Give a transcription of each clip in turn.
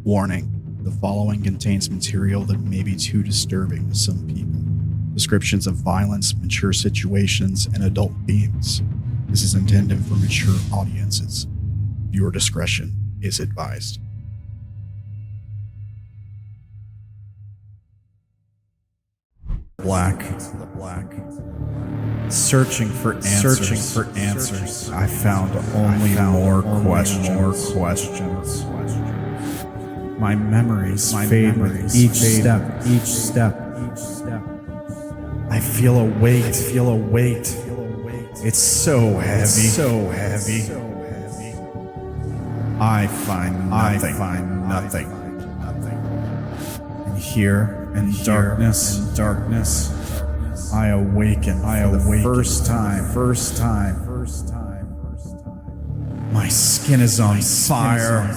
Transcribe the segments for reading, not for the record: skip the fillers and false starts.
Warning. The following contains material that may be too disturbing to some people. Descriptions of violence, mature situations, and adult themes. This is intended for mature audiences. Viewer discretion is advised. Black. Searching for answers. I found only more questions. My memories fade with each step. I feel a weight. It's so heavy. I find nothing. And here in darkness, I awaken for the first time. My skin is on fire.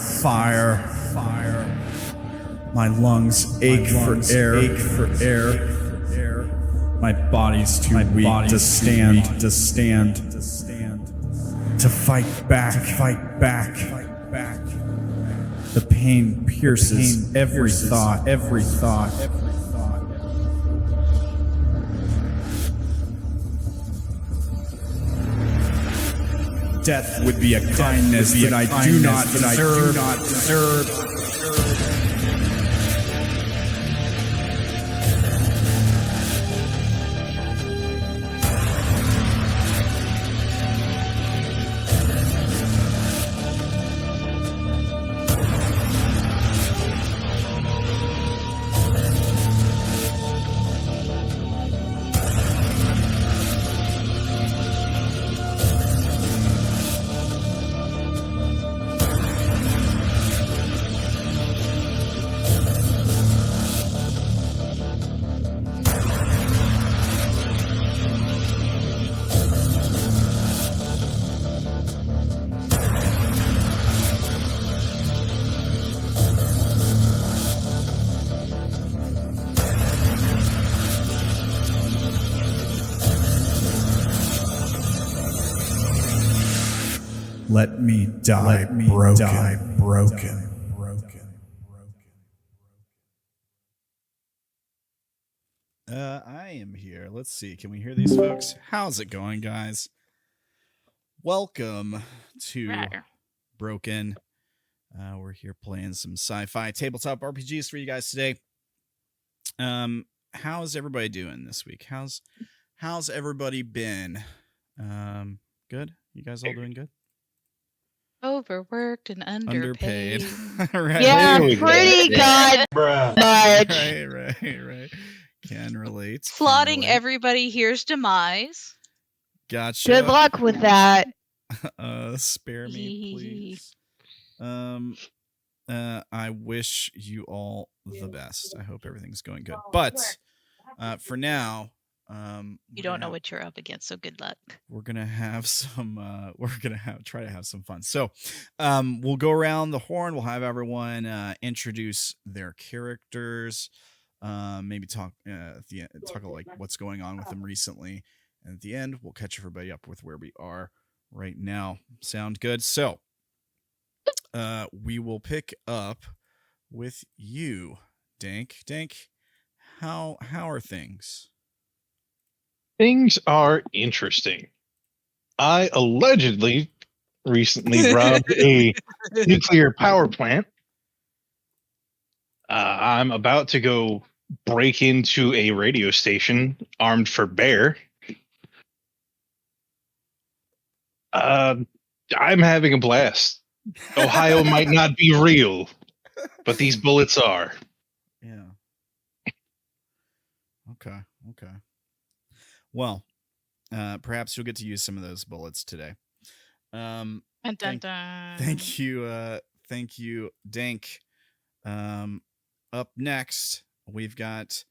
My lungs ache for air. My body's too weak to stand. To fight back. The pain pierces every thought. Death would be a kindness that I do not deserve. Let me die broken. I am here. Let's see. Can we hear these folks? How's it going, guys? Welcome to Broken. We're here playing some sci-fi tabletop RPGs for you guys today. How's everybody doing this week? How's everybody been? Good? You guys all doing good? Overworked and underpaid. Right. Yeah, pretty god much. Right. Can relate. Plotting everybody here's demise. Gotcha. Good luck with that. Spare me, please. I wish you all the best. I hope everything's going good. But for now, you don't know what you're up against, so good luck. We're gonna have some. Try to have some fun. So, we'll go around the horn. We'll have everyone introduce their characters. Maybe talk about like what's going on with them recently, and at the end, we'll catch everybody up with where we are right now. Sound good? So, we will pick up with you, Dank. Dank, how are things? Things are interesting. I allegedly recently robbed a nuclear power plant. I'm about to go break into a radio station armed for bear. I'm having a blast. Ohio might not be real, but these bullets are. Yeah. Okay. Well, perhaps you'll get to use some of those bullets today. Thank you, Dank. Up next, we've got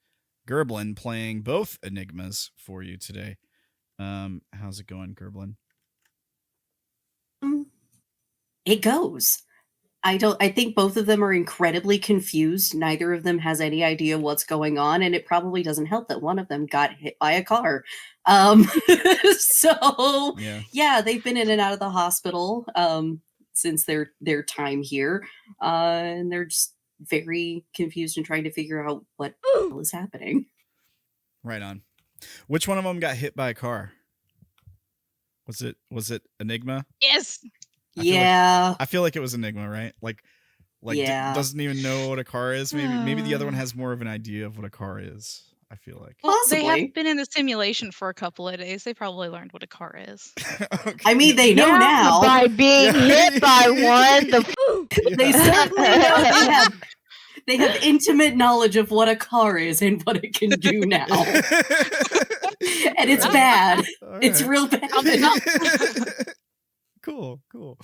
Gerblin playing both Enigmas for you today. How's it going, Gerblin? It goes. I think both of them are incredibly confused. Neither of them has any idea what's going on, and it probably doesn't help that one of them got hit by a car. So yeah, they've been in and out of the hospital since their time here, and they're just very confused and trying to figure out what is happening. Right on. Which one of them got hit by a car? Was it Enigma? Yes. I feel like it was Enigma, right? Like doesn't even know what a car is. Maybe the other one has more of an idea of what a car is. I feel like. Well, they have been in the simulation for a couple of days. They probably learned what a car is. Okay. I mean, they know now by being hit by one. They certainly know they have intimate knowledge of what a car is and what it can do now. And it's bad. Right. It's real bad. Cool. Cool.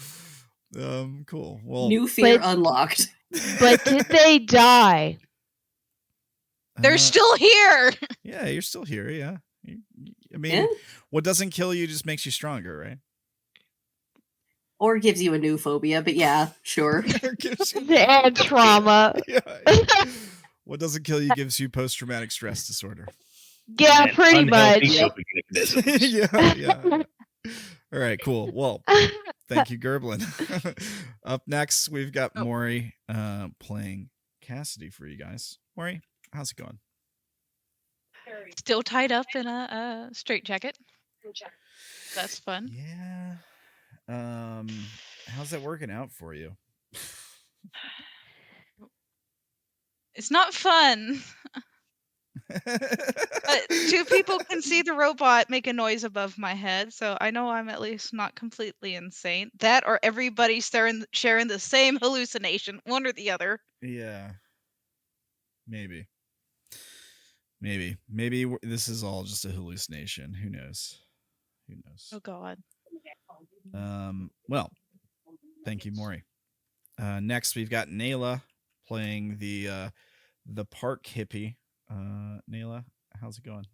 Well, new fear unlocked. But did they die? They're still here. Yeah, you're still here. Yeah. I mean, what doesn't kill you just makes you stronger, right? Or gives you a new phobia, but yeah, sure. And trauma. Yeah. What doesn't kill you gives you post-traumatic stress disorder. Yeah, pretty much. Yeah. All right, cool. Well, thank you, Gerblin. Up next, we've got Mori playing Cassidy for you guys. Mori, how's it going? Still tied up in a straitjacket. That's fun. Yeah. How's that working out for you? It's not fun. But two people can see the robot make a noise above my head, so I know I'm at least not completely insane. That or everybody's sharing the same hallucination, one or the other. Yeah. Maybe this is all just a hallucination. Who knows? Oh God. Well, thank you, Mori. Next, we've got Naela playing the park hippie. Naela, how's it going?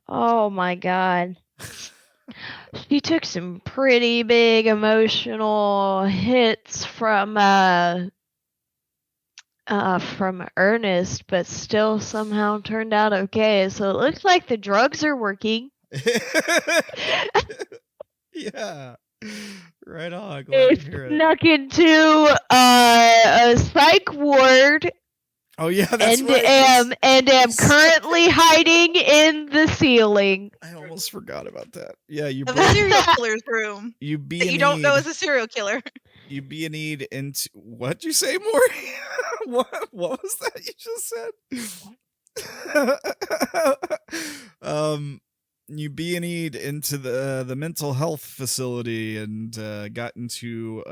Oh my God. She took some pretty big emotional hits from Ernest, but still somehow turned out okay. So it looks like the drugs are working. Yeah. Right on. Glad to hear it. Snuck into a psych ward. Oh yeah, that's right. And am currently hiding in the ceiling. I almost forgot about that. Yeah, the serial killer's room. You don't know is a serial killer. You be a need into what'd you say, Maury? What was that you just said? You be a need into the mental health facility and got into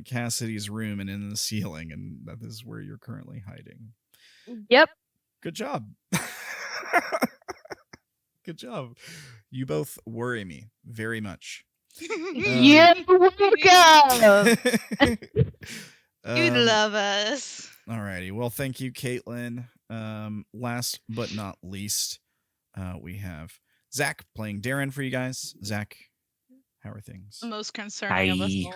Cassidy's room and in the ceiling, and that is where you're currently hiding. Yep. Good job. Good job. You both worry me very much. You're welcome. You love us. Alrighty. Well, thank you, Caitlin. Last but not least, we have Zach playing Derrin for you guys. Zach, how are things? The most concerning of us all.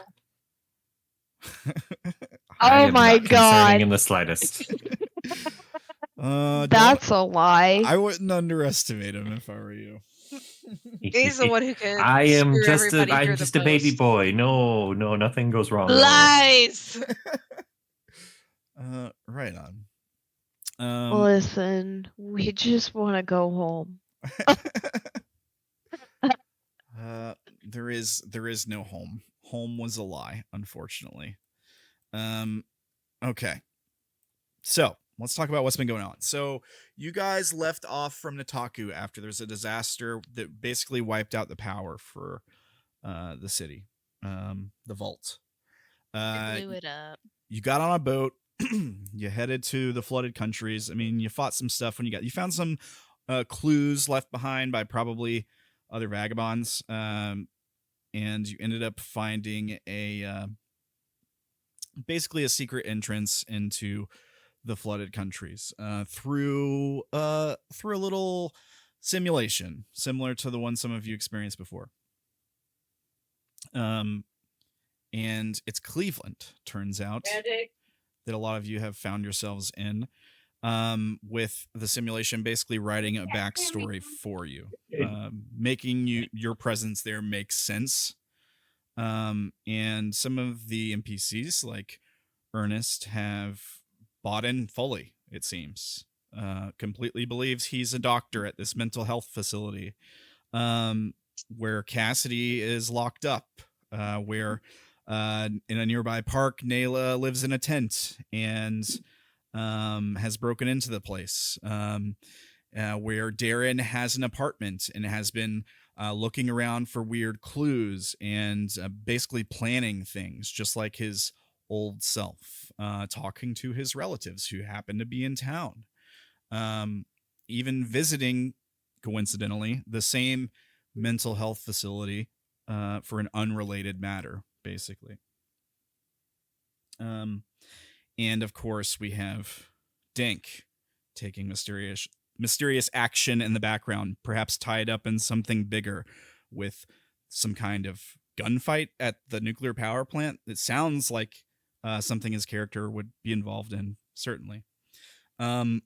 Oh my God. In the slightest. That's a lie. I wouldn't underestimate him if I were you. He's the one who could. I am just a baby boy. No, nothing goes wrong. Lies. Right on. Listen, we just want to go home. There is no home. Home was a lie, unfortunately. Okay. So let's talk about what's been going on. So you guys left off from Nataku after there's a disaster that basically wiped out the power for the city, the vault. It blew it up. You got on a boat. You headed to the flooded countries. I mean, you fought some stuff when you found some clues left behind by probably other vagabonds, and you ended up finding basically a secret entrance into the flooded countries through a little simulation similar to the one some of you experienced before. And it's Cleveland, turns out, that a lot of you have found yourselves in, with the simulation basically writing a backstory for you, making your presence there make sense. And some of the NPCs, like Ernest, have bought in fully, it seems. Completely believes he's a doctor at this mental health facility, where Cassidy is locked up, where in a nearby park, Naela lives in a tent and has broken into the place, where Derrin has an apartment and has been looking around for weird clues and basically planning things just like his old self, talking to his relatives who happen to be in town, even visiting, coincidentally, the same mental health facility for an unrelated matter, basically. And of course, we have Dank taking mysterious action in the background, perhaps tied up in something bigger with some kind of gunfight at the nuclear power plant. It sounds like something his character would be involved in, certainly. And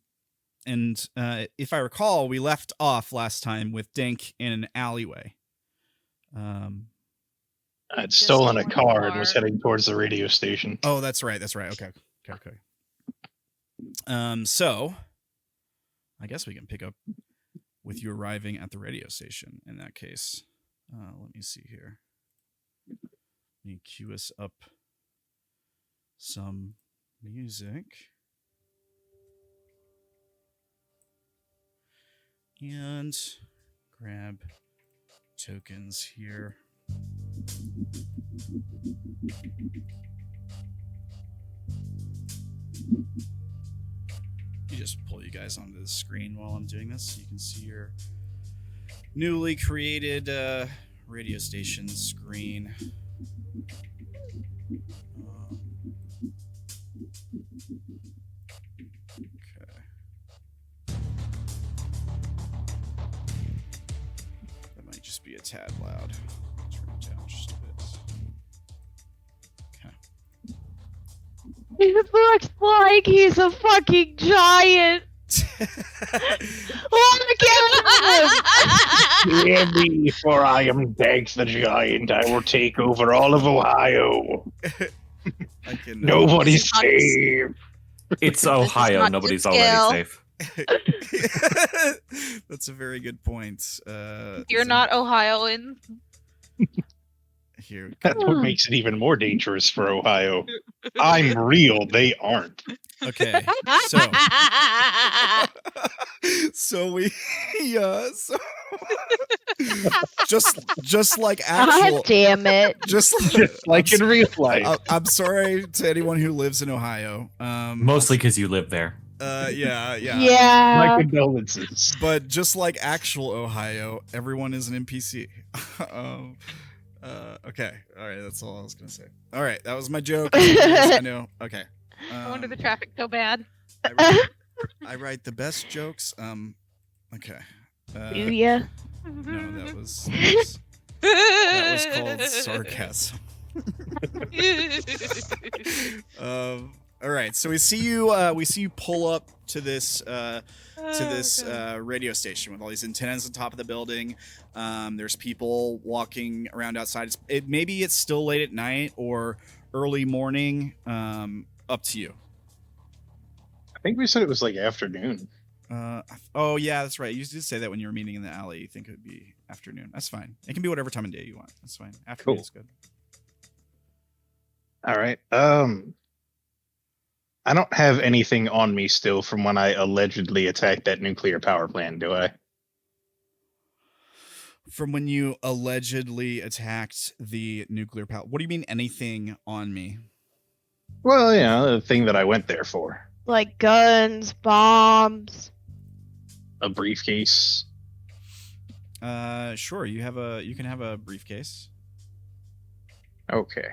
if I recall, we left off last time with Dank in an alleyway. I'd stolen a car and was heading towards the radio station. Oh, that's right. Okay. So I guess we can pick up with you arriving at the radio station in that case. Let me see here. Let me cue us up some music. And grab tokens here. You just pull you guys onto the screen while I'm doing this so you can see your newly created radio station screen. Okay. That might just be a tad loud. Turn it down just a bit. Okay. He looks like he's a fucking giant. Look at him! Hear me, for I am Dank the Giant. I will take over all of Ohio. Nobody's safe. It's Ohio. Nobody's already safe. That's a very good point. You're not Ohioan. Here, that's what makes it even more dangerous for Ohio. I'm real, they aren't. Okay, so we just like actual. God damn it! Just like in real life. I'm sorry to anyone who lives in Ohio. Mostly because you live there. Yeah. My condolences. But just like actual Ohio, everyone is an NPC. Okay. All right. That's all I was gonna say. All right. That was my joke. I know. Okay. No wonder the traffic's so bad. I write the best jokes. Okay. Do ya? No, that was called sarcasm. All right. So we see you pull up to this radio station with all these antennas on top of the building. There's people walking around outside. Maybe it's still late at night or early morning. Up to you. I think we said it was like afternoon. Oh yeah, that's right. You did say that when you were meeting in the alley. You think it would be afternoon. That's fine. It can be whatever time of day you want. That's fine. Afternoon is good. All right. I don't have anything on me still from when I allegedly attacked that nuclear power plant, do I? From when you allegedly attacked the nuclear power. What do you mean anything on me? Well, yeah, the thing that I went there for. Like guns, bombs. A briefcase. Sure. You can have a briefcase. Okay.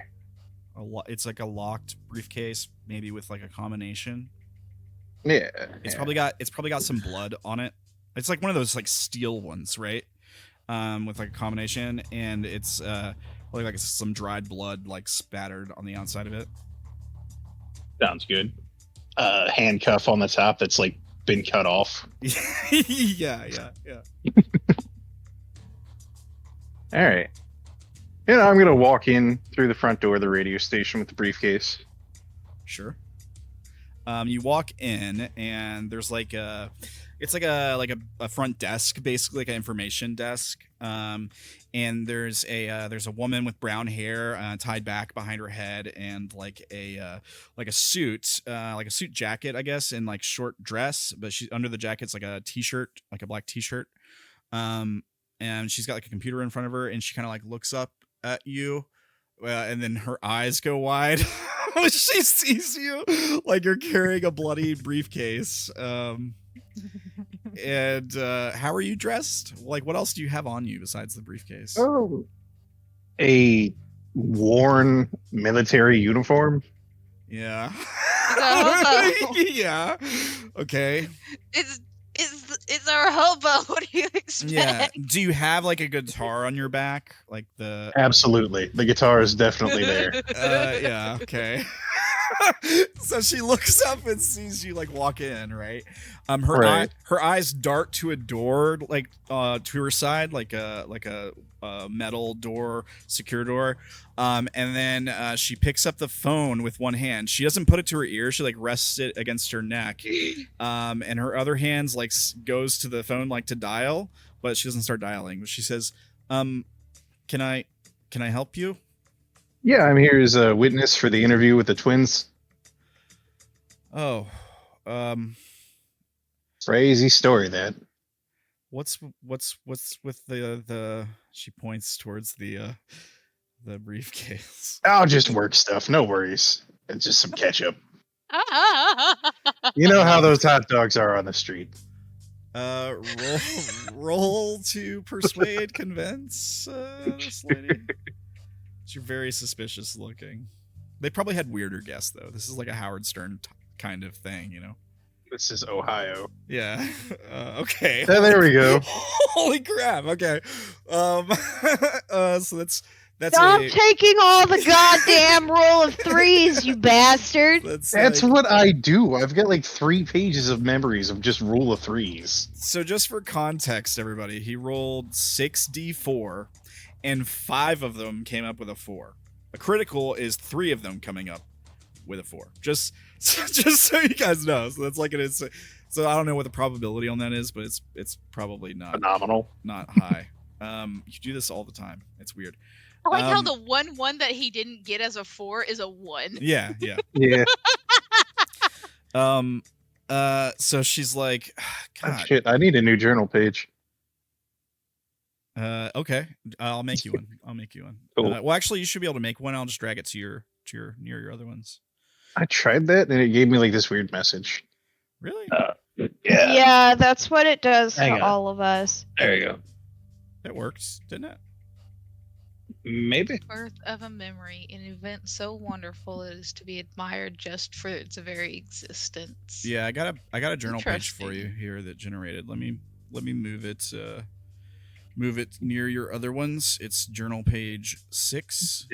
It's like a locked briefcase, maybe with like a combination. Yeah. It's probably got some blood on it. It's like one of those like steel ones, right? With like a combination, and it's like some dried blood like spattered on the outside of it. Sounds good. Handcuff on the top that's like been cut off. yeah. All right. I'm gonna walk in through the front door of the radio station with the briefcase. Sure. You walk in, and there's like a front desk, basically like an information desk. And there's a woman with brown hair tied back behind her head, and like a suit jacket, I guess, and like short dress, but she under the jacket's like a t-shirt, like a black t-shirt. And she's got like a computer in front of her, and she kind of like looks up at you, and then her eyes go wide when she sees you, like you're carrying a bloody briefcase. And how are you dressed? Like, what else do you have on you besides the briefcase? Oh, a worn military uniform. Yeah. Hobo. Yeah. Okay. It's our hobo. What do you expect? Yeah. Do you have like a guitar on your back? Like the Absolutely, the guitar is definitely there. yeah. Okay. So she looks up and sees you like walk in, right? Her eyes dart to a door, like to her side, like a metal door, secure door. And then she picks up the phone with one hand. She doesn't put it to her ear. She like rests it against her neck. And her other hand's like goes to the phone like to dial, but she doesn't start dialing. But she says, "Can I help you?" Yeah, I'm here as a witness for the interview with the twins. Oh, crazy story that. What's with the? She points towards the briefcase. Oh, just work stuff. No worries. It's just some ketchup. You know how those hot dogs are on the street. Roll to persuade, convince this lady. You're very suspicious looking. They probably had weirder guests though. This is like a Howard Stern kind of thing, you know. This is Ohio. Yeah. Okay. There we go. Holy crap. Okay. So that's Stop taking all the goddamn roll of threes, you bastard. That's what I do. I've got like 3 pages of memories of just rule of threes. So just for context, everybody, he rolled 6d4, and 5 of them came up with a 4. A critical is 3 of them coming up with a 4. Just so you guys know. So that's like it is. So I don't know what the probability on that is, but it's probably not phenomenal, not high. You do this all the time. It's weird. I like how the one that he didn't get as a 4 is a 1. Yeah. Yeah. So she's like, God. Oh, shit, I need a new journal page. Okay. I'll make you one. Cool. Well, actually, you should be able to make one. I'll just drag it to your near your other ones. I tried that, and it gave me like this weird message. Really? Yeah. Yeah, that's what it does to all of us. There you go. It worked, didn't it? Maybe. Birth of a memory, an event so wonderful it is to be admired just for its very existence. Yeah, I got a journal page for you here that generated. Let me move it near your other ones. It's journal page 6.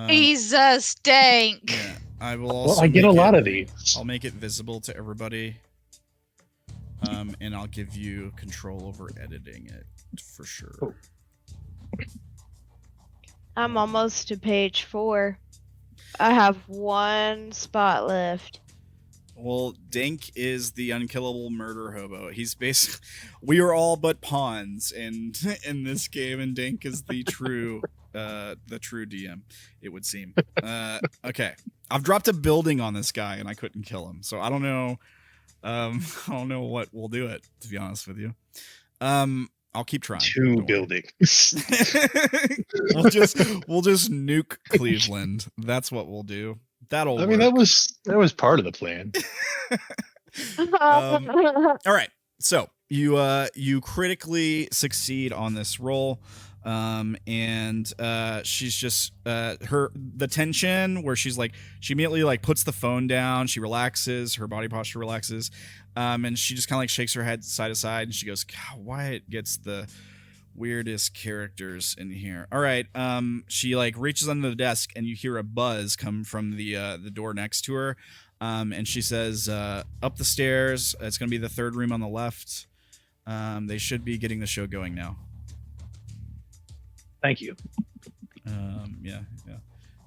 Jesus, Dank. Yeah, I will also. Well, I get a lot of these. I'll make it visible to everybody. And I'll give you control over editing it for sure. Cool. I'm almost to page 4. I have 1 spot left. Well, Dank is the unkillable murder hobo. He's basically, we are all but pawns in this game, and Dank is the true DM, it would seem. Okay, I've dropped a building on this guy, and I couldn't kill him, so I don't know. I don't know what will do it, to be honest with you. I'll keep trying. 2 buildings. we'll just nuke Cleveland. That's what we'll do. That'll. I mean, work. that was part of the plan. All right. So you critically succeed on this roll. and she's just the tension where she immediately like puts the phone down, she relaxes, her body posture relaxes, and she just kind of like shakes her head side to side, and she goes, God, Wyatt gets the weirdest characters in here. All right. She like reaches under the desk, and you hear a buzz come from the door next to her, and she says, up the stairs, it's gonna be the third room on the left. They should be getting the show going now. Thank you. Yeah.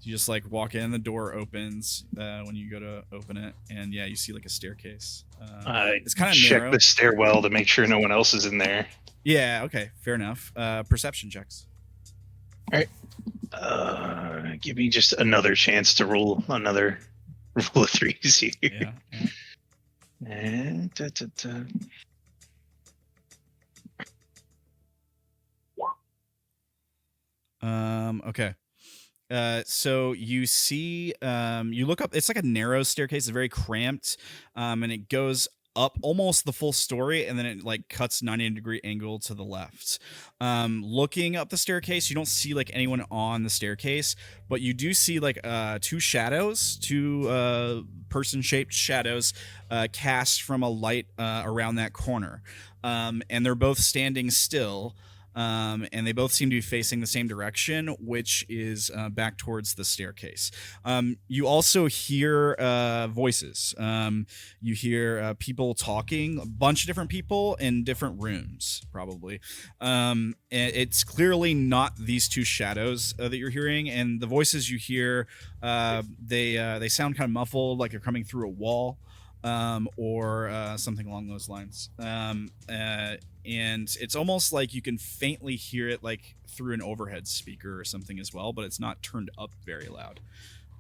You just like walk in, the door opens when you go to open it, and yeah, you see like a staircase. It's kind of narrow. Check the stairwell to make sure no one else is in there. Yeah, okay, fair enough. Perception checks. All right. Give me just another chance to roll another roll of threes here. Yeah. And Okay. So you see, you look up, it's like a narrow staircase, it's very cramped, and it goes up almost the full story, and then it like cuts 90-degree angle to the left. Looking up the staircase, you don't see like anyone on the staircase, but you do see like two person-shaped shadows cast from a light around that corner, and they're both standing still. And they both seem to be facing the same direction, which is back towards the staircase. You also hear voices. You hear people talking, a bunch of different people in different rooms, probably. And it's clearly not these two shadows that you're hearing. And the voices you hear, they sound kind of muffled, like they're coming through a wall. Or something along those lines. And it's almost like you can faintly hear it like through an overhead speaker or something as well, but it's not turned up very loud.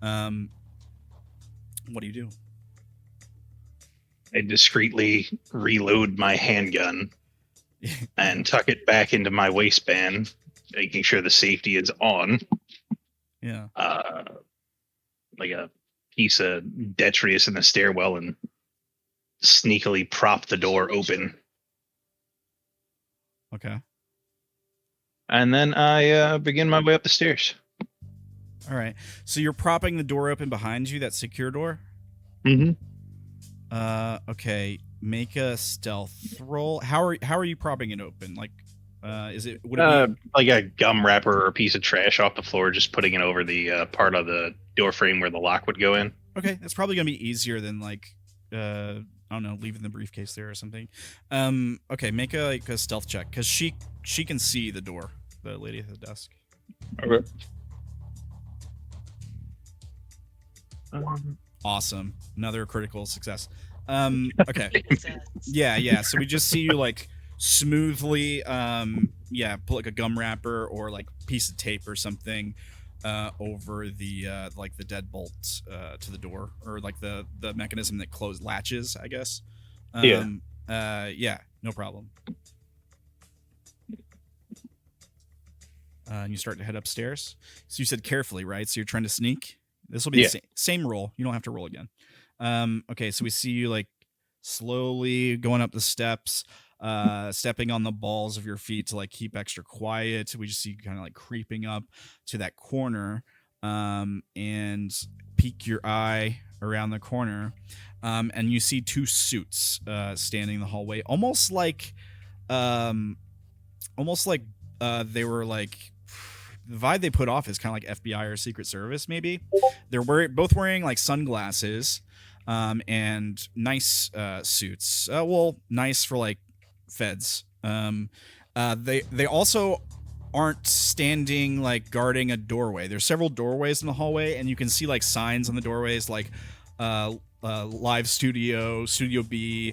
What do you do? I discreetly reload my handgun and tuck it back into my waistband, making sure the safety is on. Yeah. Like a piece of detritus in the stairwell, and sneakily prop the door open. Okay. And then I begin my way up the stairs. All right. So you're propping the door open behind you, that secure door? Mm-hmm. Okay. Make a stealth roll. How are you propping it open? Like, would it be like a gum wrapper or a piece of trash off the floor, just putting it over the part of the door frame where the lock would go in? Okay, that's probably gonna be easier than like I don't know, leaving the briefcase there or something. Okay, make a stealth check, because she can see the door, the lady at the desk. Okay. Awesome, another critical success. Okay. Yeah. So we just see you like smoothly, put like a gum wrapper or like piece of tape or something over the like the deadbolt to the door, or like the mechanism that latches, I guess. Yeah, no problem. And you start to head upstairs. So you said carefully, right? So you're trying to sneak. This will be the same roll. You don't have to roll again. Okay, so we see you like slowly going up the steps, stepping on the balls of your feet to like keep extra quiet. We just see you kind of like creeping up to that corner, and peek your eye around the corner, and you see two suits standing in the hallway, almost like they were like, the vibe they put off is kind of like FBI or Secret Service, maybe. They're both wearing like sunglasses, and nice suits. Nice for like feds. They also aren't standing like guarding a doorway. There's several doorways in the hallway, and you can see like signs on the doorways like live studio B,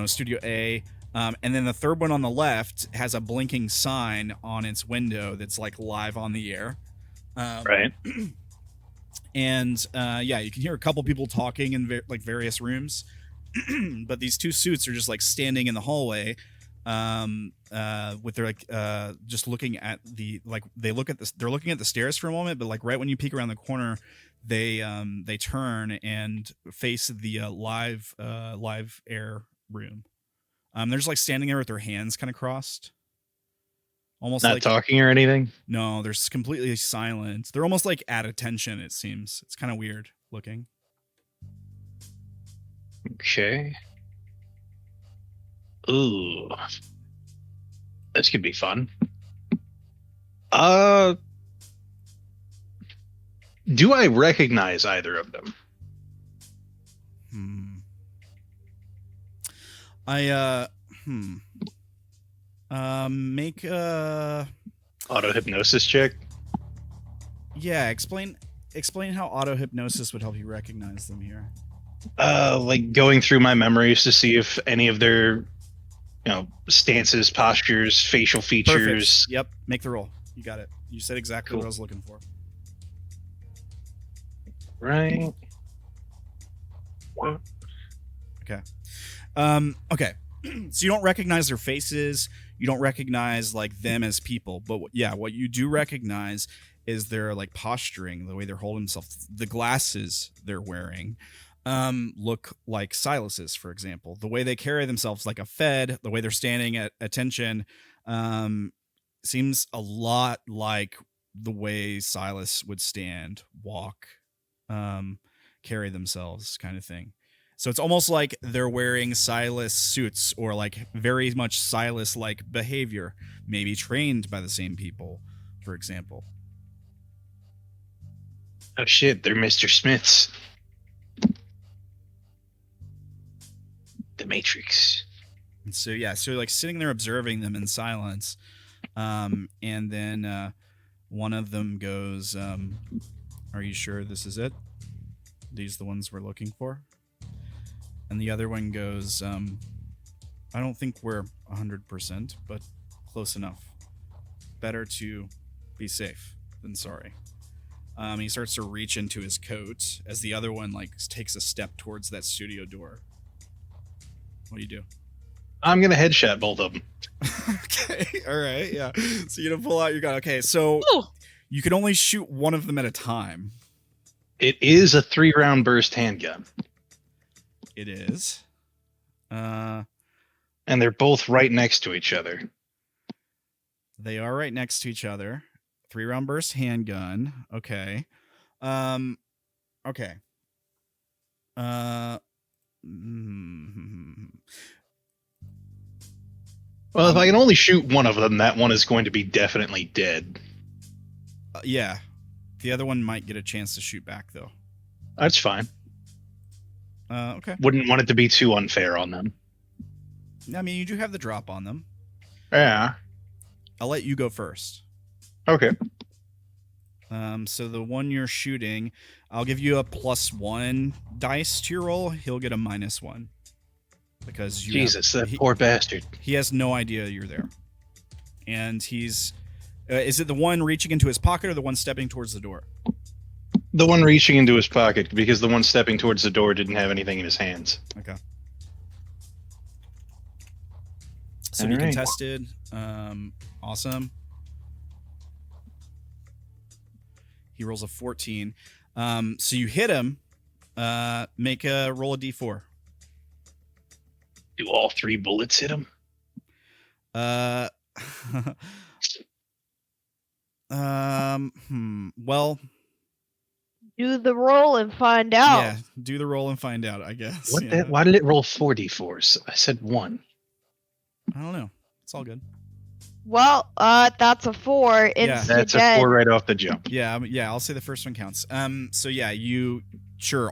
studio A. And then the third one on the left has a blinking sign on its window that's like live on the air. Right. And you can hear a couple people talking in various rooms, but these two suits are just like standing in the hallway, with their like just looking at the they're looking at the stairs for a moment, but like right when you peek around the corner, they turn and face the live air room. They're just like standing there with their hands kind of crossed. Almost Not like talking or anything? No, they're completely silent. They're almost like at attention, it seems. It's kind of weird looking. Okay. Ooh. This could be fun. Do I recognize either of them? Make a auto hypnosis check. Yeah, explain how auto hypnosis would help you recognize them here. Like going through my memories to see if any of their, stances, postures, facial features. Perfect. Yep. Make the roll. You got it. You said exactly what I was looking for. Right. Okay. Okay. So you don't recognize their faces. You don't recognize like them as people, but what you do recognize is their like posturing, the way they're holding themselves, the glasses they're wearing. Look like Silas's, for example. The way they carry themselves like a Fed, the way they're standing at attention, seems a lot like the way Silas would stand, walk, carry themselves, kind of thing. So it's almost like they're wearing Silas suits or like very much Silas-like behavior, maybe trained by the same people, for example. Oh shit, they're Mr. Smiths. The Matrix. And so like sitting there observing them in silence, and then one of them goes, "Are you sure this is it? These are the ones we're looking for?" And the other one goes, "I don't think we're 100%, but close enough. Better to be safe than sorry." He starts to reach into his coat as the other one like takes a step towards that studio door. What do you do? I'm gonna headshot both of them. Okay, all right, yeah. So you're gonna pull out your gun. Okay, so you can only shoot one of them at a time. It is a 3-round burst handgun. It is. And they're both right next to each other. They are right next to each other. 3-round burst handgun. Okay. Okay. Well, if I can only shoot one of them, that one is going to be definitely dead. Yeah. The other one might get a chance to shoot back, though. That's fine. Okay. Wouldn't want it to be too unfair on them. I mean, you do have the drop on them. Yeah. I'll let you go first. Okay. So the one you're shooting, I'll give you a +1 dice to your roll. He'll get a -1. Because that poor bastard. He has no idea you're there. And he's... is it the one reaching into his pocket or the one stepping towards the door? The one reaching into his pocket, because the one stepping towards the door didn't have anything in his hands. Okay. So be contested. Awesome. He rolls a 14. So you hit him. Make a roll a d4. Do all 3 bullets hit him? Well, do the roll and find out. Yeah, do the roll and find out, I guess. Why did it roll 4 d4s? I said 1. I don't know. It's all good. Well, that's a 4. Yeah, that's a 4 right off the jump. Yeah, I'll say the first one counts. So yeah,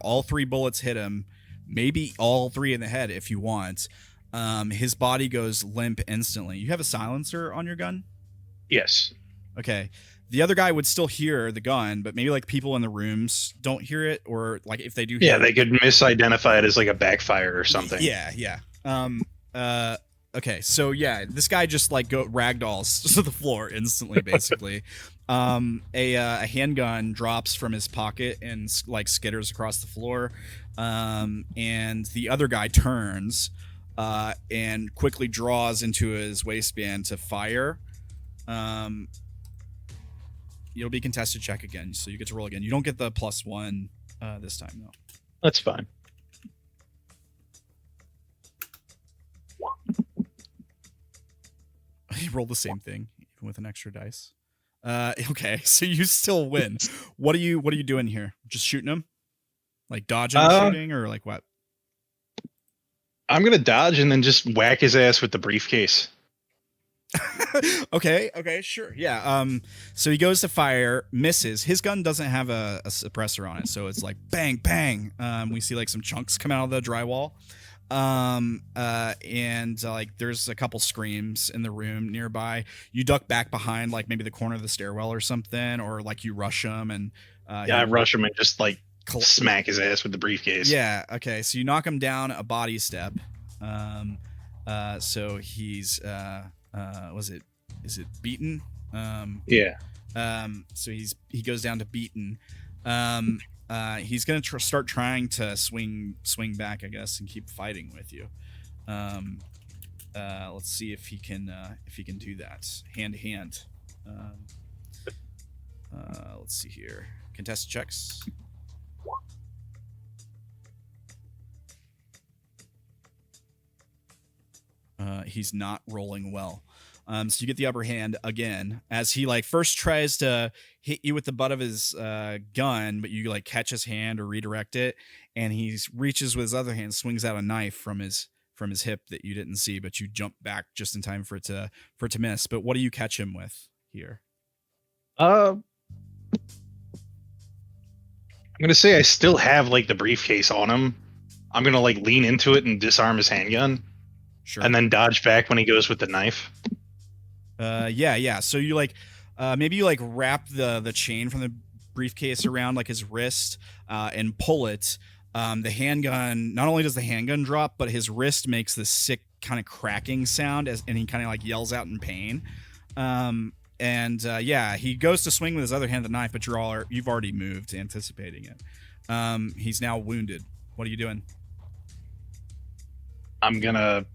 all 3 bullets hit him. Maybe all 3 in the head if you want. His body goes limp instantly. You have a silencer on your gun? Yes. Okay. The other guy would still hear the gun, but maybe like people in the rooms don't hear it, or like if they do hear they could misidentify it as like a backfire or something. Yeah. Okay, so yeah, this guy just like ragdolls to the floor instantly, basically. A handgun drops from his pocket and like skitters across the floor, and the other guy turns and quickly draws into his waistband to fire. It'll be contested check again, so you get to roll again. You don't get the +1 this time, though. That's fine. He rolled the same thing. with an extra dice. Okay, so you still win. What are you doing here? Just shooting him? Like dodging, shooting, or like what? I'm gonna dodge and then just whack his ass with the briefcase. Okay, sure. Yeah. So he goes to fire, misses. His gun doesn't have a suppressor on it, so it's like bang, bang. We see like some chunks come out of the drywall. And like there's a couple screams in the room nearby. You duck back behind like maybe the corner of the stairwell or something, or like you rush him and I rush him and just like smack his ass with the briefcase. Yeah. Okay. So you knock him down a body step. So he's is it beaten? Yeah. So he goes down to beaten. He's gonna start trying to swing back, I guess, and keep fighting with you. Let's see if he can do that hand to hand. Let's see here. Contested checks. He's not rolling well. So you get the upper hand again as he like first tries to hit you with the butt of his gun, but you like catch his hand or redirect it, and he reaches with his other hand, swings out a knife from his hip that you didn't see, but you jump back just in time for it to miss. But what do you catch him with here? I'm gonna say I still have like the briefcase on him. I'm gonna like lean into it and disarm his handgun. Sure. And then dodge back when he goes with the knife. Yeah. So you like, maybe you like wrap the chain from the briefcase around like his wrist, and pull it. The handgun, not only does the handgun drop, but his wrist makes this sick kind of cracking sound and he kind of like yells out in pain. Yeah, he goes to swing with his other hand the knife, but you've already moved, anticipating it. He's now wounded. What are you doing? I'm gonna,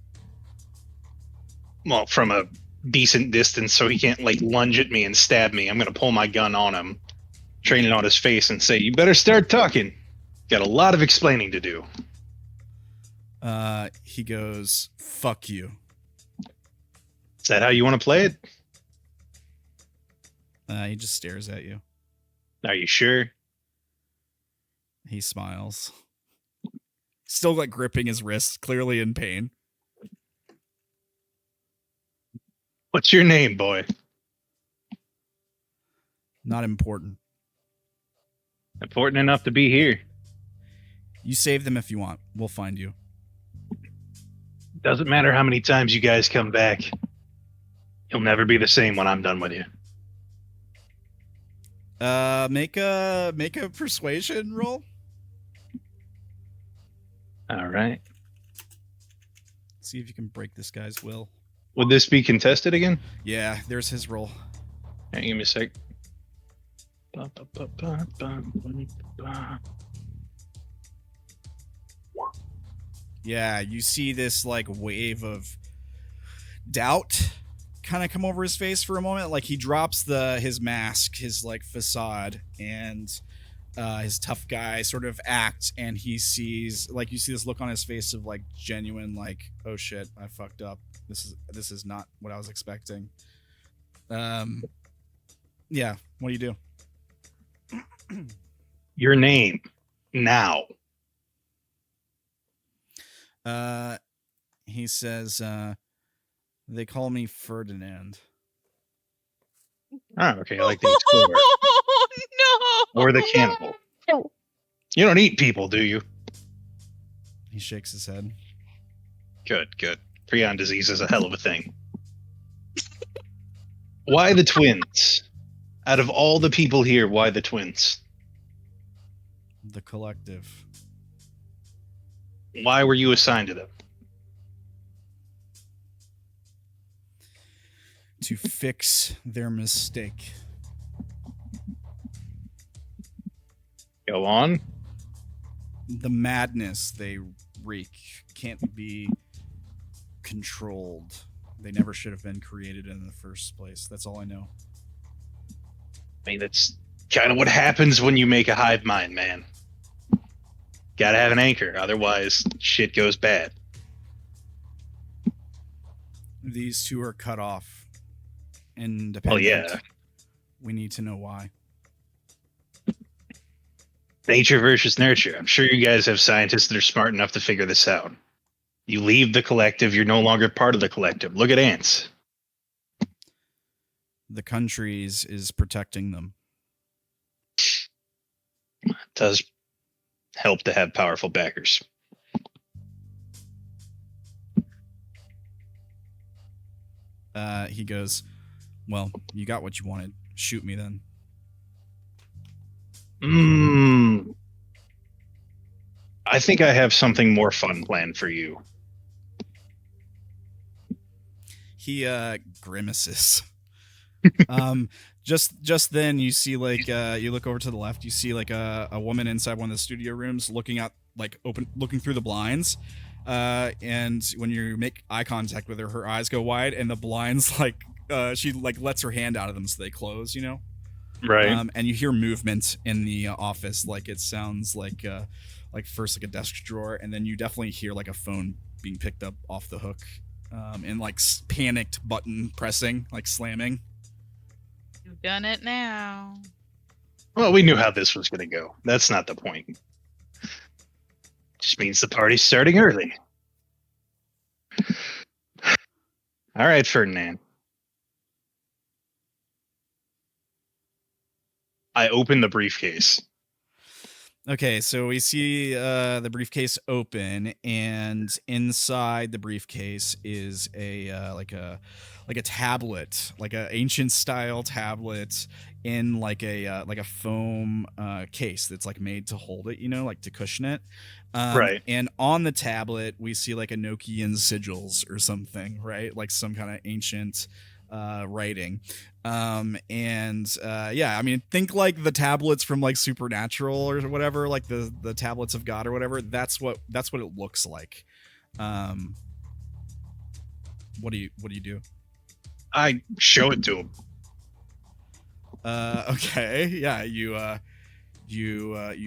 well, from a decent distance so he can't like lunge at me and stab me, I'm gonna pull my gun on him, train it on his face, and say, "You better start talking. Got a lot of explaining to do." He goes, "Fuck you." Is that how you want to play it? He just stares at you. Are you sure? He smiles. Still like gripping his wrist, clearly in pain. What's your name, boy? Not important. Important enough to be here. You save them if you want. We'll find you. Doesn't matter how many times you guys come back. You'll never be the same when I'm done with you. Make a persuasion roll. All right. See if you can break this guy's will. Would this be contested again? Yeah, there's his roll. Hang on, give me a sec. Yeah, you see this like wave of doubt kind of come over his face for a moment. Like he drops his mask, his like facade, and his tough guy sort of act, and he sees, like, you see this look on his face of like genuine like, oh shit, I fucked up. This is not what I was expecting. Yeah, what do you do? Your name now. He says, they call me Ferdinand. Oh, okay, I like the explorer. No! Or the cannibal. You don't eat people, do you? He shakes his head. Good. Prion disease is a hell of a thing. Why the twins? Out of all the people here, why the twins? The collective. Why were you assigned to them? To fix their mistake. Go on. The madness they wreak can't be controlled. They never should have been created in the first place. That's all I know. I mean, that's kind of what happens when you make a hive mind, man. Gotta have an anchor, otherwise shit goes bad. These two are cut off. independent. yeah. We need to know why. Nature versus nurture. I'm sure you guys have scientists that are smart enough to figure this out. You leave the collective, you're no longer part of the collective. Look at ants. The countries is protecting them. It does help to have powerful backers. He goes, well, you got what you wanted. Shoot me then. I think I have something more fun planned for you. He grimaces. Just then you see like you look over to the left, you see like a woman inside one of the studio rooms looking through the blinds. And when you make eye contact with her, her eyes go wide and the blinds she lets her hand out of them so they close, you know? Right. And you hear movement in the office, like it sounds like first like a desk drawer, and then you definitely hear like a phone being picked up off the hook, and like panicked button pressing, like slamming. You've done it now. Well, we knew how this was going to go. That's not the point. Just means the party's starting early. All right, Ferdinand. I open the briefcase. Okay, so we see the briefcase open, and inside the briefcase is a tablet, like an ancient style tablet in like a foam case that's like made to hold it, you know, like to cushion it. Right. And on the tablet we see like Enochian sigils or something, right? Like some kind of ancient writing. Yeah, I mean, think like the tablets from like Supernatural or whatever, like the tablets of God or whatever. That's what it looks like. What do you do? I show it to him. Okay, yeah, you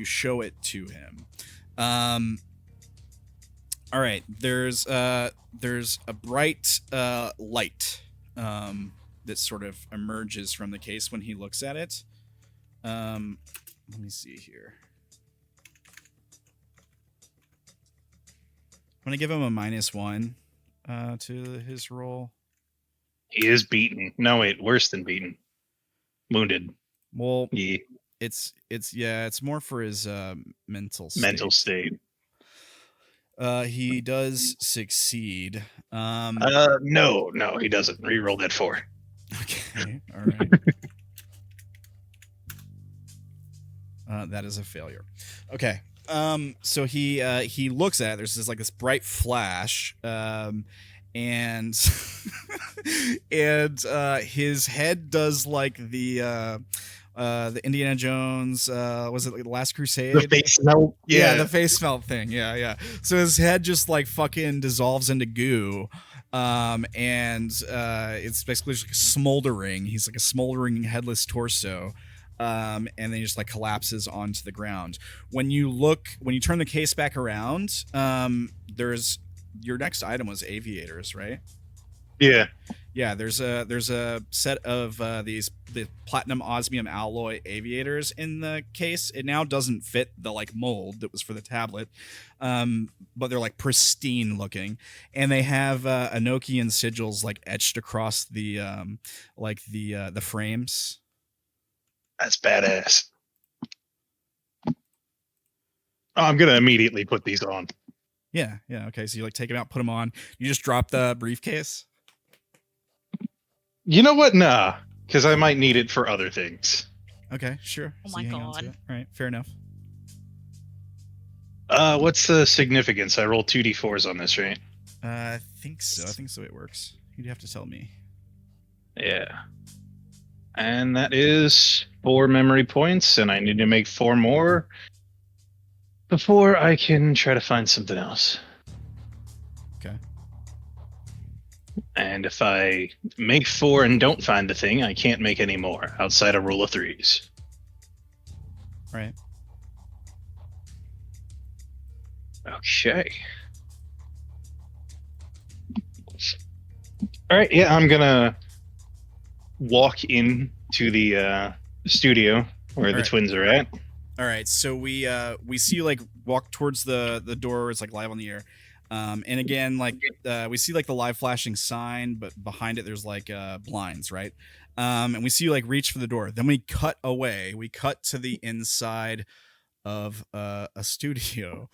show it to him. All right, there's a bright light that sort of emerges from the case when he looks at it. Let me see here. I'm gonna give him a -1 to his roll. He is beaten. No, wait, worse than beaten. Wounded. Well, Yeah. it's more for his mental state. Mental state. He does succeed. No, he doesn't. Reroll that 4. Okay, all right. That is a failure. Okay. So he looks at it. There's this bright flash, and and his head does like the Indiana Jones, was it like the Last Crusade? The face melt. Yeah, the face melt thing. Yeah. So his head just like fucking dissolves into goo. And it's basically just like smoldering. He's like a smoldering headless torso. And then he just like collapses onto the ground. When you turn the case back around, there's your next item was aviators, right? Yeah. Yeah, there's a set of the platinum osmium alloy aviators in the case. It now doesn't fit the like mold that was for the tablet, but they're like pristine looking, and they have Enochian sigils like etched across the frames. That's badass. Oh, I'm gonna immediately put these on. Yeah. Okay, so you like take them out, put them on. You just drop the briefcase. You know what? Nah, because I might need it for other things. Okay, sure. Oh So my you hang on to God. it. All right, fair enough. What's the significance? I roll 2d4s on this, right? I think so. I think so. It works. You'd have to tell me. Yeah. And that is 4 memory points, and I need to make 4 more before I can try to find something else. Okay. And if I make 4 and don't find the thing, I can't make any more outside a rule of 3s. Right. Okay. All right. Yeah, I'm gonna walk in to the studio where the twins are at. All right, so we see you like walk towards the door. It's like live on the air, and again like we see like the live flashing sign, but behind it there's like blinds, right? And we see you like reach for the door. Then we cut away. We cut to the inside of a studio.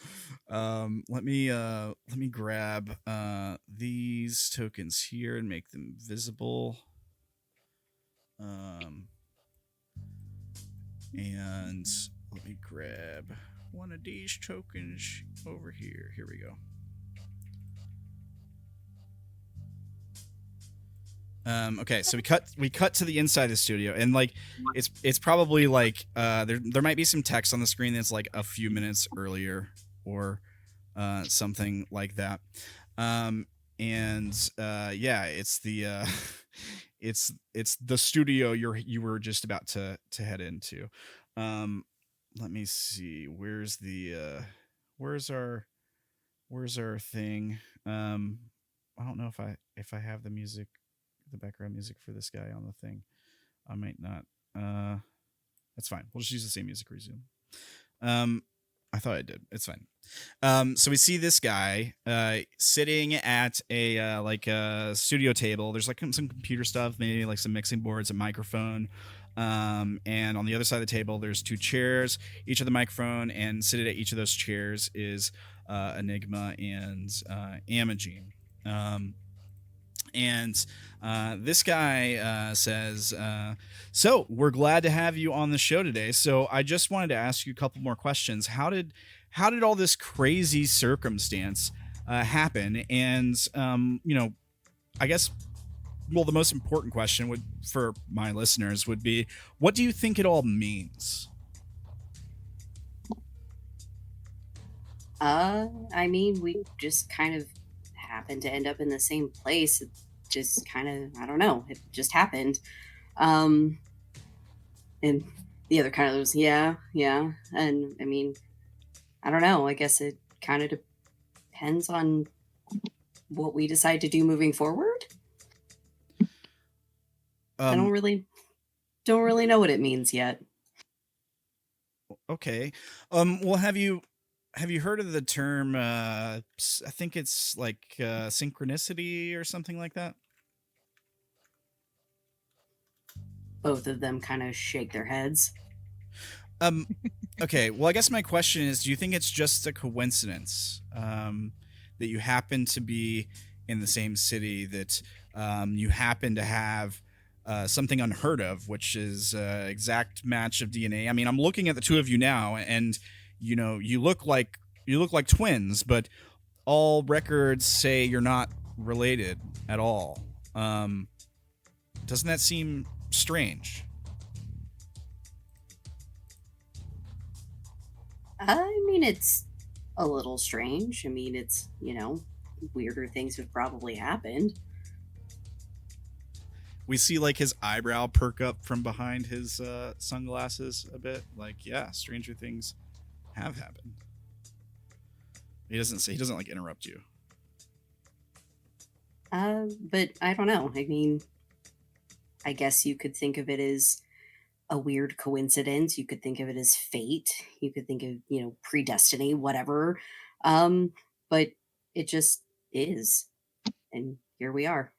Let me grab these tokens here and make them visible. And let me grab one of these tokens over here. Here we go. Okay, so we cut to the inside of the studio, and like it's probably like there might be some text on the screen that's like a few minutes earlier or something like that. Yeah, it's the it's the studio you were just about to head into. Let me see. Where's our thing? I don't know if I have the music, the background music for this guy on the thing. I might not. That's fine. We'll just use the same music resume. I thought I did. It's fine. So we see this guy sitting at a like a studio table. There's like some computer stuff, maybe like some mixing boards, a microphone. And on the other side of the table, there's two chairs, each with a microphone, and seated at each of those chairs is Enigma and Amagine. This guy says, so we're glad to have you on the show today. So I just wanted to ask you a couple more questions. How did all this crazy circumstance happen? And, I guess, well, the most important question for my listeners would be, what do you think it all means? I mean, we just kind of happened to end up in the same place. It just kind of, I don't know, it just happened. And the other kind of was, yeah. And I mean, I don't know. I guess it kind of depends on what we decide to do moving forward. I don't really know what it means yet. Okay. Well, have you heard of the term, I think it's like synchronicity or something like that? Both of them kind of shake their heads. Okay, well, I guess my question is, do you think it's just a coincidence that you happen to be in the same city, that you happen to have something unheard of, which is exact match of DNA? I mean, I'm looking at the two of you now, and you look like twins, but all records say you're not related at all. Doesn't that seem strange? I mean, it's a little strange. I mean, it's, weirder things have probably happened. We see like his eyebrow perk up from behind his sunglasses a bit. Like, yeah, stranger things have happened. He doesn't like interrupt you. But I don't know. I mean, I guess you could think of it as a weird coincidence. You could think of it as fate. You could think of, predestiny, whatever. But it just is. And here we are.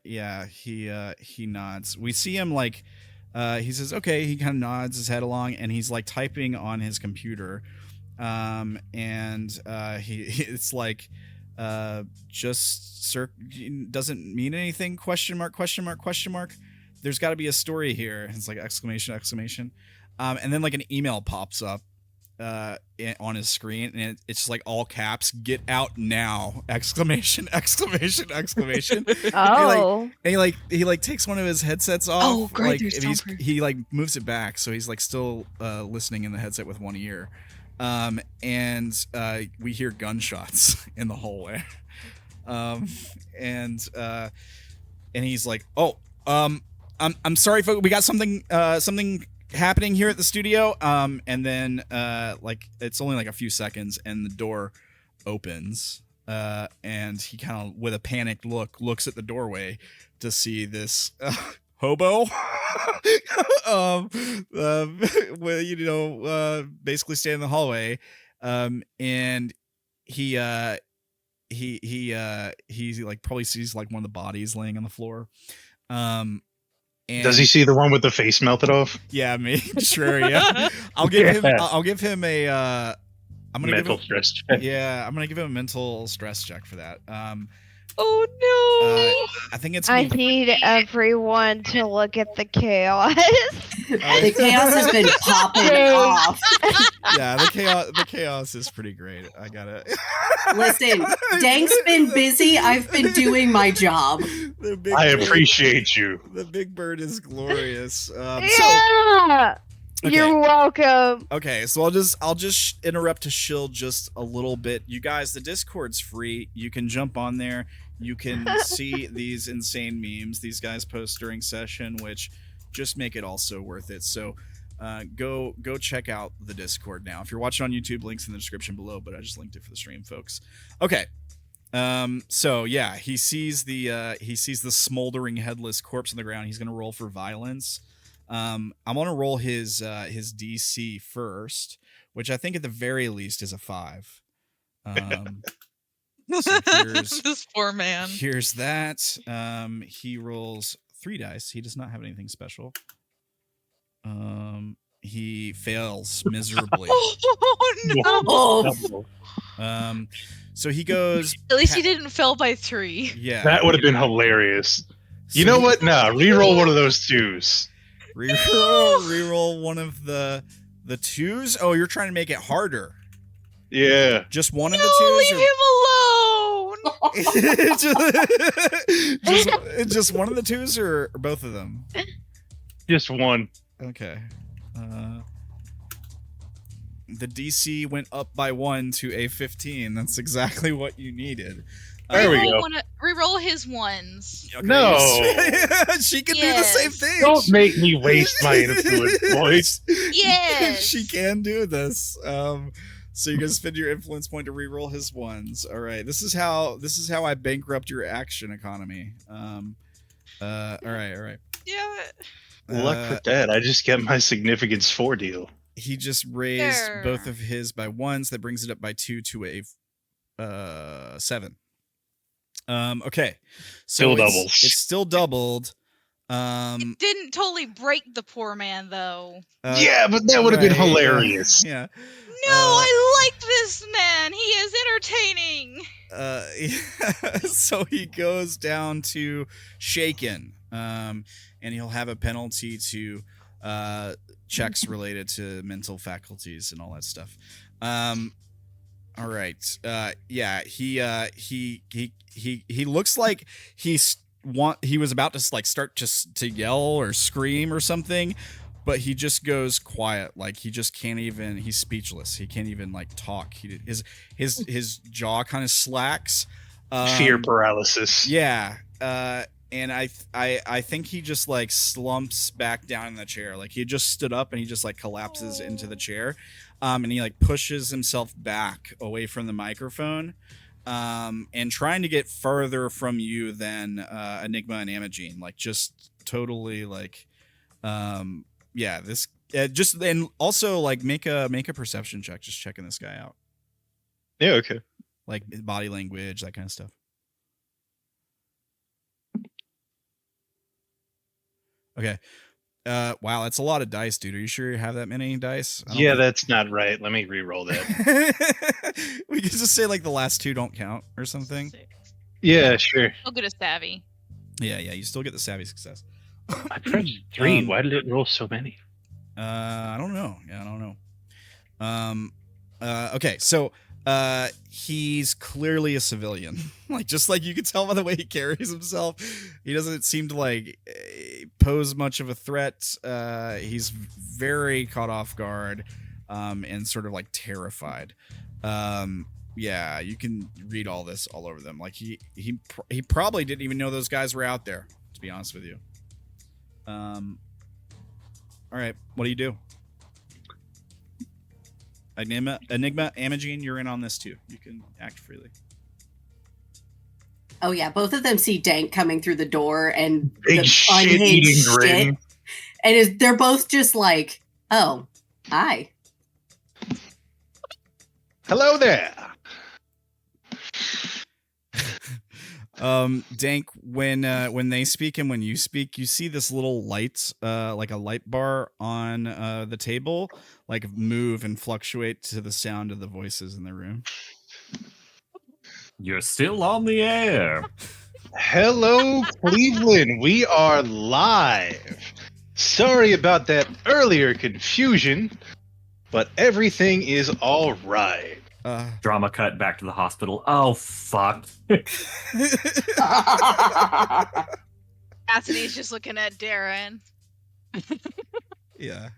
Yeah, he nods. We see him like, he says, okay, he kind of nods his head along, and he's like typing on his computer. It's like, doesn't mean anything, question mark. There's got to be a story here. It's like exclamation. And then like an email pops up on his screen, and it's just like all caps, "Get out now!" exclamation. Oh. And he takes one of his headsets off. Oh, great! Like he like moves it back, so he's like still listening in the headset with one ear. And we hear gunshots in the hallway. And he's like, "Oh, I'm sorry, folks. We got something happening here at the studio." And then like it's only like a few seconds, and the door opens. and he kind of, with a panicked look, looks at the doorway to see this hobo, basically standing in the hallway, and he like probably sees like one of the bodies laying on the floor. And does he see the one with the face melted off? Yeah, me. Sure, yeah. I'll give him a I'm gonna mental give him, stress check. Yeah, I'm gonna give him a mental stress check for that. Oh no! I think it's. I need everyone to look at the chaos. The chaos has been popping off. Yeah, the chaos is pretty great. I gotta listen. Dank's been busy. I've been doing my job. I appreciate you. The big bird is glorious. Yeah. Okay. You're welcome. Okay, so I'll just interrupt to shill just a little bit. You guys, the Discord's free. You can jump on there. You can see these insane memes these guys post during session, which just make it also worth it. So go check out the Discord now. If you're watching on YouTube, links in the description below, but I just linked it for the stream, folks. Okay. So yeah, he sees the smoldering headless corpse on the ground. He's gonna roll for violence. I'm gonna roll his DC first, which I think at the very least is a 5. So this poor man. Here's that. He rolls 3 dice. He does not have anything special. He fails miserably. Oh no! So he goes. At least he didn't fail by 3. Yeah, that would have been hilarious. You know what? Nah, re-roll one of those 2s. Reroll one of the 2s. Oh, you're trying to make it harder. Yeah. Just one of the 2s. Leave him alone. just one of the 2s or both of them? Just one. Okay. The DC went up by 1 to a 15. That's exactly what you needed. There we go. Reroll his ones. Okay. No. She can do the same thing. Don't make me waste my influence points. Yes. She can do this. So you're gonna spend your influence point to reroll his ones. All right. This is how I bankrupt your action economy. All right. Yeah. Luck for that. I just get my significance 4 deal. He just raised both of his by 1s. That brings it up by 2 to a 7. Okay. So still doubles. It's still doubled. It didn't totally break the poor man though. Yeah, but that would have been hilarious. Yeah. No, I like this man. He is entertaining. So he goes down to shaken. And he'll have a penalty to checks related to mental faculties and all that stuff. All right. Yeah, he looks like he was about to like start to yell or scream or something, but he just goes quiet. Like he just can't even. He's speechless. He can't even like talk. His jaw kind of slacks. Fear paralysis. Yeah. And I think he just like slumps back down in the chair. Like he just stood up and he just like collapses into the chair. And he like pushes himself back away from the microphone, and trying to get further from you than Enigma and Amagine. Like just totally like, yeah. This just and also like make a perception check. Just checking this guy out. Yeah. Okay. Like body language, that kind of stuff. Okay. Wow, that's a lot of dice, dude. Are you sure you have that many dice? Yeah, that's not right. Let me re-roll that. We could just say like the last 2 don't count or something. 6. Yeah, sure. I'll get a savvy. Yeah, you still get the savvy success. I pressed 3. Why did it roll so many? I don't know. Yeah, I don't know. Okay, so he's clearly a civilian. Like just like you can tell by the way he carries himself, he doesn't seem to like pose much of a threat. He's very caught off guard, and sort of like terrified. Yeah, you can read all this all over them. Like he probably didn't even know those guys were out there, to be honest with you. All right, what do you do? Enigma, Amagine, you're in on this too. You can act freely. Oh yeah, both of them see Dank coming through the door and Big the shit-eating unhinged grin. shit. And they're both just like, oh, hi. Hello there. Dank, when they speak and when you speak, you see this little light, like a light bar on the table, like move and fluctuate to the sound of the voices in the room. You're still on the air. Hello, Cleveland. We are live. Sorry about that earlier confusion, but everything is all right. Drama cut back to the hospital. Oh, fuck. Cassidy's just looking at Derrin. Yeah,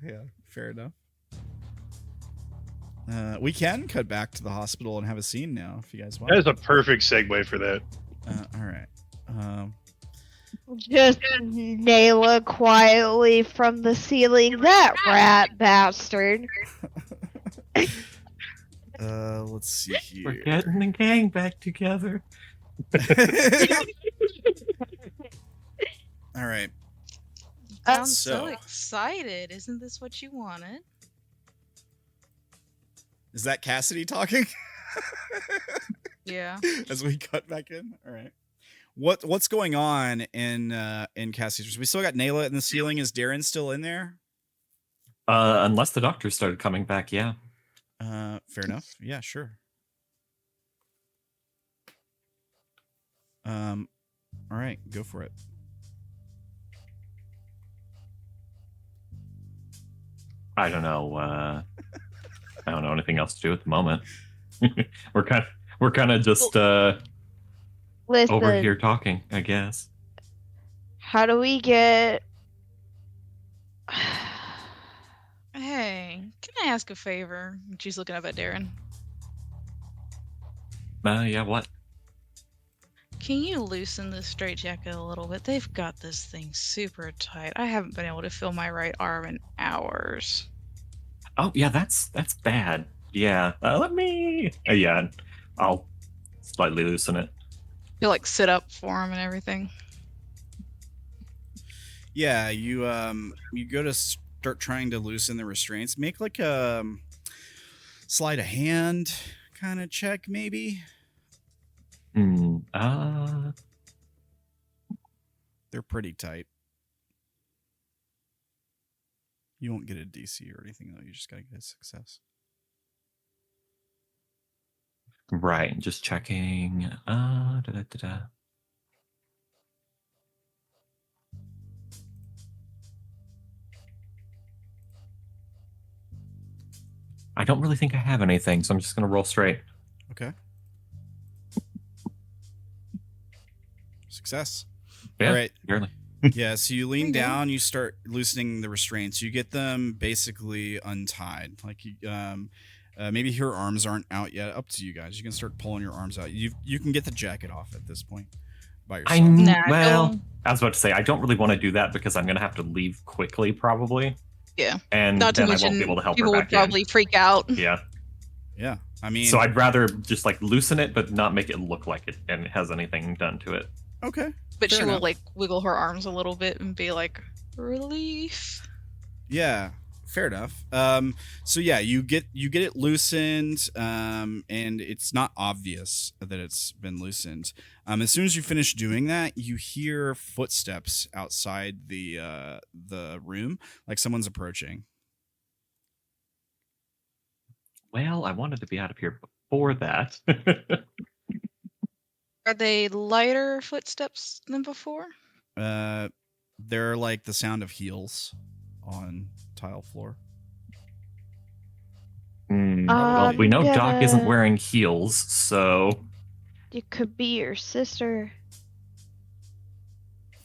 fair enough. We can cut back to the hospital and have a scene now, if you guys want. That is a perfect segue for that. All right. Just Naela quietly from the ceiling. That rat bastard. Let's see here. We're getting the gang back together. All right. I'm So- so excited. Isn't this what you wanted? Is that Cassidy talking? Yeah. As we cut back in. All right. What's going on in Cassidy's? We still got Naela in the ceiling. Is Derrin still in there? Unless the doctors started coming back, yeah. Fair enough. Yeah, sure. All right, go for it. I don't know. I don't know anything else to do at the moment. we're kind of just Listen, over here talking, I guess. how do we get... Hey, can I ask a favor? She's looking up at Derrin. Yeah, what? Can you loosen this straitjacket a little bit? They've got this thing super tight. I haven't been able to feel my right arm in hours. Oh, yeah, that's bad. Yeah, let me... yeah, I'll slightly loosen it. You'll like sit up for him and everything. Yeah, you go to start trying to loosen the restraints. Make like a sleight of hand kind of check, maybe. They're They're pretty tight. You won't get a DC or anything though. You just gotta get a success. right. Just checking. I don't really think I have anything, so I'm just gonna roll straight. Okay. Success. Yeah, All right. barely. Yeah, so you lean There you go. down, you start loosening the restraints. You get them basically untied. Like you, maybe your arms aren't out yet. Up to you guys. You can start pulling your arms out. You can get the jacket off at this point by yourself. Nah, I was about to say I don't really want to do that because I'm gonna have to leave quickly, probably. Yeah. And Not to then I mention, won't be able to help her people would back in. probably freak out. Yeah. Yeah, I mean. So I'd rather just like loosen it, but not make it look like it and it has anything done to it. Okay. But Fair she enough. will like wiggle her arms a little bit and be like, relief. Yeah, fair enough. So yeah, you get it loosened, and it's not obvious that it's been loosened. As soon as you finish doing that, you hear footsteps outside the room, like someone's approaching. Well, I wanted to be out of here before that. Are they lighter footsteps than before? They're like the sound of heels on tile floor. Well, we know Doc isn't gonna- wearing heels, so It could be your sister.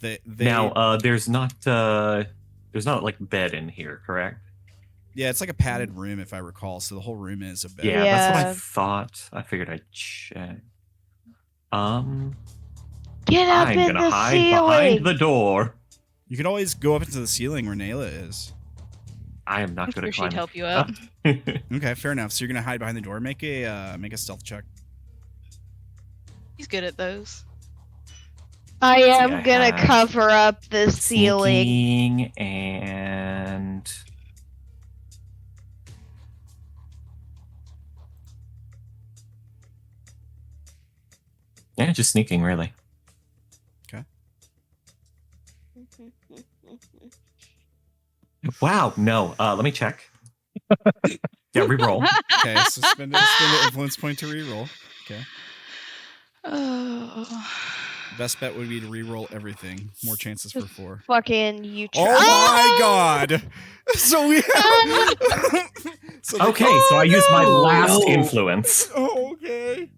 They now there's not like bed in here, correct? yeah, it's like a padded room if I recall. So the whole room is a bed. Yeah, that's what I Yeah. thought. I figured I'd check. Get up I'm in gonna the hide ceiling. behind the door. You can always go up into the ceiling where Naela is. I am not I'm good sure at she'd climbing. help you up. Okay, fair enough. So you're gonna hide behind the door. Make a stealth check. He's good at those. I see, am I gonna have cover up the ceiling. sneaking and yeah, just sneaking really. Okay. Wow, no. Let me check. Yeah, reroll. Okay, so spend the influence point to reroll. Okay. Oh. Best bet would be to reroll everything. More chances for 4. Fucking you. Oh my god! So we have. Okay, so I use my last No. influence. Oh, okay.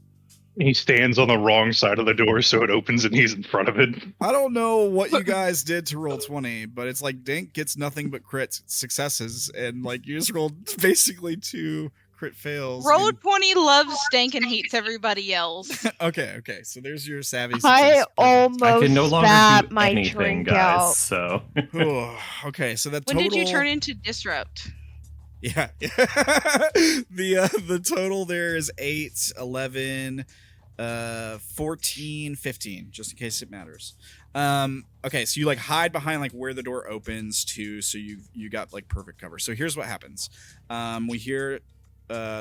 He stands on the wrong side of the door, so it opens and he's in front of it. I don't know what you guys did to roll 20, but it's like Dank gets nothing but crit successes, and like you just rolled basically 2 crit fails. Roll 20 loves Dank and hates everybody else. Okay, so there's your savvy I success. almost I can no longer spat do my anything, drink guys. out. So Okay, so that When total. did you turn into Disrupt? Yeah. The total there is 8, 11, 14, 15, just in case it matters. Okay, so you like hide behind like where the door opens to, so you got like perfect cover. So here's what happens. We hear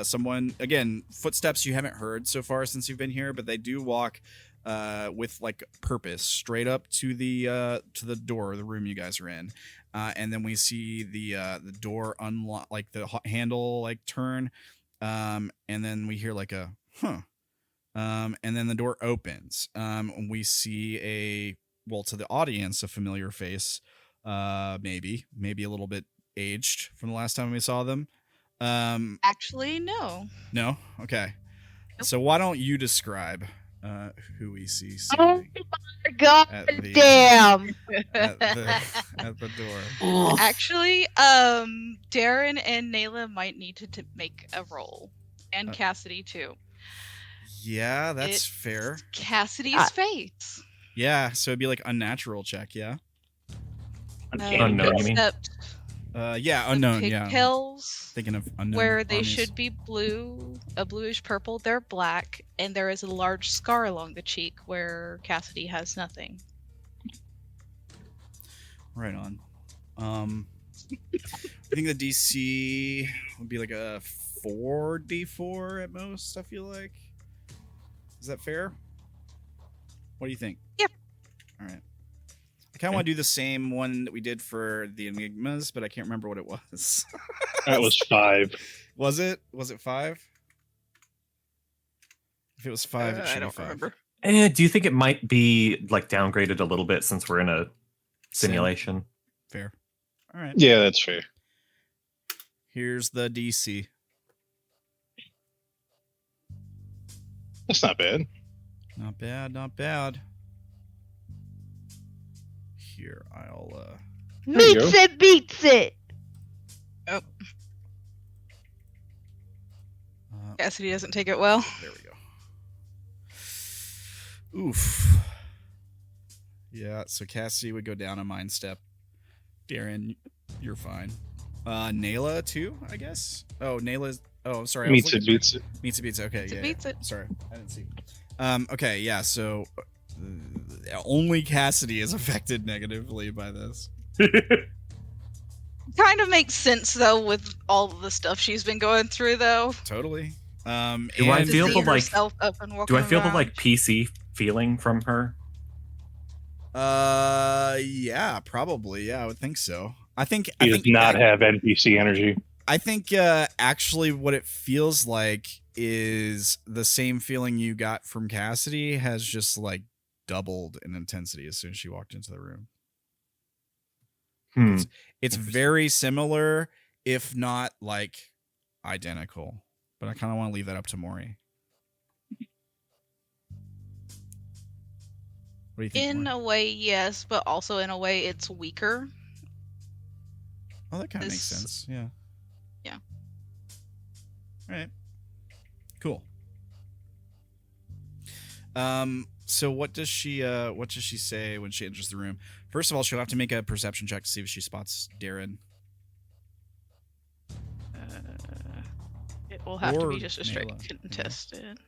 someone, again, footsteps you haven't heard so far since you've been here, but they do walk with like purpose straight up to the door, the room you guys are in. And then we see the door unlock, like the handle like turn, and then we hear like a huh, and then the door opens. We see to the audience, a familiar face, maybe a little bit aged from the last time we saw them. Actually, no. No, okay. Nope. So why don't you describe who we see Oh standing my god at the, damn! at the door? Actually, Derrin and Naela might need to make a roll. And Cassidy, too. Yeah, that's It's fair. Cassidy's face. Yeah, so it'd be like unnatural check, yeah? Unknown, you mean? Except Yeah, the unknown, yeah. pigtails, Thinking of unknown where they armies. should be blue, a bluish purple, they're black, and there is a large scar along the cheek where Cassidy has nothing. Right on. I think the DC would be like a 4d4 at most, I feel like. Is that fair? What do you think? Yep. All right. I kind of want to do the same one that we did for the Enigmas, but I can't remember what it was. That was 5. Was it? Was it 5? If it was 5, it should I be don't 5. remember. Do you think it might be like downgraded a little bit since we're in a simulation? Fair. All right. Yeah, that's fair. Here's the DC. That's not bad. Not bad, not bad. Here, I'll There you Meets go. it, beats it. Cassidy doesn't take it well. There we go. Oof. Yeah, so Cassidy would go down a mind step. Derrin, you're fine. Naela too, I guess. Oh, Naela's. Oh, I'm sorry. Meets it, beats it. Meets it, beats it. Okay, Meets it, yeah. beats it. Sorry, I didn't see. Okay, yeah. So only Cassidy is affected negatively by this. Kind of makes sense though with all of the stuff she's been going through though. Totally. Do I and- feel To the see like? herself up and walking Do I feel the around. like PC feeling from her? Yeah, probably. Yeah, I would think so. I think He does not have NPC energy. I think actually what it feels like is the same feeling you got from Cassidy has just like doubled in intensity as soon as she walked into the room. It's Interesting. very similar, if not like identical. But I kind of want to leave that up to Mori. What do you think? In Mori? a way, yes, but also in a way, it's weaker. Oh, that kind of makes this- sense. Yeah. Yeah. All right. Cool. So what does she say when she enters the room? First of all, she'll have to make a perception check to see if she spots Derrin. It will have to Or be just a straight Naela, yeah. contested.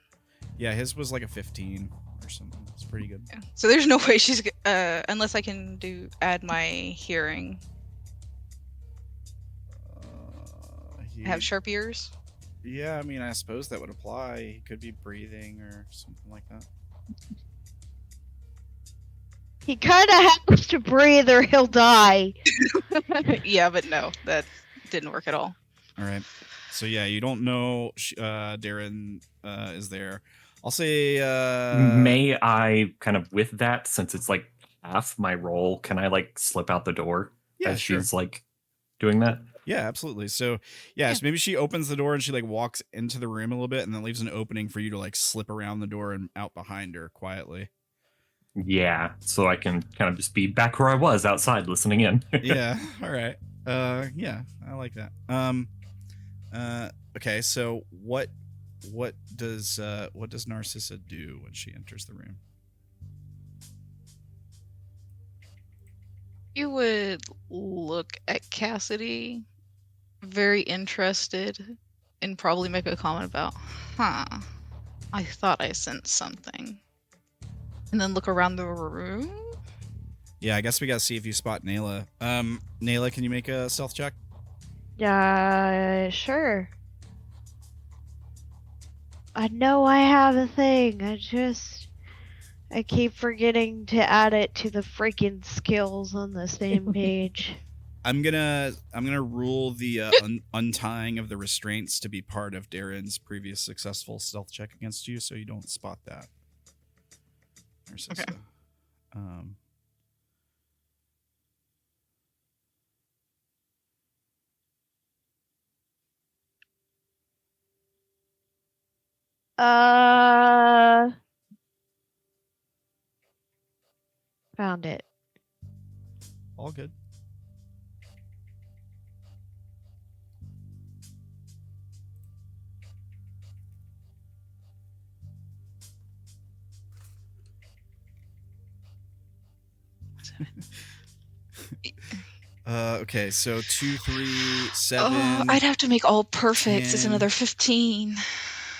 Yeah, his was like a 15 or something. It's pretty good. Yeah. So there's no way she's unless I can add my hearing. I have sharp ears. Yeah, I mean, I suppose that would apply. He could be breathing or something like that. He kind of has to breathe or he'll die. Yeah, but no, that didn't work at all. All right. So yeah, you don't know Derrin is there. I'll say may I kind of, with that, since it's like half my role, can I like slip out the door as she's like doing that? Yeah, absolutely. So so maybe she opens the door and she like walks into the room a little bit and then leaves an opening for you to like slip around the door and out behind her quietly. Yeah, so I can kind of just be back where I was outside listening in. Yeah, all right. Yeah, I like that. Okay, so what does Narcissa do when she enters the room? You would look at Cassidy, very interested, and probably make a comment about, I thought I sensed something. And then look around the room? Yeah, I guess we gotta see if you spot Naela. Naela, can you make a stealth check? Sure. I know I have a thing. I keep forgetting to add it to the freaking skills on the same page. I'm gonna rule the untying of the restraints to be part of Derrin's previous successful stealth check against you, so you don't spot that. Narcissa. Okay. Found it. All good. Okay, so 2, 3, 7. Oh, I'd have to make all perfects. 10. It's another 15.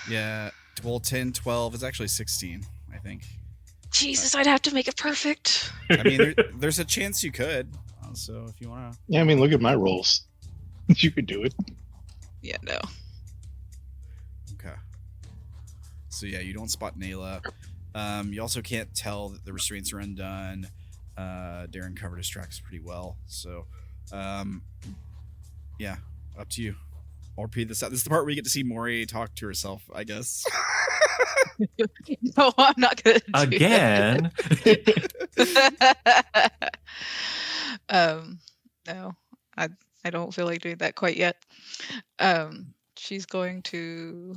Yeah, well, 10, 12. It's actually 16, I think. Jesus, I'd have to make it perfect. I mean, there's a chance you could. So if you want to. Yeah, I mean, look at my rolls. You could do it. Yeah, no. Okay. So yeah, you don't spot Naela. You also can't tell that the restraints are undone. Derrin covered his tracks pretty well. So, yeah, up to you. I'll repeat this out. This is the part where you get to see Mori talk to herself, I guess. No, I'm not gonna do Again. that. No, I don't feel like doing that quite yet. She's going to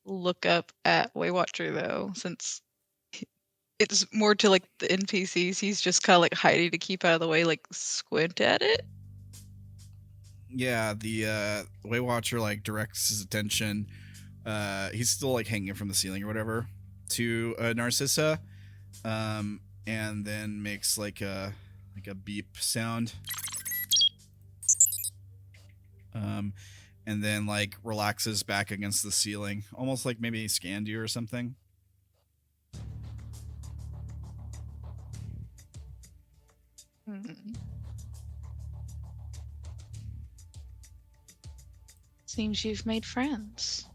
look up at Waywatcher though, since it's more to like the NPCs. He's just kind of like hiding to keep out of the way, like squint at it. Yeah, the Waywatcher like directs his attention. He's still like hanging from the ceiling or whatever to Narcissa, and then makes like a beep sound. And then like relaxes back against the ceiling, almost like maybe he scanned you or something. Seems you've made friends.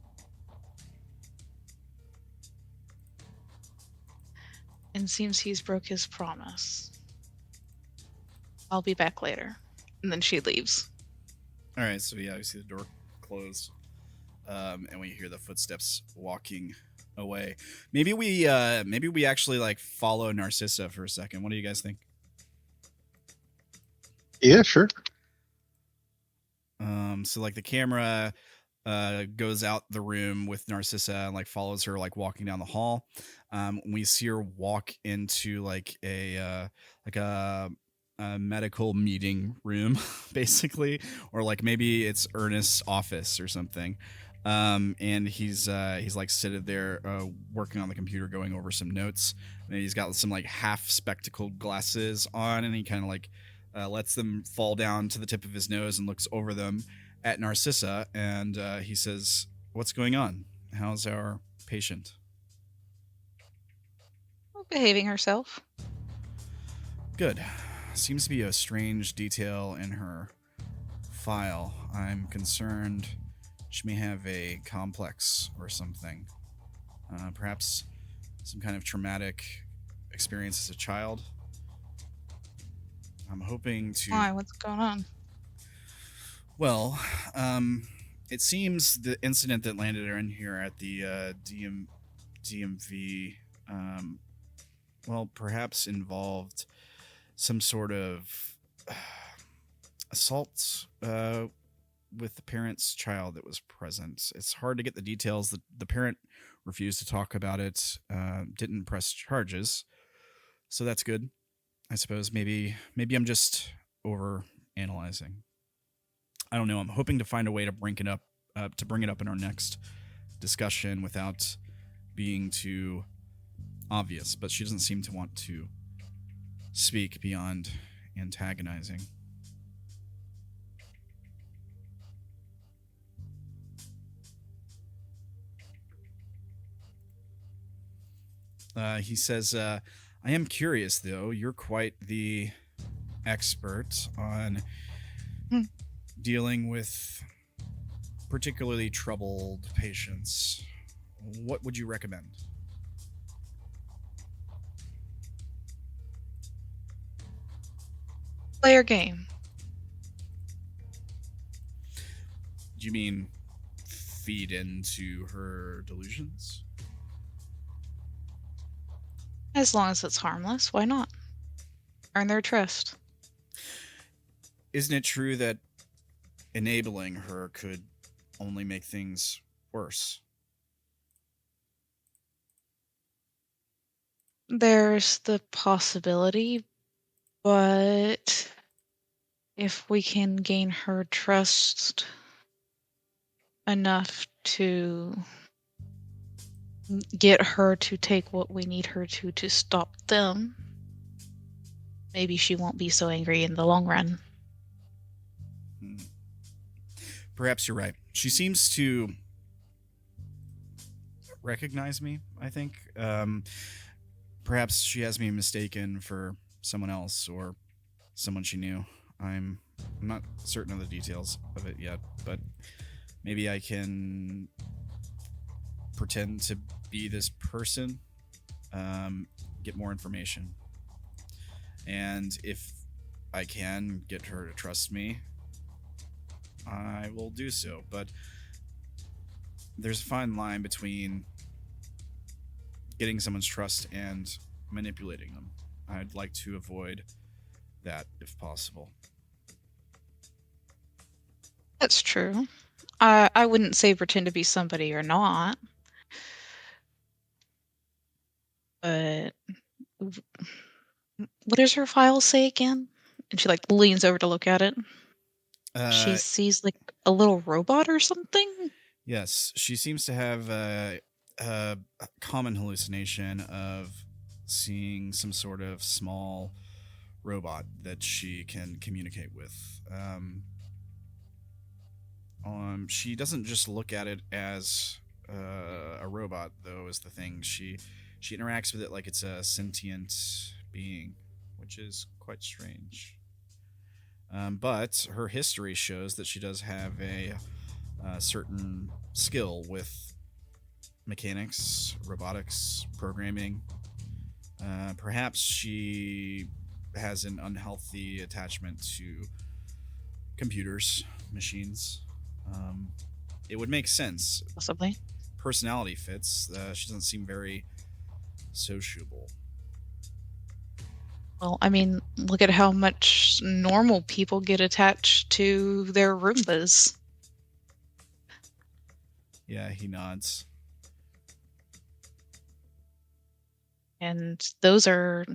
And seems he's broke his promise. I'll be back later. And then she leaves. All right, so yeah, you see the door close, and we hear the footsteps walking away. Maybe we actually like follow Narcissa for a second. What do you guys think? Yeah, sure. So like the camera goes out the room with Narcissa and like follows her like walking down the hall. We see her walk into like a medical meeting room, basically, or like maybe it's Ernest's office or something. And he's like sitting there working on the computer, going over some notes. And he's got some like half spectacled glasses on, and he kind of like lets them fall down to the tip of his nose and looks over them at Narcissa, and he says, "What's going on? How's our patient?" Oh, Behaving herself. Good. Seems to be a strange detail in her file. I'm concerned she may have a complex or something. Perhaps some kind of traumatic experience as a child. I'm hoping to... Why? What's going on? Well, it seems the incident that landed her in here at the DMV, well, perhaps involved some sort of assault with the parent's child that was present. It's hard to get the details. The parent refused to talk about it, didn't press charges, so that's good. I suppose maybe I'm just over analyzing. I don't know. I'm hoping to find a way to bring it up in our next discussion without being too obvious, but she doesn't seem to want to speak beyond antagonizing. He says, I am curious, though. You're quite the expert on dealing with particularly troubled patients. What would you recommend? Play your game. Do you mean feed into her delusions? As long as it's harmless, why not? Earn their trust. Isn't it true that enabling her could only make things worse? There's the possibility, but if we can gain her trust enough to get her to take what we need her to stop them, maybe she won't be so angry in the long run. Perhaps you're right. She seems to recognize me, I think. Perhaps she has me mistaken for someone else or someone she knew. I'm not certain of the details of it yet, but maybe I can pretend to be this person, get more information. And if I can get her to trust me, I will do so. But there's a fine line between getting someone's trust and manipulating them. I'd like to avoid that if possible. That's true. I wouldn't say pretend to be somebody or not. But what does her file say again? And she leans over to look at it. She sees a little robot or something? Yes, she seems to have a common hallucination of seeing some sort of small robot that she can communicate with. She doesn't just look at it as a robot, though, is the thing. She interacts with it like it's a sentient being, which is quite strange. But her history shows that she does have a certain skill with mechanics, robotics, programming. Perhaps she has an unhealthy attachment to computers, machines. It would make sense. Possibly. Personality fits. She doesn't seem very sociable. Well, I mean, look at how much normal people get attached to their Roombas. Yeah, he nods. And those are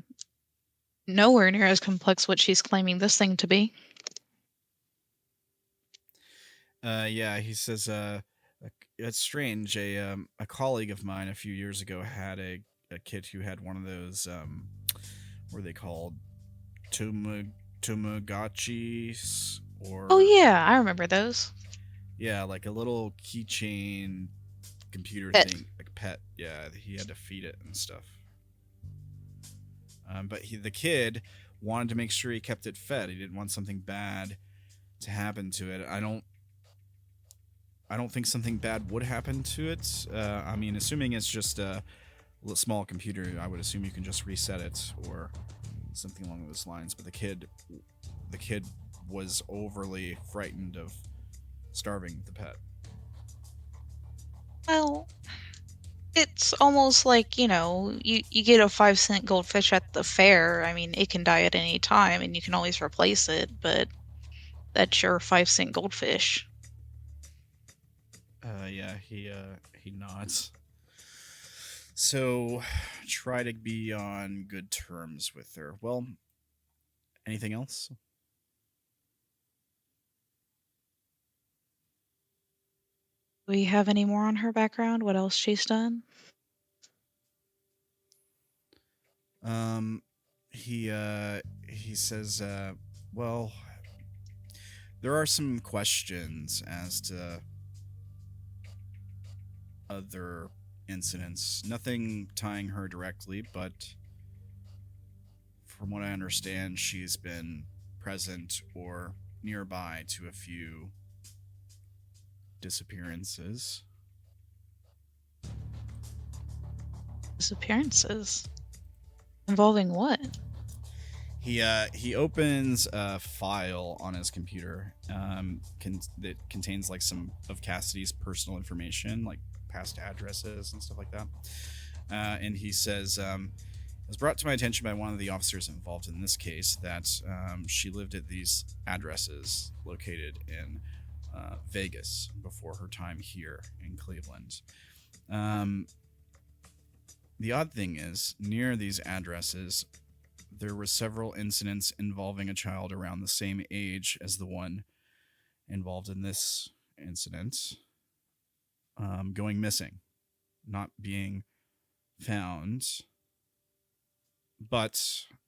nowhere near as complex what she's claiming this thing to be. Yeah, he says, it's strange. A colleague of mine a few years ago had a kid who had one of those, what are they called? Tamagotchis? Or... Oh, yeah, I remember those. Yeah, like a little keychain computer pet thing, like pet. Yeah, he had to feed it and stuff. But the kid wanted to make sure he kept it fed. He didn't want something bad to happen to it. I don't think something bad would happen to it. I mean, assuming it's just a small computer, I would assume you can just reset it or something along those lines. But the kid was overly frightened of starving the pet. Well, it's almost like, you get a 5-cent goldfish at the fair. I mean, it can die at any time and you can always replace it, but that's your 5-cent goldfish. Yeah, he nods. So, try to be on good terms with her. Well, anything else? Do we have any more on her background? What else she's done? He says, well, there are some questions as to other incidents. Nothing tying her directly, but from what I understand, she's been present or nearby to a few disappearances. Disappearances? Involving what? He opens a file on his computer that contains like some of Cassidy's personal information, like past addresses and stuff like that. And he says, it was brought to my attention by one of the officers involved in this case that she lived at these addresses located in Vegas before her time here in Cleveland. The odd thing is, near these addresses, there were several incidents involving a child around the same age as the one involved in this incident, going missing, not being found. But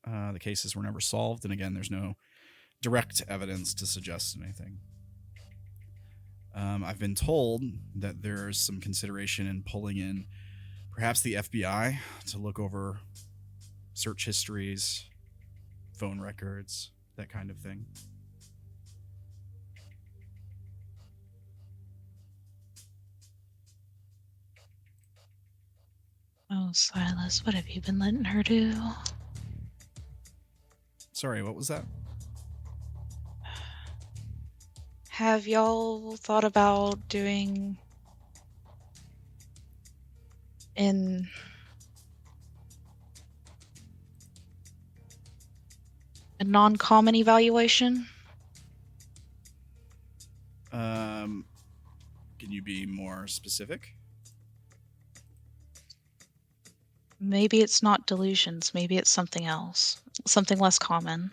the cases were never solved, and again, there's no direct evidence to suggest anything. I've been told that there's some consideration in pulling in perhaps the FBI to look over search histories, phone records, that kind of thing. Oh, Silas, what have you been letting her do? Sorry, what was that? Have y'all thought about doing a non-common evaluation? Can you be more specific? Maybe it's not delusions. Maybe it's something else. Something less common.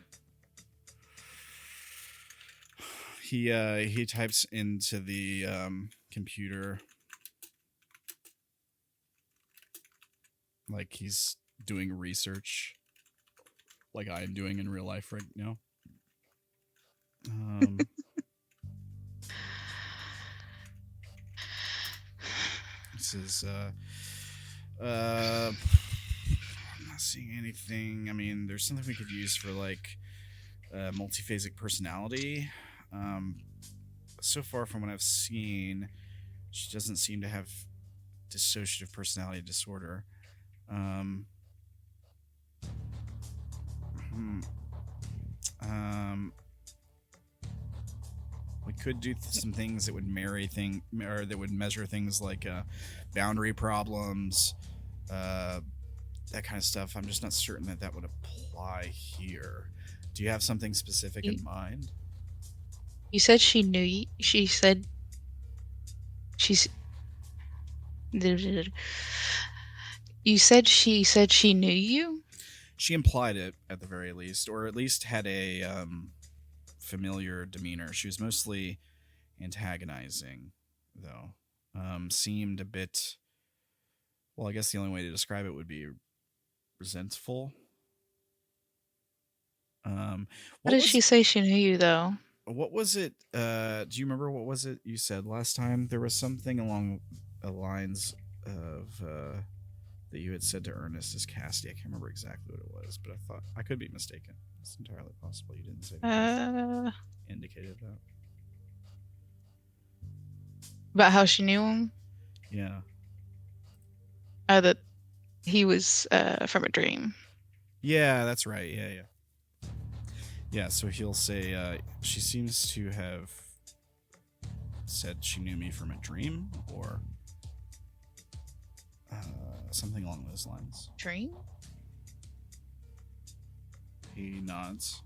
He types into the computer like he's doing research, like I am doing in real life right now. This is I'm not seeing anything. I mean, there's something we could use for like multiphasic personality. So far from what I've seen, she doesn't seem to have dissociative personality disorder. We could do some things that would that would measure things like boundary problems, that kind of stuff. I'm just not certain that would apply here. Do you have something specific in mind? You said she knew you. She said she's. You said she knew you? She implied it at the very least, or at least had a familiar demeanor. She was mostly antagonizing, though. Seemed a bit. Well, I guess the only way to describe it would be resentful. How did she say she knew you, though? What was it? Do you remember what was it you said last time? There was something along the lines of that you had said to Ernest is Cassidy. I can't remember exactly what it was, but I thought I could be mistaken. It's entirely possible you didn't say anything indicated that. About how she knew him? Yeah. That he was from a dream. Yeah, that's right. Yeah. Yeah, so he'll say, she seems to have said she knew me from a dream, or something along those lines. Dream? He nods.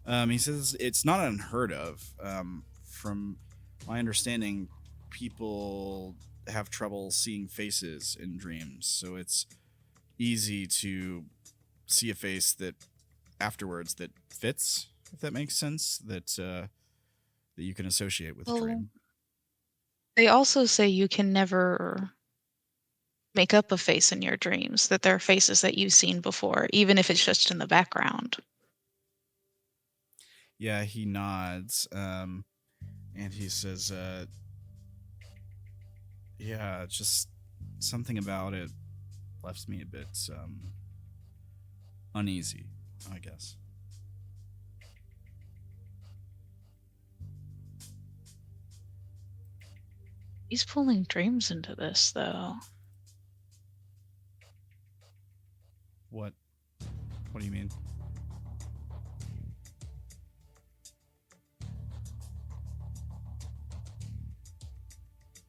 He says it's not unheard of. From my understanding, people have trouble seeing faces in dreams, so it's easy to see a face that afterwards that fits, if that makes sense, that you can associate with a dream. They also say you can never make up a face in your dreams, that there are faces that you've seen before, even if it's just in the background. Yeah, he nods, and he says, yeah, just something about it left me a bit uneasy, I guess. He's pulling dreams into this, though. What do you mean?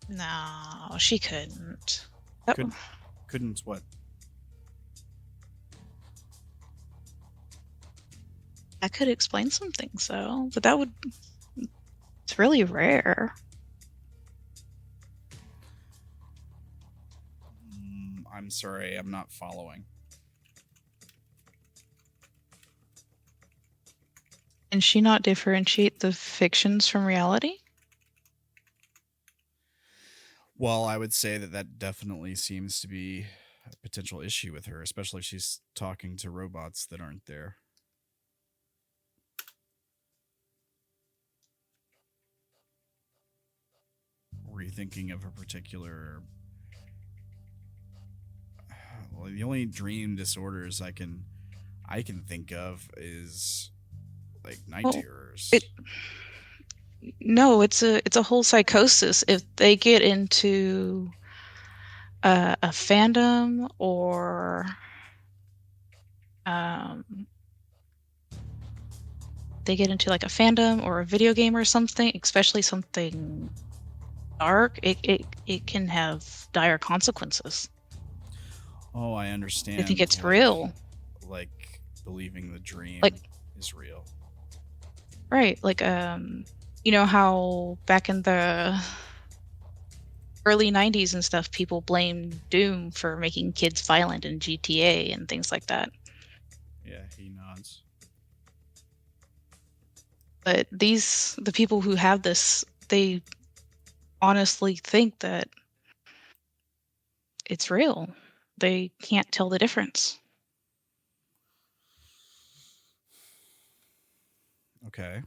No, she couldn't. Couldn't what? That could explain some things, though, but that would... It's really rare. I'm sorry, I'm not following. Can she not differentiate the fictions from reality? Well, I would say that definitely seems to be a potential issue with her, especially if she's talking to robots that aren't there. Were you thinking of a particular... Well, the only dream disorders I can think of is like night terrors. No, it's a whole psychosis. If they get into a fandom or they get into like a fandom or a video game or something, especially something dark, it can have dire consequences. Oh, I understand. I think it's real. Like believing the dream is real. Right. Like, you know how back in the early 90s and stuff, people blamed Doom for making kids violent in GTA and things like that. Yeah, he nods. But the people who have this, they honestly think that it's real. They can't tell the difference. Okay.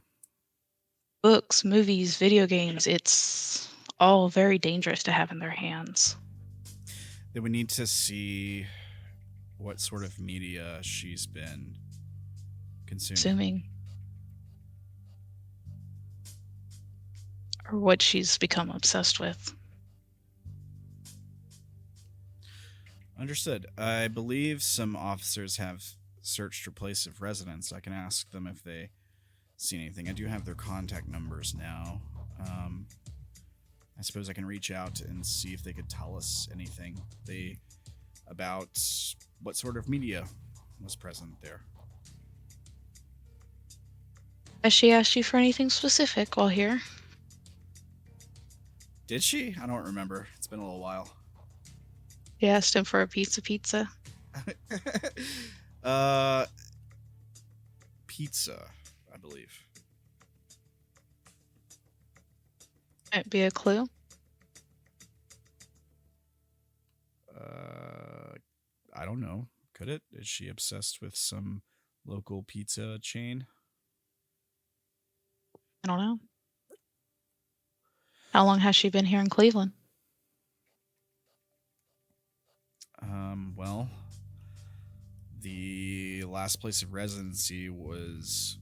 Books, movies, video games, it's all very dangerous to have in their hands. Then we need to see what sort of media she's been consuming. Or what she's become obsessed with. Understood. I believe some officers have searched her place of residence. I can ask them if they see anything. I do have their contact numbers now. I suppose I can reach out and see if they could tell us anything about what sort of media was present there. Has she asked you for anything specific while here? Did she? I don't remember. It's been a little while. You asked him for a pizza. Pizza, I believe. Might be a clue. I don't know. Could it? Is she obsessed with some local pizza chain? I don't know. How long has she been here in Cleveland? Well, the last place of residency was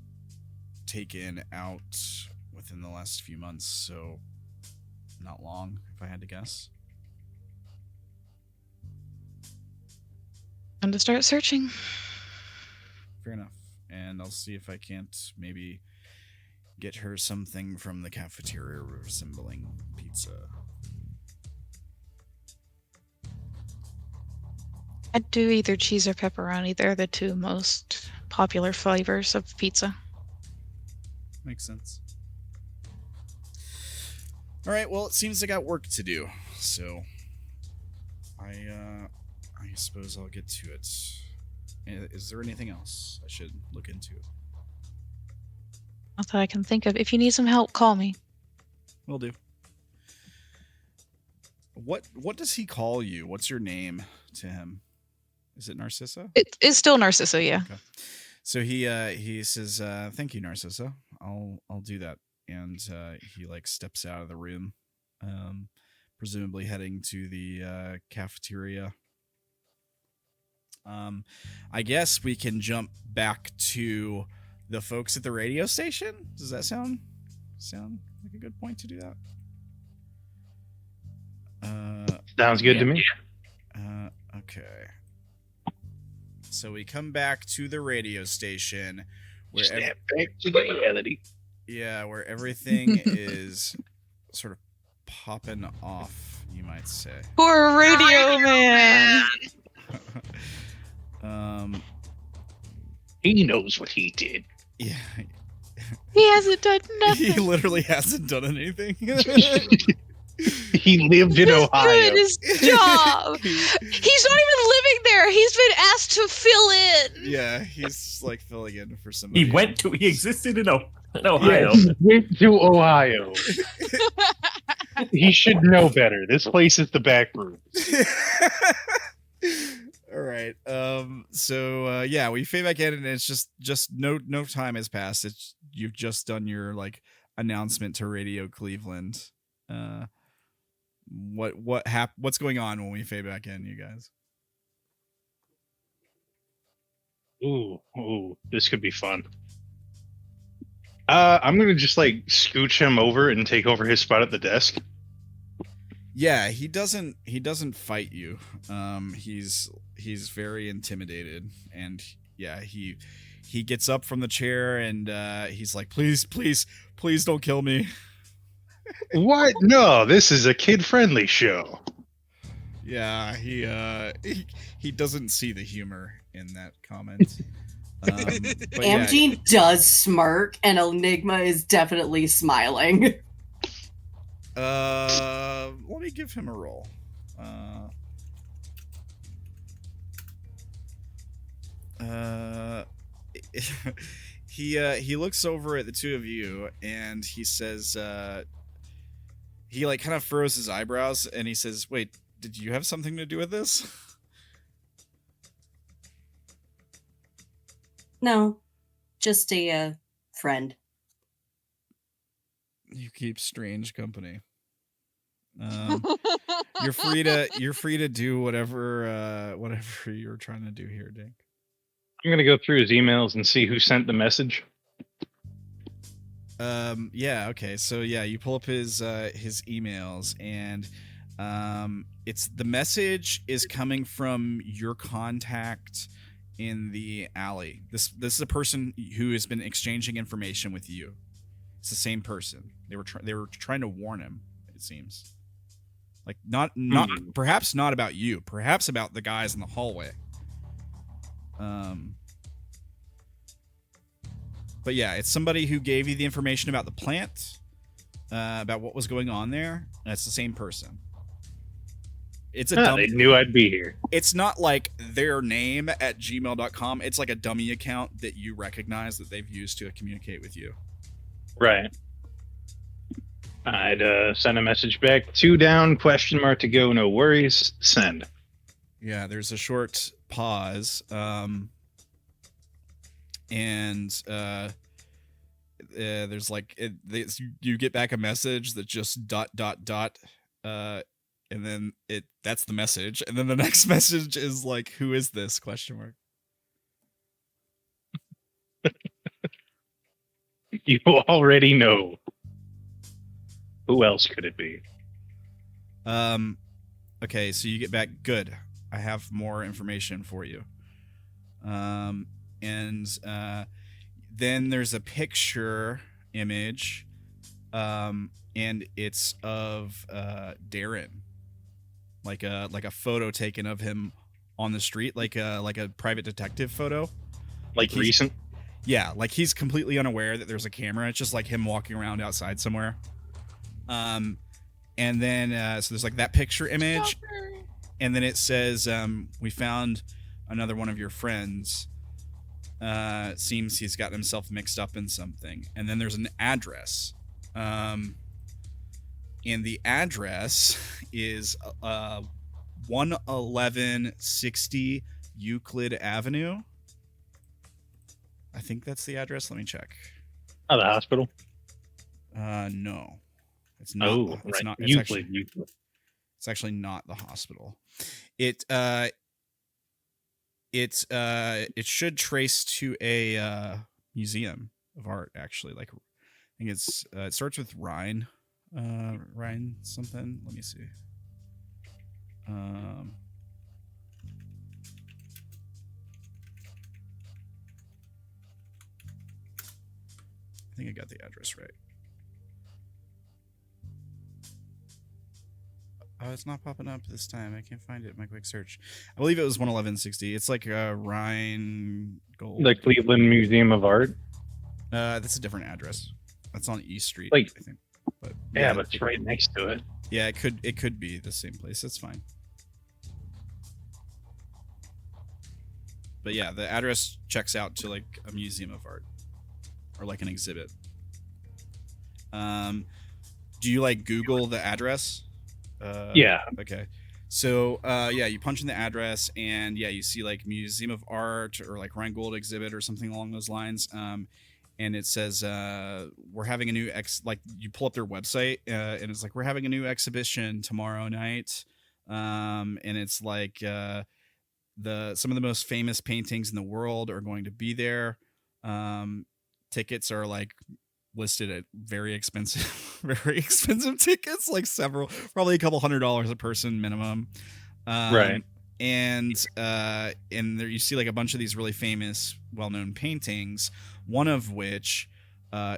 taken out within the last few months, so not long, if I had to guess. Time to start searching. Fair enough. And I'll see if I can't maybe get her something from the cafeteria resembling pizza. I'd do either cheese or pepperoni. They're the two most popular flavors of pizza. Makes sense. All right, well, it seems I got work to do, so I suppose I'll get to it. Is there anything else I should look into? Not that I can think of. If you need some help, call me. Will do. What does he call you? What's your name to him? Is it Narcissa? It's still Narcissa, yeah. Okay. So he says, "Thank you, Narcissa. I'll do that." And he like steps out of the room, presumably heading to the cafeteria. I guess we can jump back to the folks at the radio station. Does that sound like a good point to do that? Sounds good to me. Okay. So we come back to the radio station where Step back to reality. Yeah, where everything is sort of popping off, you might say. Poor radio man. He knows what he did. Yeah. He hasn't done nothing. He literally hasn't done anything. He lived in Ohio. Doing his job. He's not even living there. He's been asked to fill in. Yeah, he's like filling in for somebody. He existed in Ohio. Yeah, he went to Ohio. He should know better. This place is the back room. All right. So yeah, we fade back in, and it's just no time has passed. It's you've just done your like announcement to Radio Cleveland. What's going on when we fade back in, you guys? Ooh, this could be fun. I'm gonna just like scooch him over and take over his spot at the desk. Yeah, he doesn't fight you. He's very intimidated, and yeah, he gets up from the chair and he's like, please don't kill me. What? No, this is a kid-friendly show. Yeah, he doesn't see the humor in that comment. Amgene does smirk, and Enigma is definitely smiling. Let me give him a roll. He looks over at the two of you and he says, he like kind of furrows his eyebrows and he says, "Wait, did you have something to do with this?" No, just a friend. You keep strange company. You're free to do whatever you're trying to do here, Dank. I'm gonna go through his emails and see who sent the message. Yeah, okay. So yeah, you pull up his emails and it's the message is coming from your contact in the alley. This is a person who has been exchanging information with you. It's the same person. They were trying to warn him, it seems. Like not perhaps not about you, perhaps about the guys in the hallway. But yeah, it's somebody who gave you the information about the plant, about what was going on there. And it's the same person. It's They knew I'd be here. It's not like their name at gmail.com. It's like a dummy account that you recognize that they've used to communicate with you. Right. I'd send a message back. 2 down, ? To go, no worries. Send. Yeah, there's a short pause. And there's like you get back a message that just ... and then that's the message, and then the next message is like, who is this ? ? You already know. Who else could it be? Okay, so you get back. Good. I have more information for you. And then there's a picture image, and it's of Derrin, like a photo taken of him on the street, like a private detective photo. Like recent? Yeah, like he's completely unaware that there's a camera. It's just like him walking around outside somewhere. And then so there's like that picture image, and then it says, we found another one of your friends. Seems he's gotten himself mixed up in something. And then there's an address. And the address is 11160 Euclid Avenue. I think that's the address. Let me check. Oh, the hospital? No. It's not. Oh, it's right. not. Euclid. It's actually not the hospital. It should trace to a museum of art, actually. Like, I think it's it starts with Rhine. Rhine something. Let me see. I think I got the address right. Oh, it's not popping up this time. I can't find it in my quick search. I believe it was 11160. It's like Rhine Gold. The Cleveland Museum of Art? That's a different address. That's on East Street, like, I think. But yeah, but it's right next to it. Yeah, it could be the same place. It's fine. But yeah, the address checks out to like a museum of art or like an exhibit. Do you like Google the address? Yeah. Okay. So yeah, you punch in the address and yeah, you see like Museum of Art or like Rheingold exhibit or something along those lines. And it says we're having a new like you pull up their website and it's like we're having a new exhibition tomorrow night. And it's like some of the most famous paintings in the world are going to be there. Tickets are like listed at very expensive tickets, like probably a couple $100 a person minimum. Right. And there you see like a bunch of these really famous, well-known paintings, one of which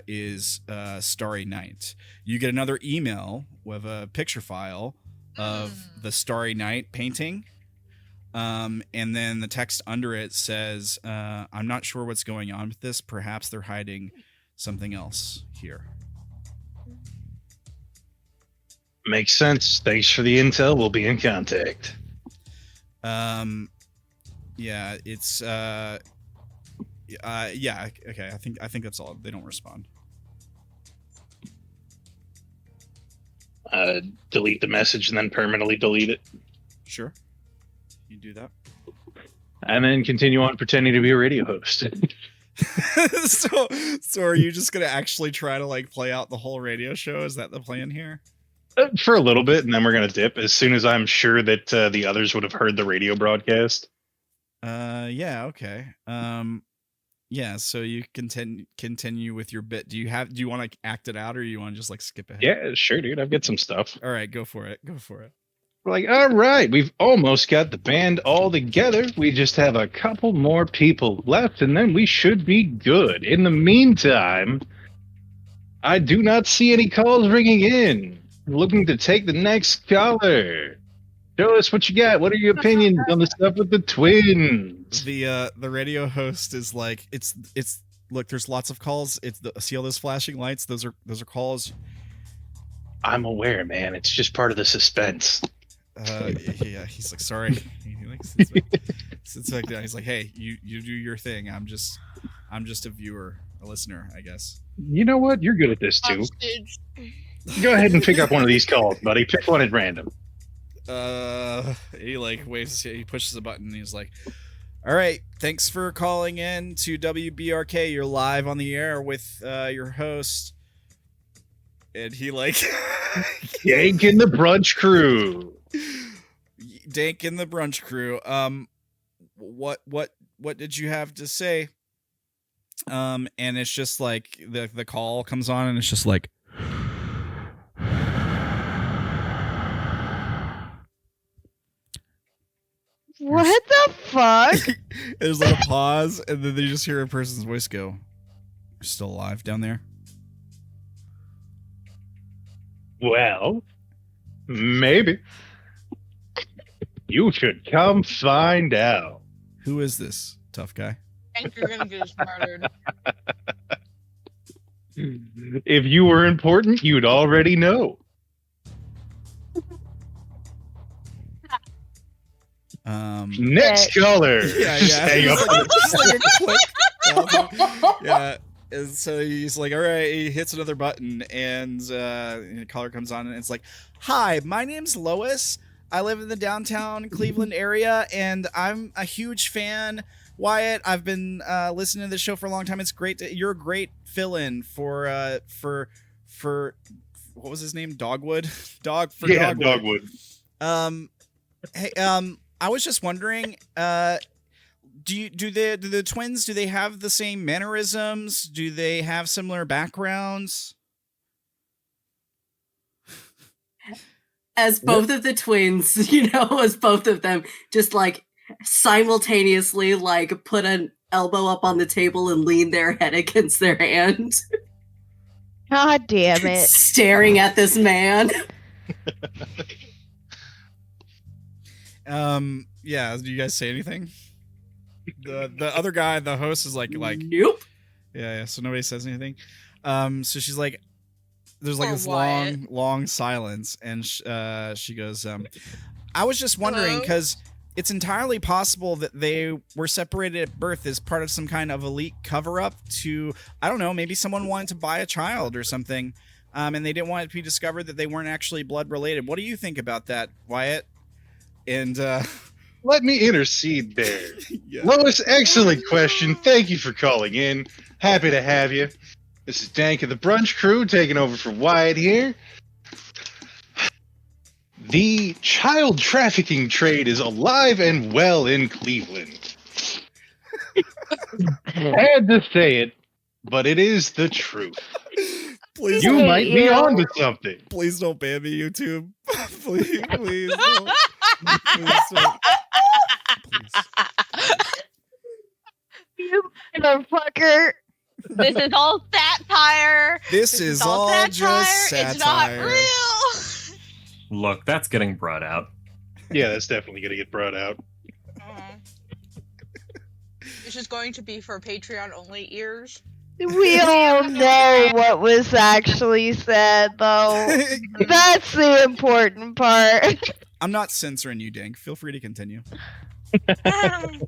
is Starry Night. You get another email with a picture file of the Starry Night painting. And then the text under it says, I'm not sure what's going on with this. Perhaps they're hiding something else here. Makes sense. Thanks for the intel. We'll be in contact. Yeah, it's yeah, okay. I think that's all. They don't respond. Delete the message and then permanently delete it. Sure. You do that. And then continue on pretending to be a radio host. So are you just gonna actually try to like play out the whole radio show? Is that the plan here? For a little bit, and then we're gonna dip as soon as I'm sure that the others would have heard the radio broadcast. Yeah, okay. Yeah, so you continue with your bit. Do you want to act it out, or you want to just like skip ahead? Yeah, sure, dude. I've got some stuff. All right, go for it. We're like, all right, we've almost got the band all together. We just have a couple more people left, and then we should be good. In the meantime, I do not see any calls ringing in. Looking to take the next caller. Show us what you got. What are your opinions on the stuff with the twins? The radio host is like, it's look, there's lots of calls. See all those flashing lights? Those are calls. I'm aware, man. It's just part of the suspense. Yeah, he's like, sorry. He like sits back down. He's like, hey, you do your thing. I'm just a viewer, a listener, I guess. You know what? You're good at this too. Go ahead and pick up one of these calls, buddy. Pick one at random. He like waves. He pushes a button. And he's like, All right. Thanks for calling in to WBRK. You're live on the air with your host. And he like Dank in the brunch crew. Dank in the brunch crew. What did you have to say? And it's just like the call comes on and it's just like What the fuck? there's like a pause and then they just hear a person's voice go, "You're still alive down there?" Well, maybe. You should come find out. Who is this tough guy? I think you're gonna get us murdered. If you were important, you'd already know. Next caller. Yeah. Hang up. Just like a click. Yeah. And so he's like, all right, he hits another button and the caller comes on and it's like, "Hi, my name's Lois. I live in the downtown Cleveland area and I'm a huge fan. Wyatt, I've been listening to this show for a long time. It's great. You're a great fill-in for what was his name? Dogwood? Dogwood. Hey, I was just wondering, do the twins, do they have the same mannerisms? Do they have similar backgrounds? As both of the twins, as both of them just like simultaneously like put an elbow up on the table and lean their head against their hand. God damn it. Staring at this man. Yeah, do you guys say anything? The other guy, the host, is like Nope. yeah, so nobody says anything. So she's like, there's like this Wyatt. long silence, and she goes, I was just wondering, because it's entirely possible that they were separated at birth as part of some kind of elite cover-up to, I don't know, maybe someone wanted to buy a child or something, and they didn't want it to be discovered that they weren't actually blood related. What do you think about that, Wyatt? And Let me intercede there. yeah. Lois, excellent question. Thank you for calling in. Happy to have you. This is Dank of the Brunch Crew taking over for Wyatt here. The child trafficking trade is alive and well in Cleveland. Had to say it, but it is the truth. Please, You hate might be you. onto something. please don't ban me, YouTube. please don't. Please don't. Please. You motherfucker. This is all satire. This is all just satire. It's not real. Look, that's getting brought out. Yeah, that's definitely going to get brought out. This is going to be for Patreon only ears. We all know what was actually said, though. That's the important part. I'm not censoring you, Dank. Feel free to continue. That's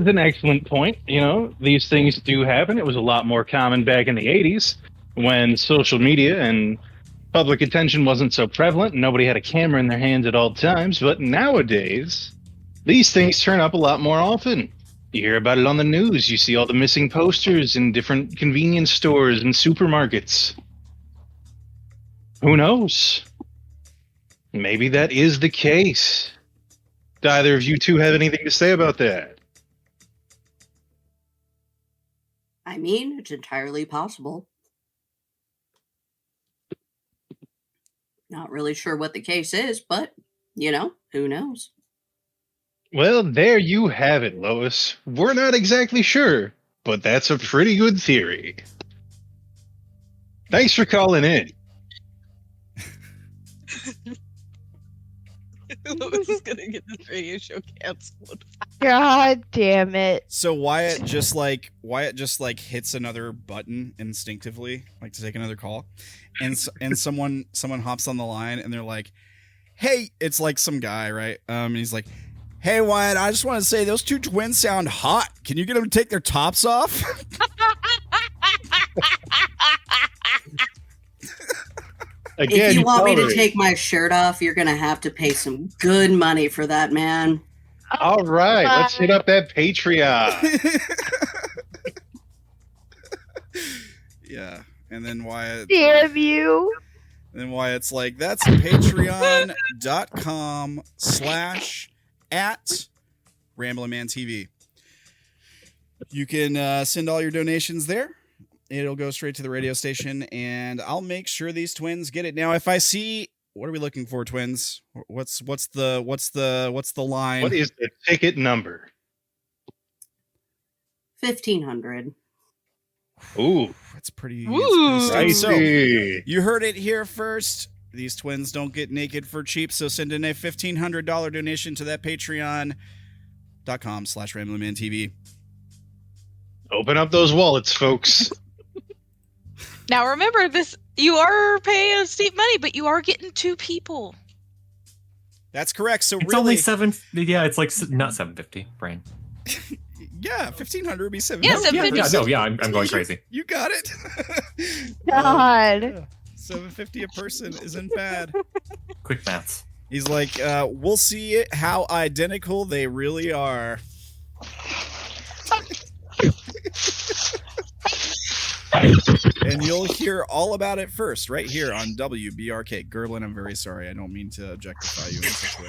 an excellent point. These things do happen. It was a lot more common back in the 80s when social media and public attention wasn't so prevalent and nobody had a camera in their hands at all times. But nowadays, these things turn up a lot more often. You hear about it on the news. You see all the missing posters in different convenience stores and supermarkets. Who knows? Maybe that is the case. Do either of you two have anything to say about that? I mean, it's entirely possible. Not really sure what the case is, but, who knows? Well, there you have it, Lois. We're not exactly sure, but that's a pretty good theory. Thanks for calling in. Lois is gonna get this radio show canceled. God damn it. So Wyatt just hits another button instinctively, like to take another call, and someone hops on the line and they're like, "Hey," it's like some guy, right? And he's like, "Hey Wyatt, I just want to say those two twins sound hot. Can you get them to take their tops off?" If you want me to take my shirt off, you're gonna have to pay some good money for that, man. All right, let's hit up that Patreon. Yeah, and then Wyatt. Damn you. Then Wyatt's like, that's patreon.com/@RamblinManTV. You can send all your donations there. It'll go straight to the radio station, and I'll make sure these twins get it. Now, if I see, what are we looking for, twins? What's the line? What is the ticket number? 1,500. Ooh, that's pretty. Ooh. So you heard it here first. These twins don't get naked for cheap, so send in a $1,500 donation to that patreon.com/RamblinManTV. Open up those wallets, folks. Now remember this, you are paying steep money, but you are getting 2 people. That's correct. So It's really, only 7. Yeah, it's like not 750. Brain. yeah, 1,500 would be 7. Yeah, Yeah, 750. I'm going crazy. You got it. God. Yeah. $750 a person isn't bad. Quick maths. He's like, we'll see how identical they really are. And you'll hear all about it first, right here on WBRK. Gerblin, I'm very sorry. I don't mean to objectify you in such a way.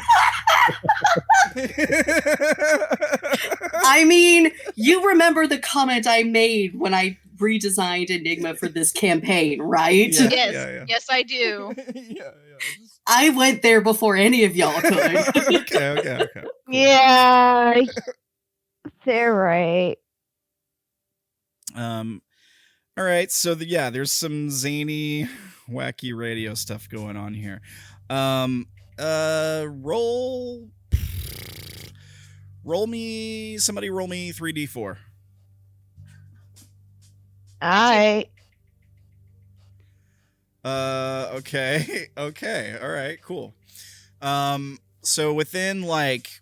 I mean, you remember the comment I made when I redesigned Enigma for this campaign, right? Yeah. Yes, yes, I do. yeah. I went there before any of y'all could. Okay. Cool. Yeah. They're right. All right, so there's some zany, wacky radio stuff going on here. Roll me 3d4. Alright. Okay, all right, cool. So within like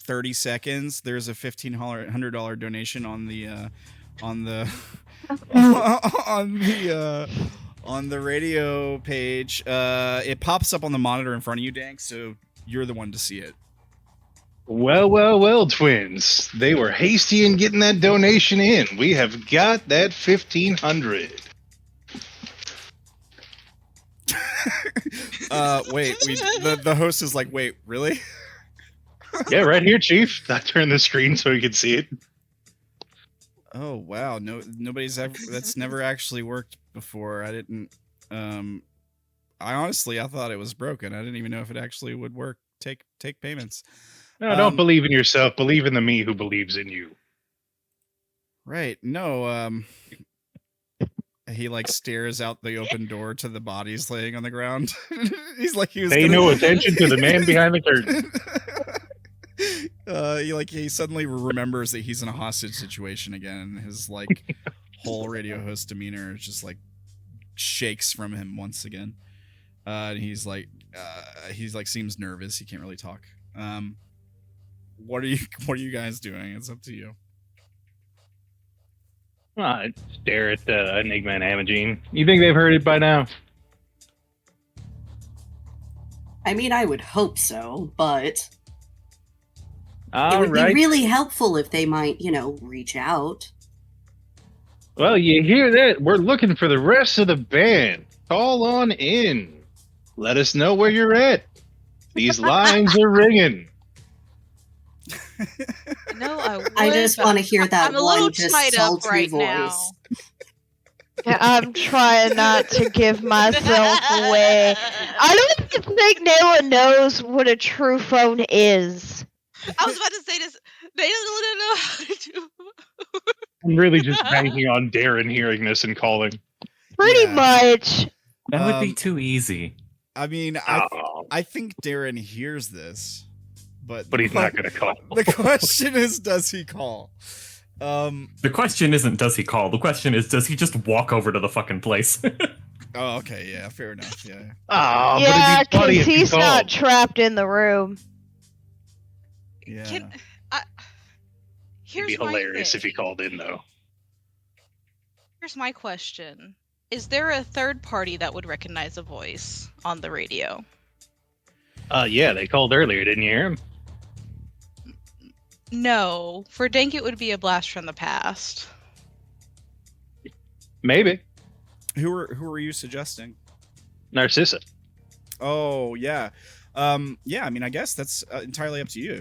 30 seconds, there's a $1,500 donation on the on the radio page. It pops up on the monitor in front of you, Dank, so you're the one to see it. Well, twins. They were hasty in getting that donation in. We have got that 1,500. Wait, the host is like, wait, really? Yeah, right here, Chief. I turned the screen so you can see it. Oh wow, that's never actually worked before. I didn't I thought it was broken. I didn't even know if it actually would work. Take payments. No, don't believe in yourself. Believe in the me who believes in you. Right. No, he like stares out the open door to the bodies laying on the ground. He's like, Pay no attention to the man behind the curtain. He suddenly remembers that he's in a hostage situation again, and his like whole radio host demeanor just like shakes from him once again. And he's like seems nervous. He can't really talk. What are you guys doing? It's up to you. I stare at Enigma and Amagine. You think they've heard it by now? I mean, I would hope so, but All it would right. be really helpful if they might, reach out. Well, you hear that? We're looking for the rest of the band. Call on in. Let us know where you're at. These lines are ringing. No, I would. I just want to hear that I'm a little one just tied up sultry right voice. now. I'm trying not to give myself away. I don't even think Naela knows what a true phone is. I was about to say this. They don't know how to do. I'm really just banking on Derrin hearing this and calling. Pretty Yeah. much. That would be too easy. I mean, I think Derrin hears this, but He's not going to call. The question is, does he call? The question isn't does he call. The question is does he just walk over to the fucking place? Oh, okay, yeah, fair enough, yeah. Oh, Yeah, but it'd be funny because if he he's not called. trapped in the room. Yeah. Can, It'd here's be my hilarious thing. if he called in, though. Here's my question. Is there a third party that would recognize a voice on the radio? Yeah, they called earlier. Didn't you hear him? No. For Dank, it would be a blast from the past. Maybe. Who were you suggesting? Narcissa. Oh yeah. Yeah, I mean, I guess that's entirely up to you.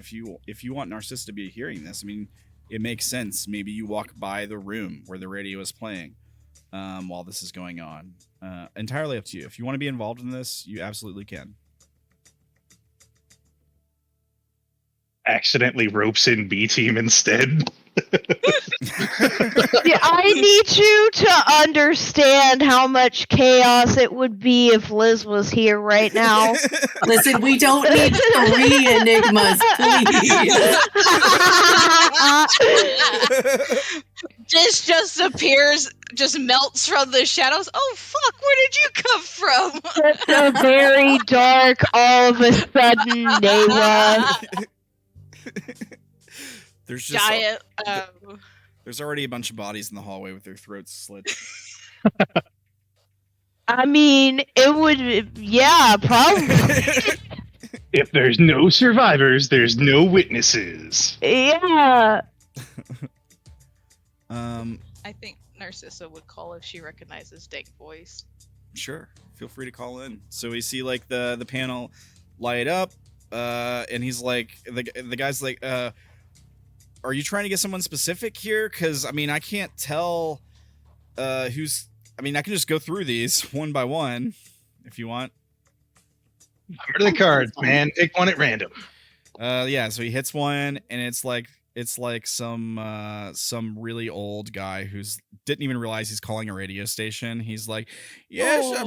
If you want Narcissa to be hearing this, I mean, it makes sense. Maybe you walk by the room where the radio is playing while this is going on. Entirely up to you. If you want to be involved in this, you absolutely can. Accidentally ropes in B team instead. Yeah, I need you to understand how much chaos it would be if Liz was here right now. Listen, we don't need 3 Enigmas, please. Just appears, just melts from the shadows. Oh fuck, where did you come from? It's a very dark, all of a sudden, Naela. There's just Giant. there's already a bunch of bodies in the hallway with their throats slit. I mean, it would, yeah, probably. If there's no survivors, there's no witnesses. Yeah. I think Narcissa would call if she recognizes Dank's voice. Sure, feel free to call in. So we see like the panel light up, and he's like, the guy's like, are you trying to get someone specific here? Because I mean, I can't tell who's. I mean, I can just go through these one by one if you want. Remember the cards, man. Pick one at random. Yeah. So he hits one, and it's like some really old guy who's didn't even realize he's calling a radio station. He's like, yes,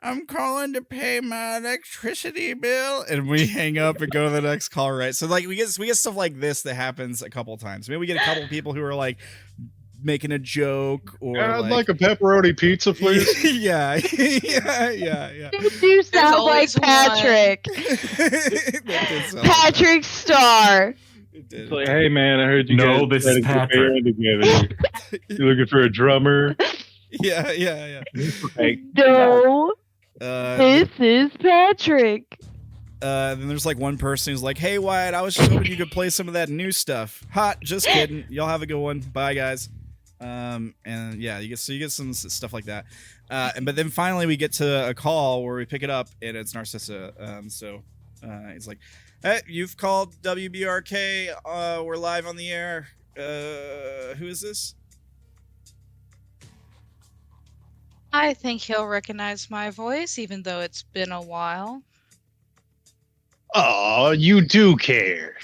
I'm calling to pay my electricity bill, and we hang up and go to the next call. Right. So like we get stuff like this that happens a couple times. Maybe we get a couple people who are like making a joke or I'd like a pepperoni pizza, please. yeah. Yeah. You do sound like always Patrick. That did sound- Patrick Star. it did. It's like, hey man, I heard you No, guys this is gotta get Patrick. together. You looking for a drummer? Yeah. Like, No, Uh, this is Patrick. then there's like one person who's like, "Hey Wyatt, I was just hoping you could play some of that new stuff." Hot, just kidding. Y'all have a good one. Bye guys. And yeah, you get some stuff like that. But then finally we get to a call where we pick it up and it's Narcissa. So it's like, "Hey, you've called WBRK. We're live on the air. Who is this?" I think he'll recognize my voice, even though it's been a while. oh, you do care.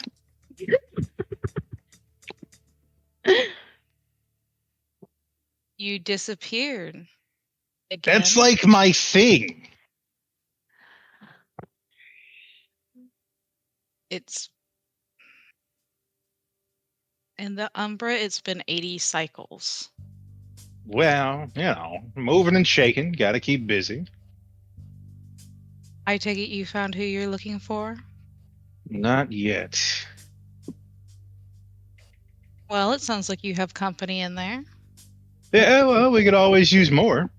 You disappeared. Again. That's like my thing. It's in the Umbra. It's been 80 cycles. Well, moving and shaking. Gotta keep busy. I take it you found who you're looking for? Not yet. Well, it sounds like you have company in there. Yeah, well, we could always use more.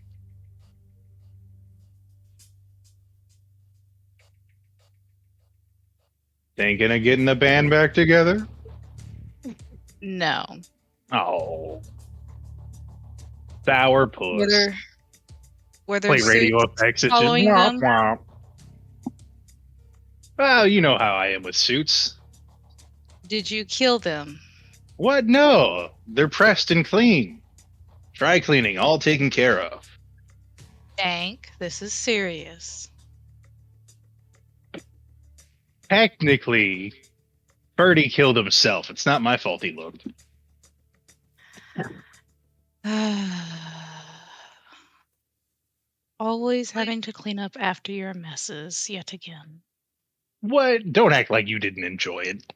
Thinking of getting the band back together? No. Oh. Sour puss. Were there Play radio suits effects. It's following just them? womp, womp. Well, you know how I am with suits. Did you kill them? What? No. They're pressed and clean. Dry cleaning, all taken care of. Dank, this is serious. Technically, Birdie killed himself. It's not my fault he looked. Always having to clean up after your messes yet again. What? Don't act like you didn't enjoy it.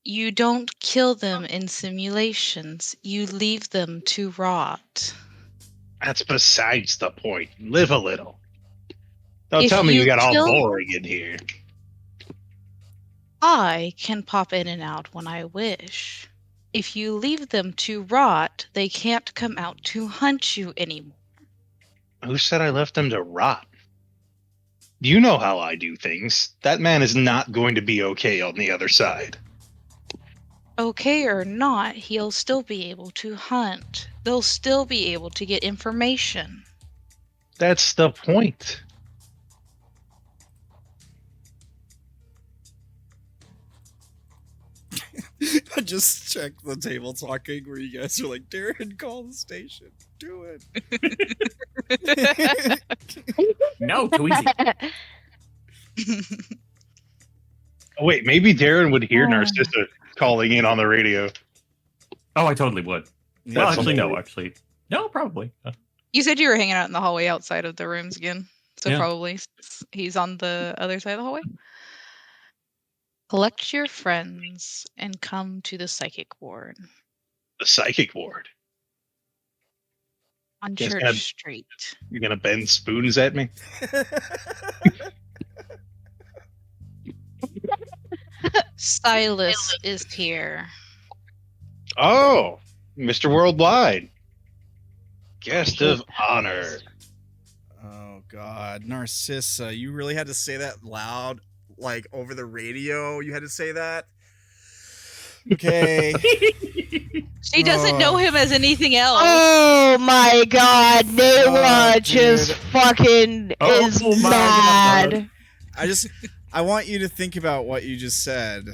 You don't kill them in simulations. You leave them to rot. That's besides the point. Live a little. Don't If tell me you you got all kill- boring in here. I can pop in and out when I wish. If you leave them to rot, they can't come out to hunt you anymore. Who said I left them to rot? You know how I do things. That man is not going to be okay on the other side. Okay or not, he'll still be able to hunt. They'll still be able to get information. That's the point. I just checked the table talking where you guys are like, Derrin, call the station. Do it. No, too easy. Oh, wait, maybe Derrin would hear Narcissa calling in on the radio. Oh, I totally would. Yeah, Well, actually, no. Actually, no, probably. You said you were hanging out in the hallway outside of the rooms again. So Yeah. probably he's on the other side of the hallway. Collect your friends and come to the psychic ward The psychic ward. on Yes, Church ma'am. Street. You're gonna bend spoons at me? Silas is here. Oh, Mr. Worldwide. Guest of honor. Oh, God. Narcissa, you really had to say that loud, like over the radio? You had to say that? Okay. She doesn't know him as anything else. Oh my god, Naela Oh, just dude. fucking Oh is my mad. God. I want you to think about what you just said.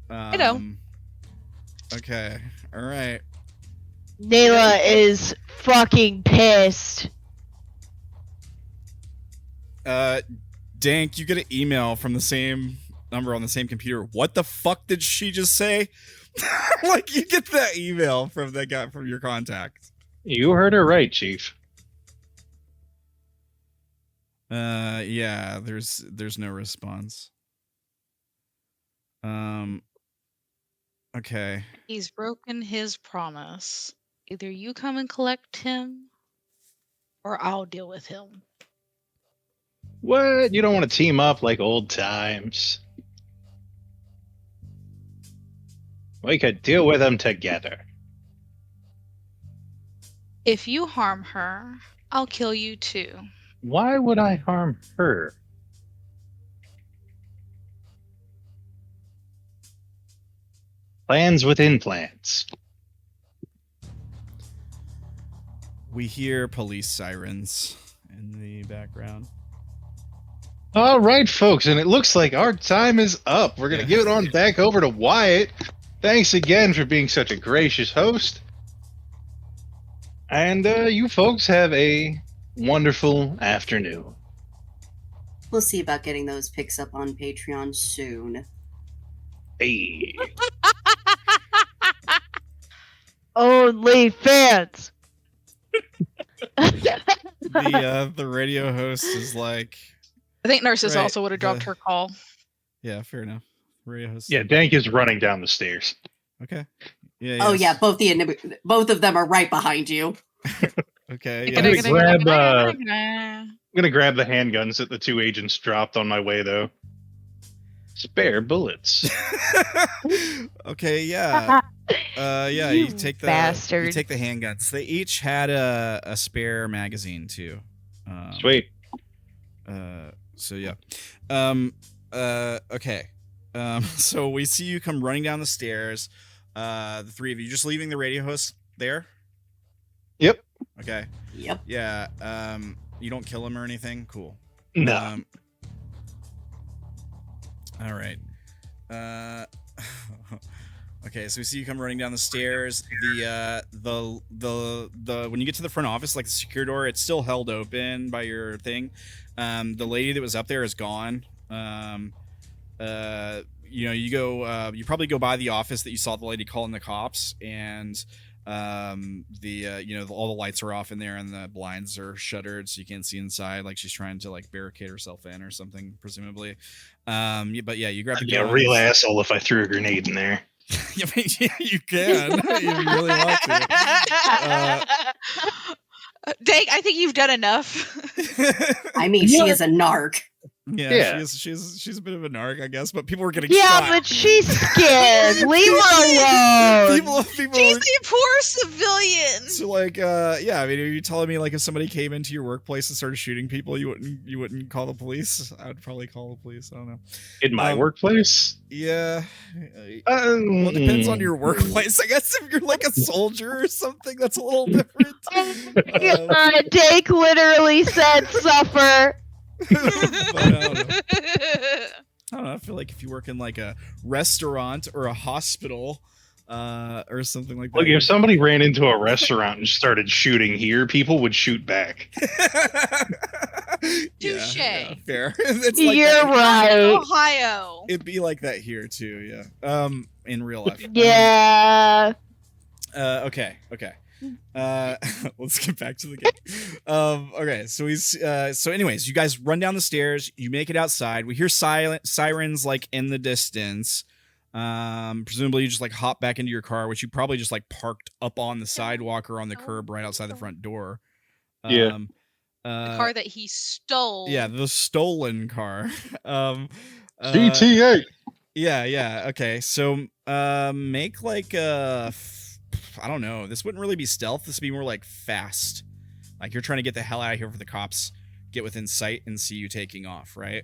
I know. Okay. All right. Naela is fucking pissed. Dank, you get an email from the same number on the same computer. What the fuck did she just say? Like, you get that email from that guy, from your contact. You heard her right, Chief. Yeah, there's no response. Okay. He's broken his promise. Either you come and collect him, or I'll deal with him. What? You don't want to team up like old times? We could deal with them together. If you harm her, I'll kill you too. Why would I harm her? Plans within plans. We hear police sirens in the background. All right, folks, and it looks like our time is up. We're going to give it on back over to Wyatt. Thanks again for being such a gracious host. And you folks have a wonderful afternoon. We'll see about getting those pics up on Patreon soon. Hey. Only fans. The radio host is like, I think Narcissa Right, also would have dropped her call. yeah, fair enough. Radio host. Yeah, Dank is running down the stairs. Okay. Yeah. Oh yes. yeah, both of them are right behind you. Okay. I'm Yeah. gonna grab the handguns that the two agents dropped on my way, though. Spare bullets. Okay. Yeah. Yeah. You You take the bastard. You take the handguns. They each had a spare magazine too. Sweet. So yeah. Okay. So we see you come running down the stairs. The three of you just leaving the radio host there. Yep. Okay. Yep. Yeah. You don't kill him or anything. Cool. No. All right. Okay, so we see you come running down the stairs. The when you get to the front office, like the secure door, it's still held open by your thing. The lady that was up there is gone. You go. You probably go by the office that you saw the lady calling the cops, and all the lights are off in there, and the blinds are shuttered, so you can't see inside. Like she's trying to like barricade herself in or something, presumably. But yeah, you grab the I'd be a guns. real asshole if I threw a grenade in there. Yeah, you can. You really want to. Dank, I think you've done enough. I mean, she is a narc. Yeah, she's a bit of a narc, I guess, but people were getting Yeah, shot. but she's scared. Leave her alone. people She's a poor civilian. So like, yeah, I mean, are you telling me like if somebody came into your workplace and started shooting people, you wouldn't call the police? I would probably call the police. I don't know. In my workplace? Yeah. Well, it depends on your workplace. I guess if you're like a soldier or something, that's a little different. Dank literally said suffer. But I don't know. I feel like if you work in like a restaurant or a hospital, or something like that. Look, if somebody ran into a restaurant and started shooting here, people would shoot back. Touche. Yeah, fair. It's like You're right. Ohio. It'd be like that here too. Yeah. In real life. Yeah. Okay. Let's get back to the game. Okay, so anyways, you guys run down the stairs, you make it outside. We hear sirens like in the distance. Presumably you just like hop back into your car, which you probably just like parked up on the sidewalk or on the curb right outside the front door. Yeah. The car that he stole. Yeah, the stolen car. GTA. Yeah. Okay, so make like I don't know. This wouldn't really be stealth. This would be more like fast. Like you're trying to get the hell out of here for the cops get within sight and see you taking off, right?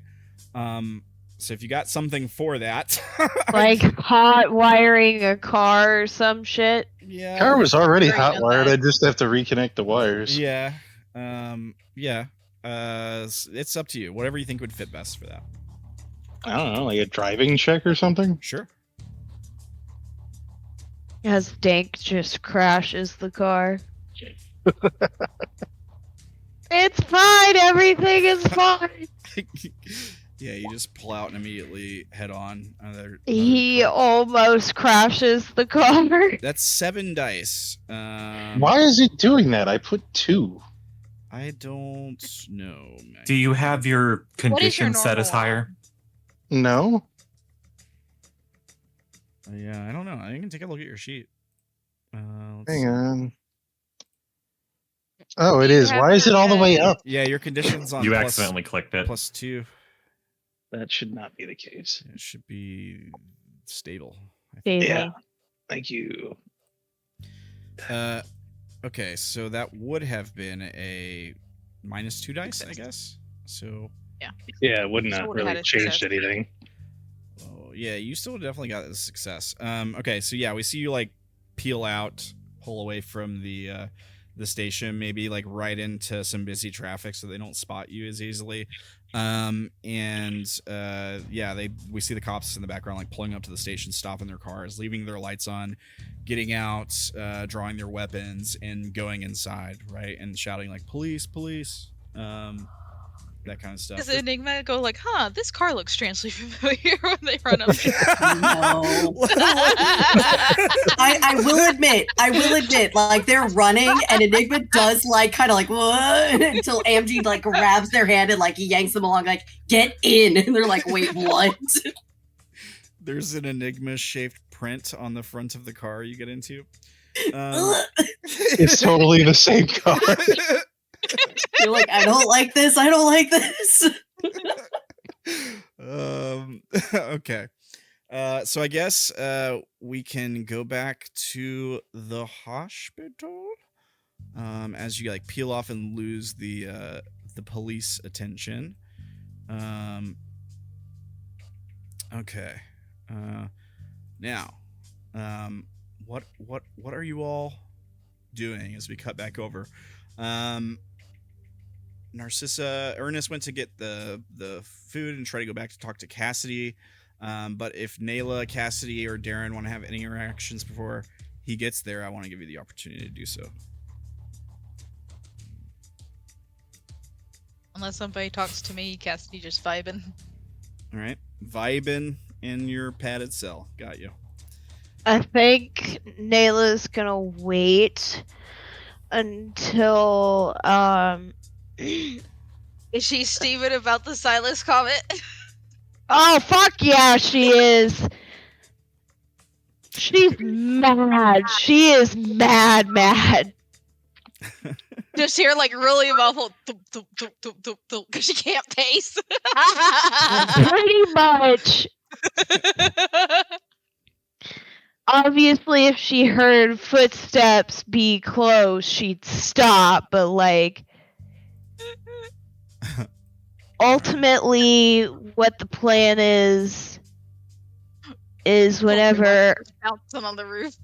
So if you got something for that, like hot wiring a car or some shit. Yeah. Car was already hot wired. I just have to reconnect the wires. Yeah. Yeah. It's up to you. Whatever you think would fit best for that. I don't know, like a driving check or something? Sure. As Dank just crashes the car. It's fine. Everything is fine. Yeah, you just pull out and immediately head on. He almost crashes the car. That's 7 dice. Why is he doing that? I put 2. I don't know. Maggie. Do you have your condition set as normal higher? No. Yeah, I don't know. I can take a look at your sheet. Hang on. Oh, it is. Why is it all the way up? Yeah, your condition's on. You accidentally clicked it. +2. That should not be the case. It should be stable. Yeah. Thank you. Okay, so that would have been a -2 dice, I guess. So. Yeah, it wouldn't have really changed anything. Oh, yeah, you still definitely got a success. Okay, so yeah, we see you like peel out, pull away from the station, maybe like right into some busy traffic so they don't spot you as easily. We see the cops in the background like pulling up to the station, stopping their cars, leaving their lights on, getting out, drawing their weapons, and going inside, right, and shouting like police, that kind of stuff. Does Enigma go like, this car looks strangely familiar when they run up to No. I will admit, like they're running and Enigma does like kind of like what until Amg like grabs their hand and like yanks them along, like get in, and they're like, wait, what? There's an Enigma shaped print on the front of the car you get into. It's totally the same car. You're like, I don't like this. Okay. So I guess we can go back to the hospital. As you like peel off and lose the police attention. Okay. Now, what are you all doing as we cut back over? Ernest went to get the food and try to go back to talk to Cassidy. But if Naela, Cassidy, or Derrin want to have any interactions before he gets there, I want to give you the opportunity to do so. Unless somebody talks to me, Cassidy just vibing. All right, vibing in your padded cell. Got you. I think Naela's gonna wait until Is she Steven about the Silas comment? Oh fuck yeah, she is. She's mad. She is mad. Just hear like really muffled because she can't pace. Pretty much. Obviously, if she heard footsteps be close, she'd stop, but like ultimately what the plan is whenever bouncing on the roof.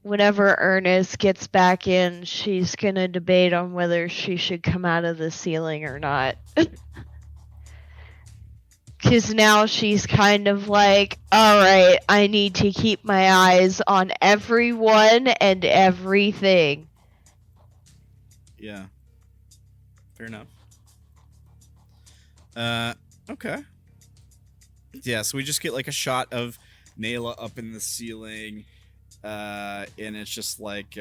Whenever Ernest gets back in, she's gonna debate on whether she should come out of the ceiling or not. Because now she's kind of like, alright, I need to keep my eyes on everyone and everything. Yeah. Fair enough. Okay. Yeah, so we just get like a shot of Naela up in the ceiling. And it's just like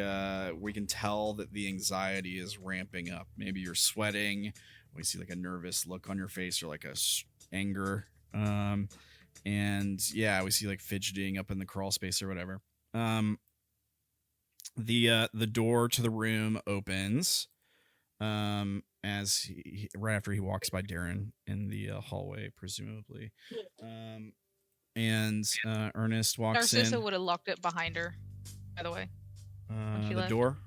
we can tell that the anxiety is ramping up. Maybe you're sweating. We see like a nervous look on your face or like a anger. And yeah, we see like fidgeting up in the crawl space or whatever. The door to the room opens. As right after he walks by Derrin in the hallway, presumably. And Ernest walks Narcissa in. would have locked it behind her, by the way. The left. door?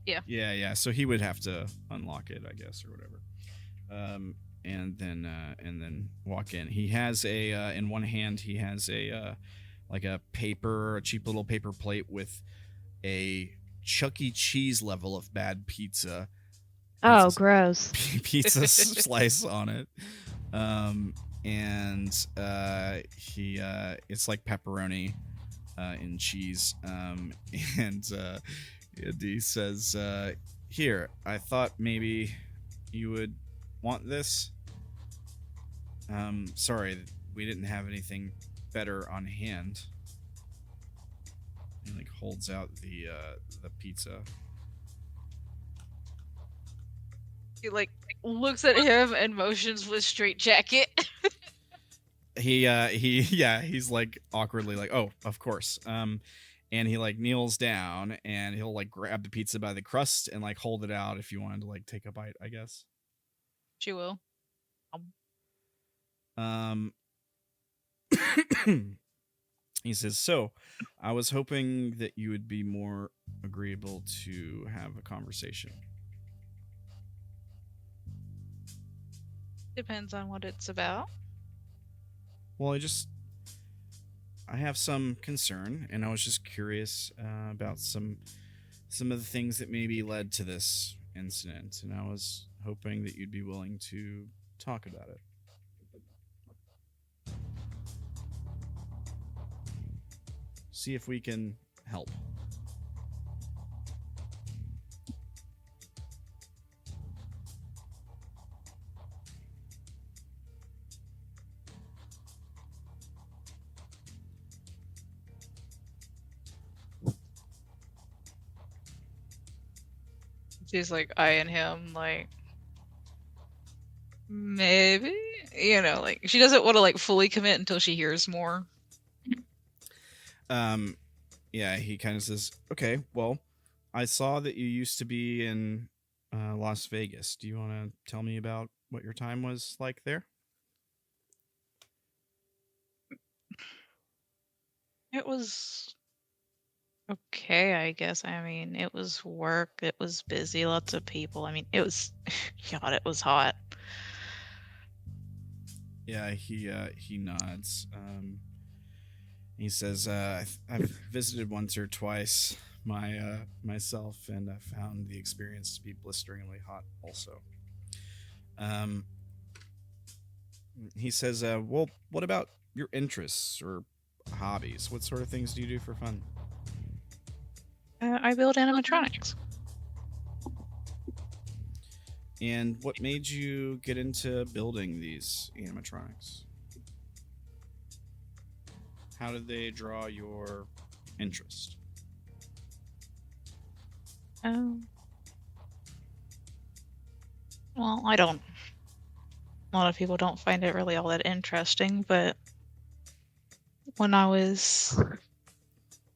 Yeah. Yeah. So he would have to unlock it, I guess, or whatever. And then walk in. He has a in one hand he has a like a cheap little paper plate with a Chuck E. Cheese level of bad pizza. Oh, gross. Pizza slice on it. And he it's like pepperoni and cheese. And he says, here, I thought maybe you would want this. Sorry, we didn't have anything better on hand. He like holds out the pizza. He like looks at him and motions with straight jacket. He's like awkwardly like, oh, of course. And he like kneels down and he'll like grab the pizza by the crust and like hold it out if you wanted to like take a bite, I guess. She will. He says, so I was hoping that you would be more agreeable to have a conversation. Depends on what it's about. Well, I have some concern, and I was just curious about some of the things that maybe led to this incident, and I was hoping that you'd be willing to talk about it. See if we can help. She's like eyeing him like maybe, like she doesn't want to like fully commit until she hears more. Yeah, he kind of says, okay, well, I saw that you used to be in Las Vegas. Do you want to tell me about what your time was like there? It was okay, I guess. I mean, it was work. It was busy. Lots of people. I mean, it was, God, it was hot. Yeah, he nods. He says, I've visited once or twice myself, and I found the experience to be blisteringly hot also. He says, well, what about your interests or hobbies? What sort of things do you do for fun? I build animatronics. And what made you get into building these animatronics? How did they draw your interest? Well, I don't A lot of people don't find it really all that interesting, but when I was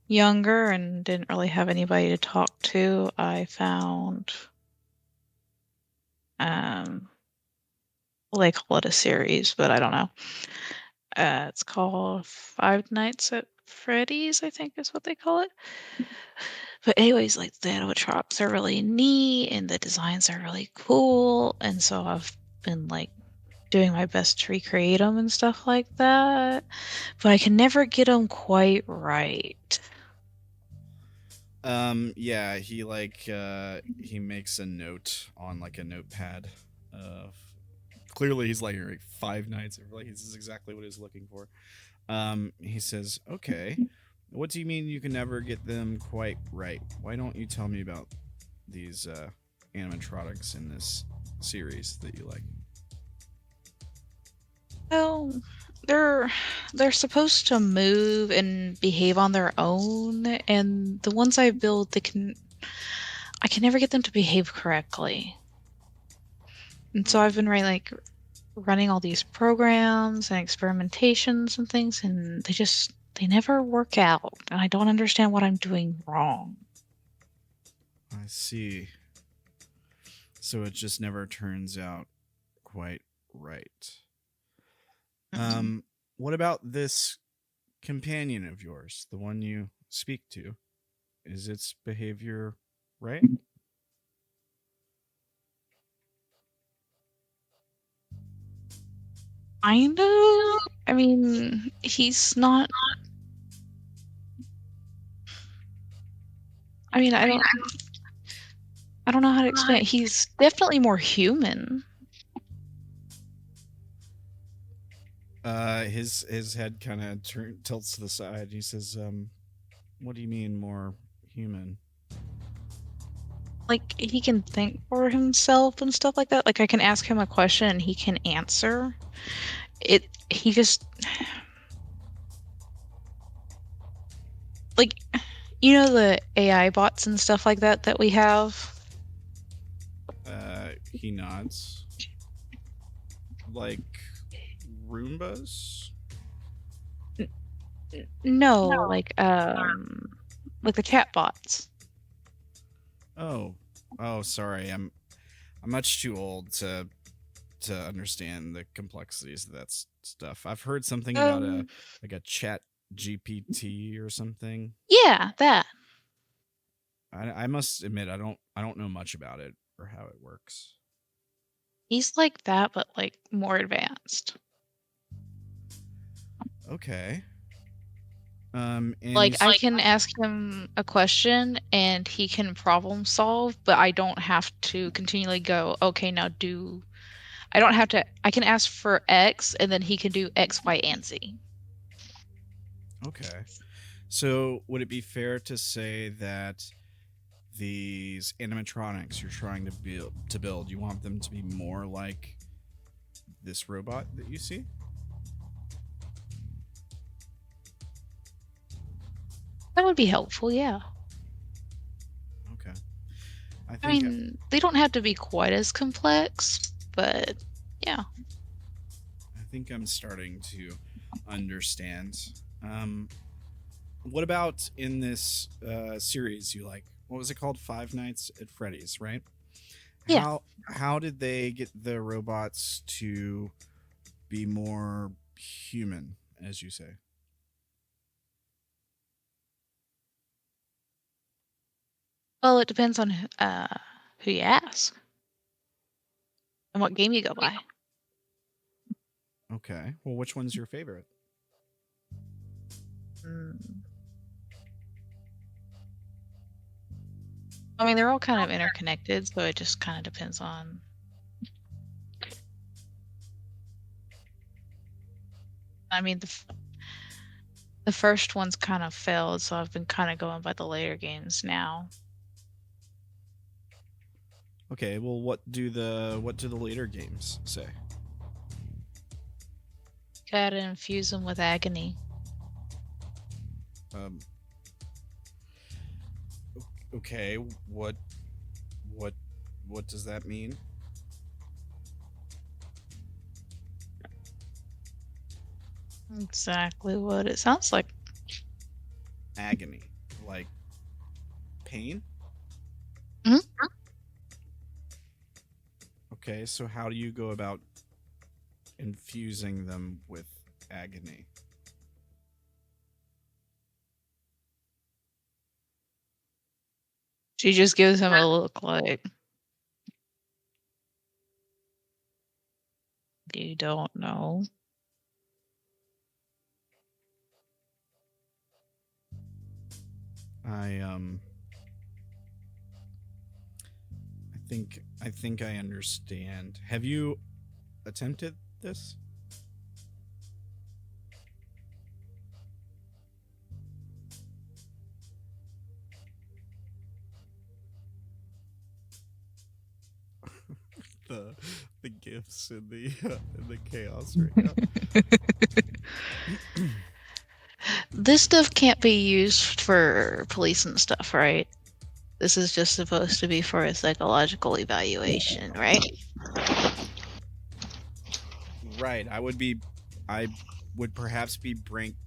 younger and didn't really have anybody to talk to, I found well, they call it a series, but I don't know. It's called Five Nights at Freddy's, I think is what they call it. But anyways, like the animatronics are really neat and the designs are really cool, and so I've been like doing my best to recreate them and stuff like that, but I can never get them quite right. Yeah, he he makes a note on like a notepad of clearly he's like 5 nights. Like this is exactly what he's looking for. He says, "Okay, what do you mean you can never get them quite right? Why don't you tell me about these animatronics in this series that you like?" Well, they're supposed to move and behave on their own, and the ones I build, I can never get them to behave correctly. And so I've been running all these programs and experimentations and things, and they never work out, and I don't understand what I'm doing wrong. I see. So it just never turns out quite right. What about this companion of yours, the one you speak to? Is its behavior right? Kind of. I mean, he's not. I mean, I don't know how to explain it. He's definitely more human. His head kind of tilts to the side. He says, "What do you mean more human?" Like, he can think for himself and stuff like that. Like, I can ask him a question and he can answer. He just... Like, you know the AI bots and stuff like that we have? He nods. Like Roombas? No, like the chat bots. Oh, sorry. I'm much too old to understand the complexities of that stuff. I've heard something about a chat GPT or something. Yeah, that. I must admit I don't know much about it or how it works. He's like that, but like more advanced. Okay. And like I can ask him a question and he can problem solve, but I don't have to continually go, okay, now do. I don't have to. I can ask for X and then he can do X, Y, and Z. Okay. So would it be fair to say that these animatronics you're trying to build, you want them to be more like this robot that you see? That would be helpful, yeah. Okay. I mean, they don't have to be quite as complex, but yeah. I think I'm starting to understand. What about in this series you like? What was it called? Five Nights at Freddy's, right? Yeah. How did they get the robots to be more human, as you say? Well, it depends on who you ask and what game you go by. Okay. Well, which one's your favorite? I mean, they're all kind of interconnected, so it just kind of depends on. I mean, the first one's kind of failed, so I've been kind of going by the later games now. Okay. Well, what do the later games say? Gotta infuse them with agony. Okay. What does that mean? Exactly what it sounds like. Agony. Like pain? Mhm. Okay, so how do you go about infusing them with agony? She just gives him a look like, you don't know. I think I understand. Have you attempted this? the gifts and the chaos right now. This stuff can't be used for police and stuff, right? This is just supposed to be for a psychological evaluation, right? Right. I would perhaps be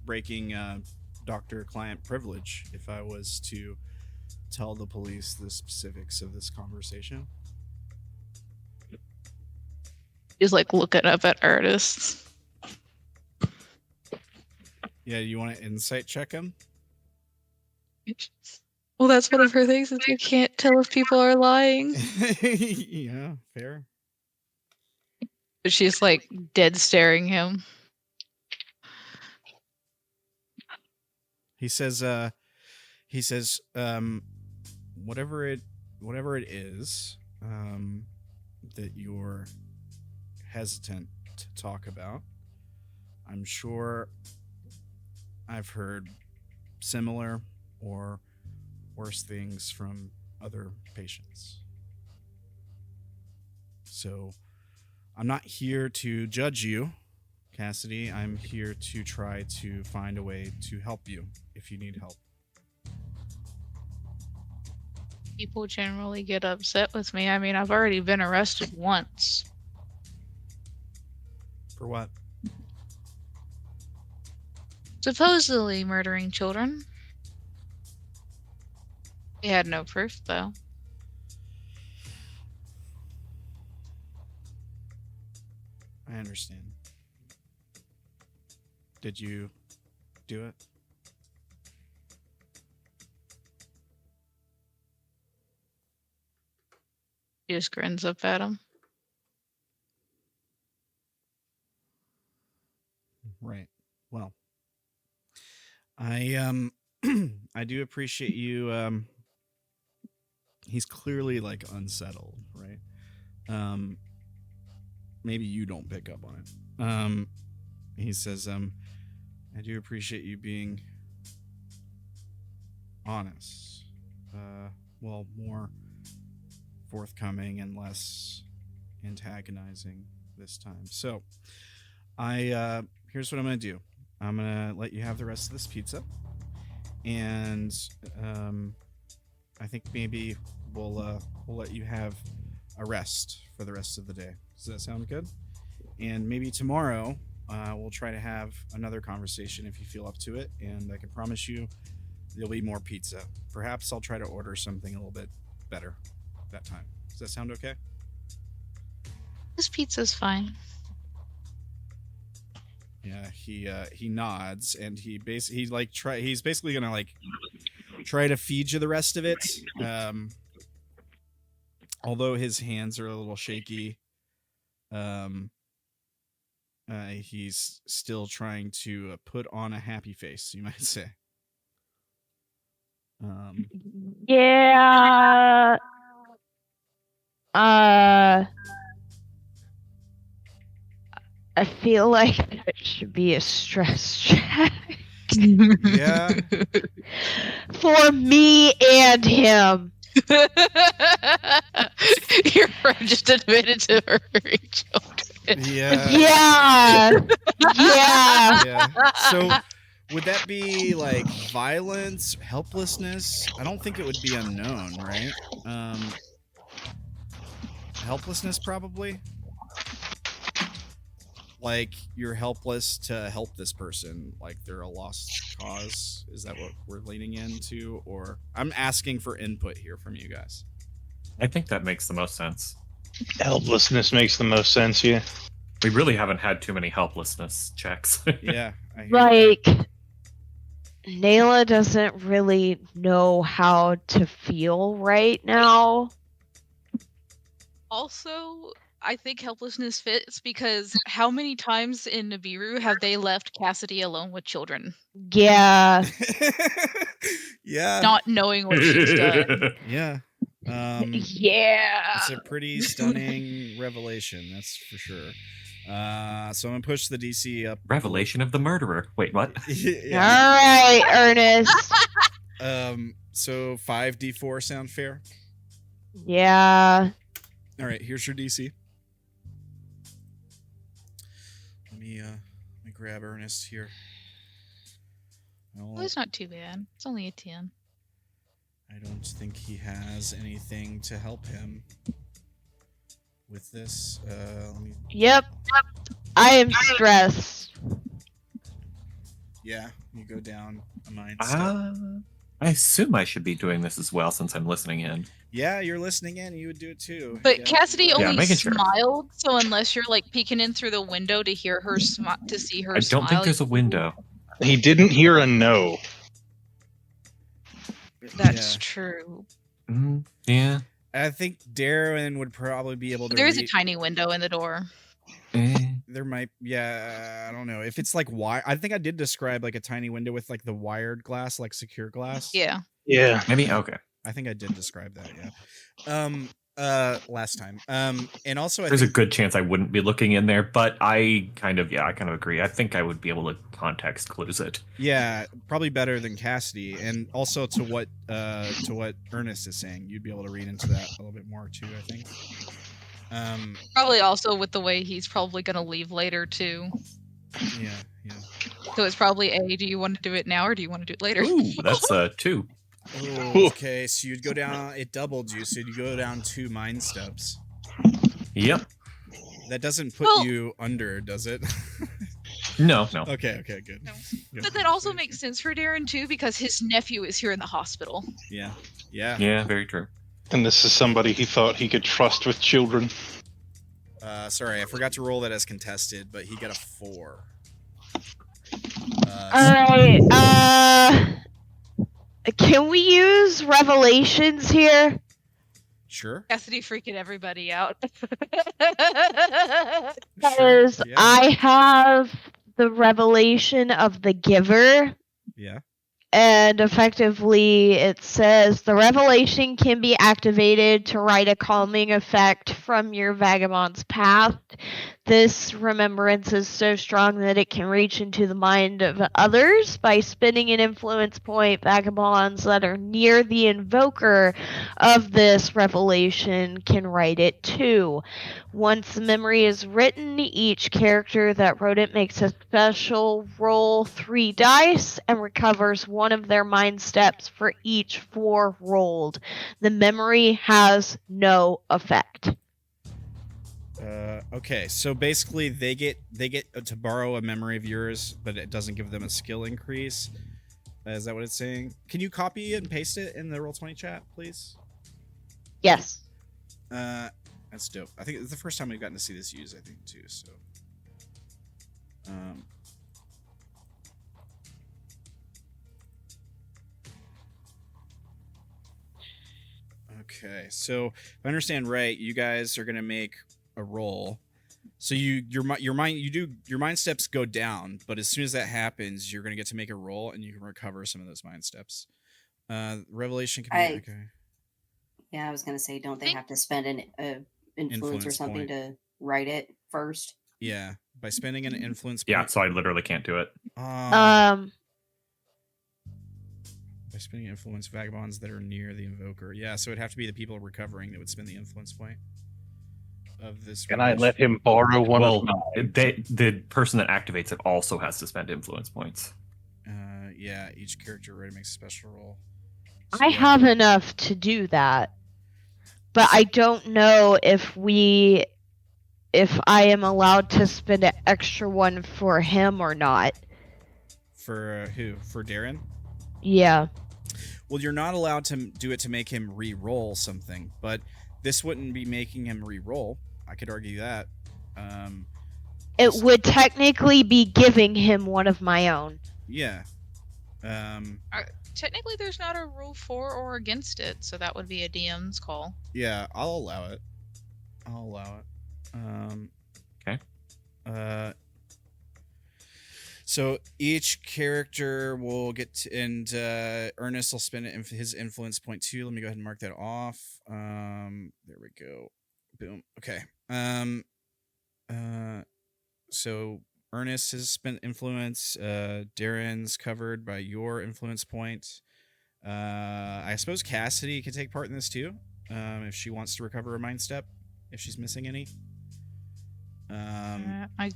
breaking doctor-client privilege if I was to tell the police the specifics of this conversation. He's like looking up at artists. Yeah, you want to insight check him? Well, that's one of her things, is you can't tell if people are lying. Yeah, fair. But she's like dead staring him. He says, whatever it is, that you're hesitant to talk about, I'm sure I've heard similar or worse things from other patients. So I'm not here to judge you, Cassidy. I'm here to try to find a way to help you if you need help. People generally get upset with me. I mean, I've already been arrested once. For what? Supposedly murdering children. They had no proof, though. I understand. Did you do it? He just grins up at him. Right. Well, I I do appreciate you. He's clearly like unsettled, right? Maybe you don't pick up on it. He says, I do appreciate you being honest. Well, more forthcoming and less antagonizing this time. So, here's what I'm gonna do. I'm gonna let you have the rest of this pizza, and I think maybe we'll let you have a rest for the rest of the day. Does that sound good? And maybe tomorrow we'll try to have another conversation if you feel up to it, and I can promise you there'll be more pizza. Perhaps I'll try to order something a little bit better that time. Does that sound okay? This pizza's fine. Yeah, he nods, and he's basically gonna like try to feed you the rest of it. Although his hands are a little shaky, he's still trying to put on a happy face, you might say. Yeah. I feel like that should be a stress check. Yeah. For me and him. Your friend just admitted to murdering children. Yeah. Yeah. Yeah. Yeah. So would that be like violence, helplessness? I don't think it would be unknown, right? Helplessness, probably. like you're helpless to help this person, like they're a lost cause? Is that what we're leaning into? Or I'm asking for input here from you guys. I think that makes the most sense. Helplessness makes the most sense, yeah. We really haven't had too many helplessness checks. Yeah, I hear Like, Naela doesn't really know how to feel right now. Also, I think helplessness fits because how many times in Nibiru have they left Cassidy alone with children, Yeah. yeah, not knowing what she's done? yeah. Yeah. It's a pretty stunning revelation, that's for sure. So I'm gonna push the DC up. Revelation of the murderer. Wait, what? Yeah. All right, Ernest. So 5d4 sound fair? Yeah. All right, here's your DC. Let me grab Ernest here. Well, it's not too bad. It's only a 10. I don't think he has anything to help him with this. Let me. Yep. I am stressed. Yeah, you go down a mind step. I assume I should be doing this as well since I'm listening in. Yeah, you're listening in. You would do it too. But Yeah. Cassidy only making sure. smiled, so unless you're like peeking in through the window to hear her to see her I don't think there's a window. He didn't hear a no. That's Yeah. true. Yeah. I think Derrin would probably be able to. There's a tiny window in the door. There might, yeah, I don't know if it's like wire. I think I did describe like a tiny window with like the wired glass, like secure glass. Yeah. Yeah. Maybe okay. I think I did describe that. Yeah. Last time. And also There's a good chance I wouldn't be looking in there, but I kind of agree. I think I would be able to context clues it. Yeah, probably better than Cassidy, and also to what Ernest is saying, you'd be able to read into that a little bit more too. I think. Probably also with the way he's probably gonna leave later too. Yeah. So it's probably do you want to do it now or do you want to do it later? Ooh, that's 2. Oh, okay, so you'd go down. It doubled you, so you'd go down 2 mind steps. Yep. That doesn't put you under, does it? No. Okay, good. No. Good. But that also makes sense for Derrin too because his nephew is here in the hospital. Yeah. Yeah, very true. And this is somebody he thought he could trust with children. Sorry, I forgot to roll that as contested, but he got a 4. Alright, can we use revelations here? Sure. Cassidy freaking everybody out. Because Yeah. I have the revelation of the giver. Yeah. And effectively, it says the revelation can be activated to write a calming effect from your vagabond's past. This remembrance is so strong that it can reach into the mind of others. By spending an influence point, vagabonds that are near the invoker of this revelation can write it too. Once the memory is written, each character that wrote it makes a special roll 3 dice and recovers one of their mind steps for each 4 rolled. The memory has no effect. Okay, so basically they get to borrow a memory of yours, but it doesn't give them a skill increase. Is that what it's saying? Can you copy it and paste it in the Roll20 chat, please? Yes. That's dope. I think it's the first time we've gotten to see this used, I think, too, so. Okay, so if I understand right, you guys are gonna make a roll. So your mind steps go down, but as soon as that happens, you're gonna get to make a roll, and you can recover some of those mind steps. Revelation can be okay. Yeah, I was gonna say, don't they have to spend an influence or something point to write it first? Yeah, by spending an influence Yeah, point. so I literally can't do it. By spending influence, vagabonds that are near the invoker. Yeah, so it'd have to be the people recovering that would spend the influence point of this. Can I let him borrow one of mine? The person that activates it also has to spend influence points. Yeah, each character already makes a special roll. I have enough to do that. But I don't know if we if I am allowed to spend an extra one for him or not. For who? For Derrin? Yeah. Well, you're not allowed to do it to make him re-roll something, but this wouldn't be making him re-roll. I could argue that. It would technically be giving him one of my own. Yeah. Technically, there's not a rule for or against it, so that would be a DM's call. Yeah, I'll allow it. Okay. So each character will get and Ernest will spend his influence point 2. Let me go ahead and mark that off. There we go. Boom. Okay. So Ernest has spent influence. Derrin's covered by your influence point. I suppose Cassidy can take part in this too, if she wants to recover a mind step, if she's missing any. I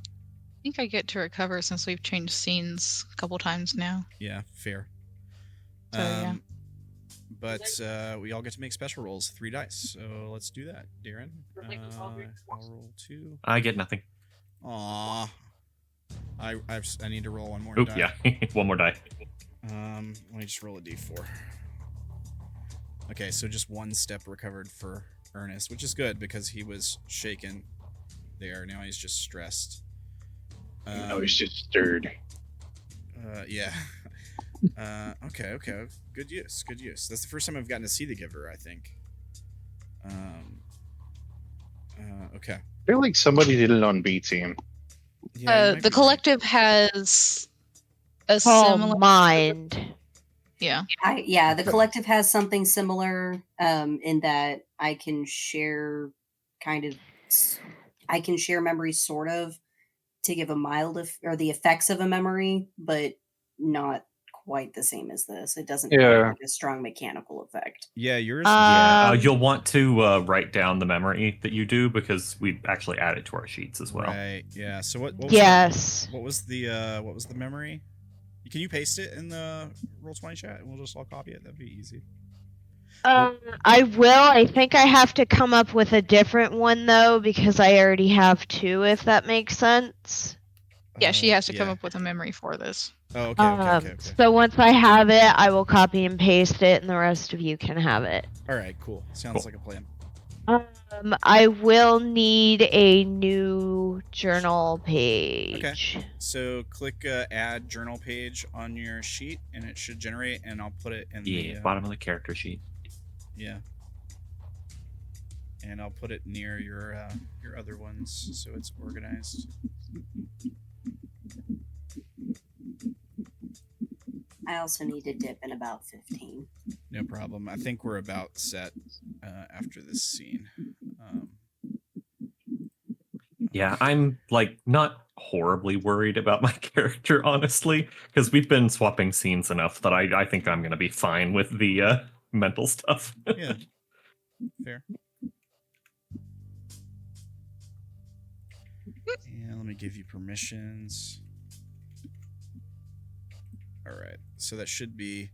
think I get to recover since we've changed scenes a couple times now. Yeah, fair. So, yeah. But we all get to make special rolls, 3 dice. So let's do that, Derrin. I'll roll 2. I get nothing. Aw. I need to roll one more Oop, die. yeah. One more die. Let me just roll a d4. Okay, so just 1 step recovered for Ernest, which is good because he was shaken there. Now he's just stressed. Now he's just stirred. Yeah. Okay. Good use. That's the first time I've gotten to see the Giver, I think. Okay. I feel like somebody did it on B Team. Yeah, The collective has a Call similar mind. Yeah. The collective has something similar in that I can share memories sort of to give a mild or the effects of a memory, but not quite the same as this. It doesn't have like a strong mechanical effect. Yeah, yours. You'll want to write down the memory that you do because we actually add it to our sheets as well. Right. Yeah. So what was what was the memory? Can you paste it in the Roll20 chat and we'll just all copy it? That'd be easy. I will. I think I have to come up with a different one though because I already have 2. If that makes sense. Yeah, she has to come up with a memory for this. Oh, okay. So once I have it, I will copy and paste it, and the rest of you can have it. All right, cool. Sounds like a plan. I will need a new journal page. Okay. So click add journal page on your sheet, and it should generate, and I'll put it in the bottom of the character sheet. Yeah. And I'll put it near your other ones so it's organized. I also need to dip in about 15. No problem. I think we're about set after this scene. Yeah, I'm like not horribly worried about my character, honestly, because we've been swapping scenes enough that I think I'm going to be fine with the mental stuff. Yeah. Fair. And let me give you permissions. All right, so that should be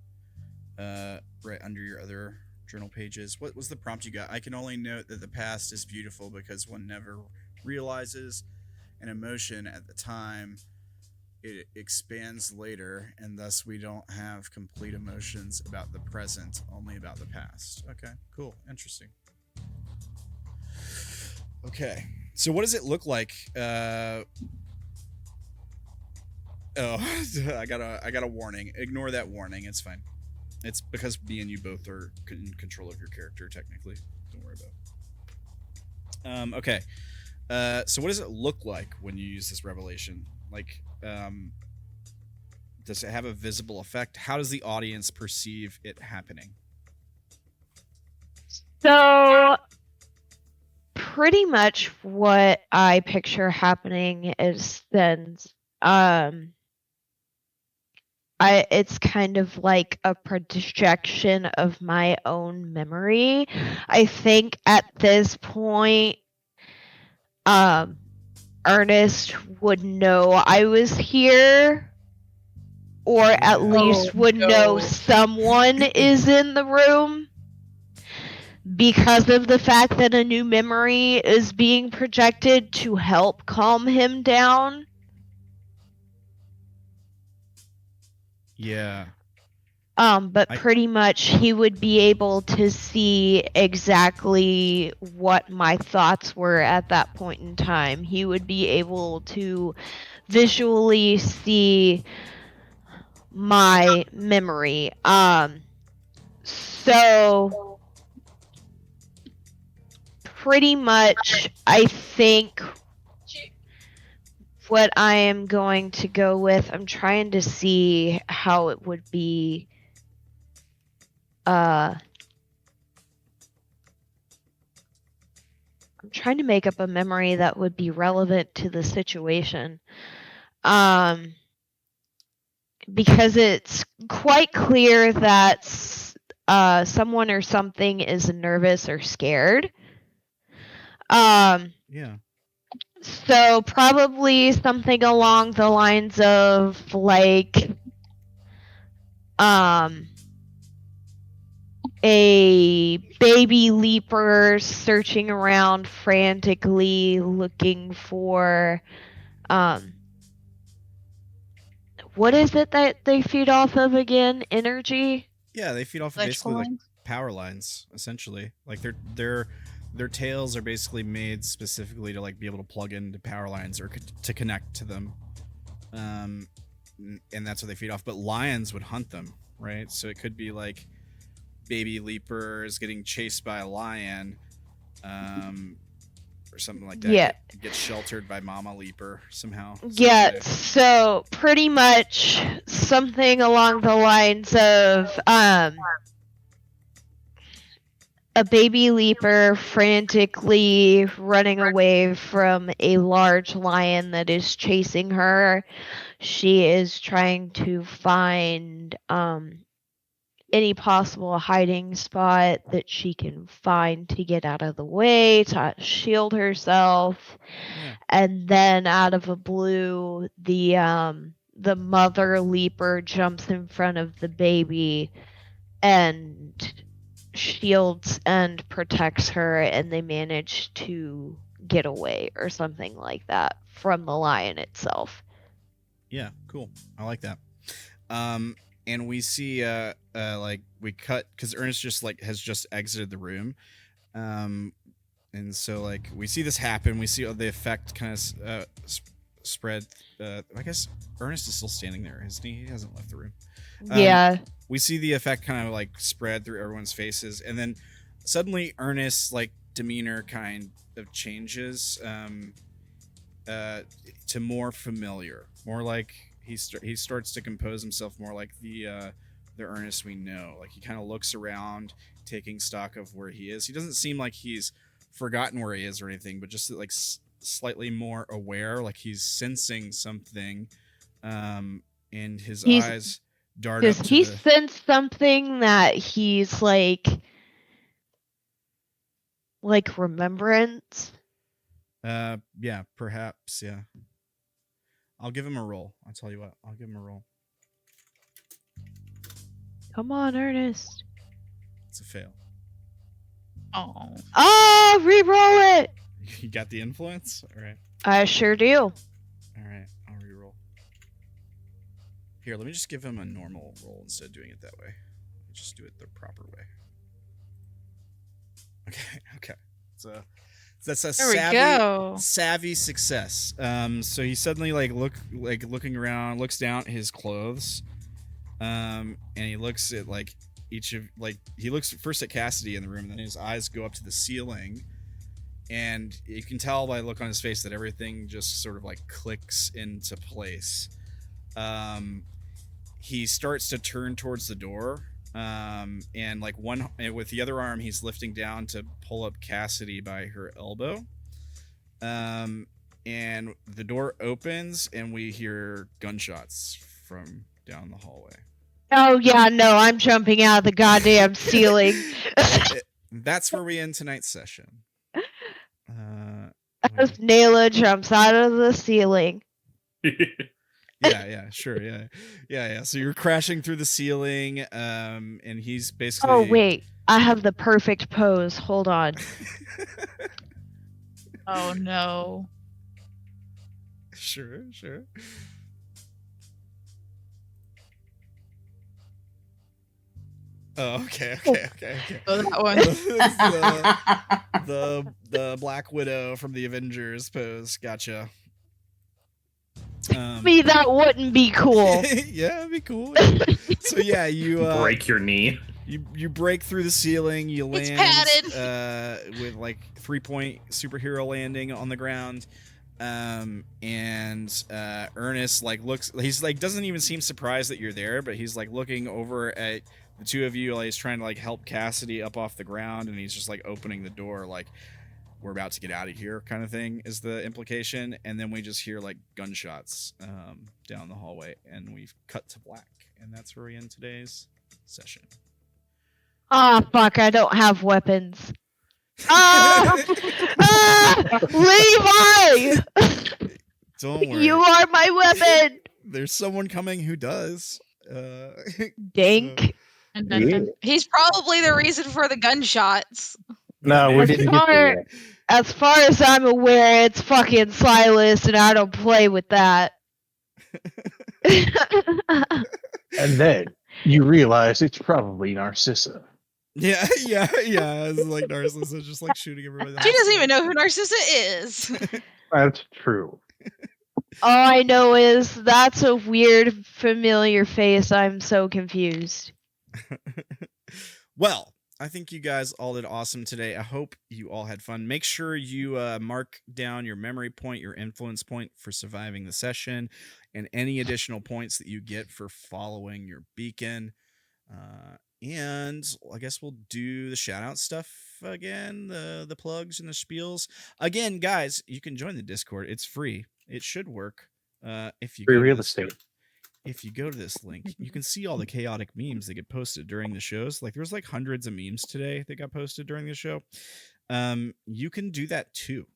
right under your other journal pages. What was the prompt you got? I can only note that the past is beautiful because one never realizes an emotion at the time. It expands later, and thus we don't have complete emotions about the present, only about the past. Okay, cool, interesting. Okay, so what does it look like? Oh, I got a warning. Ignore that warning. It's fine. It's because me and you both are in control of your character, technically. Don't worry about it. Okay. So what does it look like when you use this revelation? Like, does it have a visible effect? How does the audience perceive it happening? So, pretty much what I picture happening is then, it's kind of like a projection of my own memory. I think at this point, Ernest would know I was here, or at least would know someone is in the room. because of the fact that a new memory is being projected to help calm him down. Yeah. But pretty much he would be able to see exactly what my thoughts were at that point in time. He would be able to visually see my memory. So pretty much I think what I am going to go with, I'm trying to see how it would be I'm trying to make up a memory that would be relevant to the situation. Because it's quite clear that someone or something is nervous or scared. Yeah. So probably something along the lines of like a baby leaper searching around frantically looking for what is it that they feed off of again? Energy? Yeah, they feed off of basically like power lines, essentially. Like their tails are basically made specifically to like be able to plug into power lines or to connect to them. And that's what they feed off. But lions would hunt them, right? So it could be like baby leapers getting chased by a lion, or something like that. Yeah. Get sheltered by mama leaper somehow. Yeah, so pretty much something along the lines of a baby leaper frantically running away from a large lion that is chasing her. She is trying to find any possible hiding spot that she can find to get out of the way, to shield herself. Yeah. And then out of a blue, the mother leaper jumps in front of the baby and shields and protects her, and they manage to get away or something like that from the lion itself. Yeah, cool. I like that. And we see like we cut because Ernest just like has just exited the room, and so like we see this happen. We see the effect kind of spread. I guess Ernest is still standing there, isn't he? He hasn't left the room. Yeah. We see the effect kind of like spread through everyone's faces, and then suddenly Ernest's like demeanor kind of changes to more familiar, more like he starts to compose himself more like the Ernest we know. Like he kind of looks around, taking stock of where he is. He doesn't seem like he's forgotten where he is or anything, but just like slightly more aware, like he's sensing something, and his eyes dart up to he sense something that he's like remembrance? Yeah, perhaps, yeah. I'll give him a roll. I'll tell you what. I'll give him a roll. Come on, Ernest. It's a fail. Oh, re-roll it. You got the influence? All right. I sure do. All right, I'll re-roll. Here, let me just give him a normal roll instead of doing it that way. Just do it the proper way. Okay. So that's a savvy success. So he suddenly looking around, looks down at his clothes, and he looks at like he looks first at Cassidy in the room, and then his eyes go up to the ceiling, and you can tell by the look on his face that everything just sort of like clicks into place. He starts to turn towards the door. And like with the other arm, he's lifting down to pull up Cassidy by her elbow. And the door opens, and we hear gunshots from down the hallway. Oh yeah, no, I'm jumping out of the goddamn ceiling. That's where we end tonight's session. As Naela jumps out of the ceiling. Yeah, sure, yeah. So you're crashing through the ceiling, and he's basically. Oh wait, I have the perfect pose. Hold on. Oh no. Sure. Oh, okay. Oh, that one. the Black Widow from the Avengers pose. Gotcha. Me, that wouldn't be cool. Yeah, it'd be cool. Yeah. So yeah, you Break your knee. You break through the ceiling. You It's land padded. with like 3-point superhero landing on the ground. And Ernest like looks. He's like doesn't even seem surprised that you're there, but he's like looking over at the two of you. Like he's trying to like help Cassidy up off the ground, and he's just like opening the door like, we're about to get out of here kind of thing is the implication. And then we just hear like gunshots down the hallway, and we've cut to black, and that's where we end today's session. Ah, fuck, I don't have weapons. Levi! Don't worry, You are my weapon! there's someone coming who does. Dank. Yeah. He's probably the reason for the gunshots. No, we didn't get there yet. As far as I'm aware, it's fucking Silas, and I don't play with that. And then you realize it's probably Narcissa. Yeah. It's like Narcissa just like shooting everybody. She doesn't even know who Narcissa is. That's true. All I know is that's a weird, familiar face. I'm so confused. Well, I think you guys all did awesome today. I hope you all had fun. Make sure you mark down your memory point, your influence point for surviving the session, and any additional points that you get for following your beacon. And I guess we'll do the shout out stuff again, the plugs and the spiels. Again, guys, you can join the Discord. It's free. It should work. If you Free go to real this- estate. If you go to this link, you can see all the chaotic memes that get posted during the shows. Like there's like hundreds of memes today that got posted during the show. You can do that too.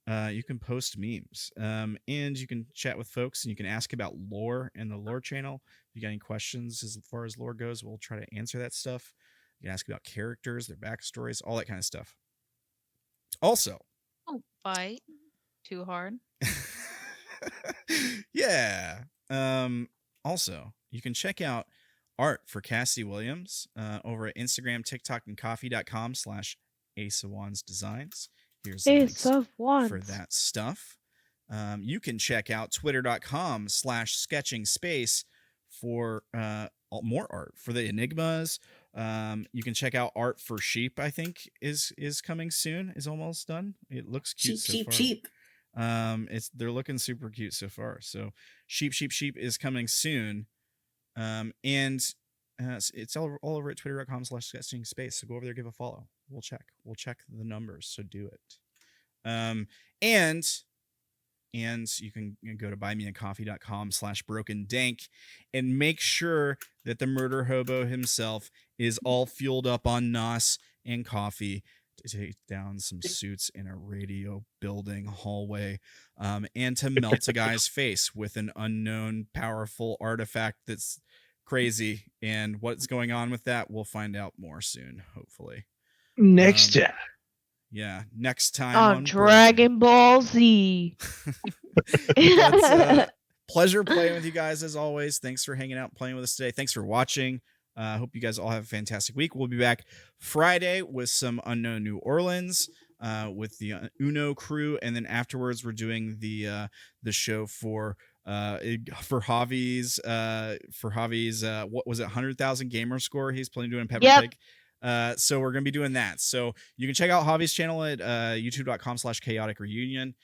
You can post memes, and you can chat with folks, and you can ask about lore in the lore channel. If you got any questions as far as lore goes, we'll try to answer that stuff. You can ask about characters, their backstories, all that kind of stuff. Also, Don't fight too hard. yeah. Also, you can check out art for Cassidy Williams over at Instagram, TikTok, and coffee.com/Ace of Wands Designs. Here's the links Ace of Wands. for that stuff. You can check out twitter.com/sketching space for more art for the Enigmas. You can check out art for Sheep, I think is coming soon, is almost done. It looks cute so far. Cheap. They're looking super cute so far. So sheep is coming soon. And it's all over at twitter.com/sketching space. So go over there, give a follow. We'll check the numbers. So do it. And you can go to buymeacoffee.com/brokendank and make sure that the murder hobo himself is all fueled up on nos and coffee to take down some suits in a radio building hallway, and to melt a guy's face with an unknown powerful artifact that's crazy. And what's going on with that, we'll find out more soon, hopefully. Next time. Yeah, next time on Dragon Ball Z. But, pleasure playing with you guys as always. Thanks for hanging out, playing with us today. Thanks for watching. Hope you guys all have a fantastic week. We'll be back Friday with some Unknown New Orleans with the Uno crew, and then afterwards we're doing the show for Javi's what was it, 100,000 gamer score he's planning to do in Pepper Pig. So we're gonna be doing that. So you can check out Javi's channel at youtube.com/chaotic-reunion.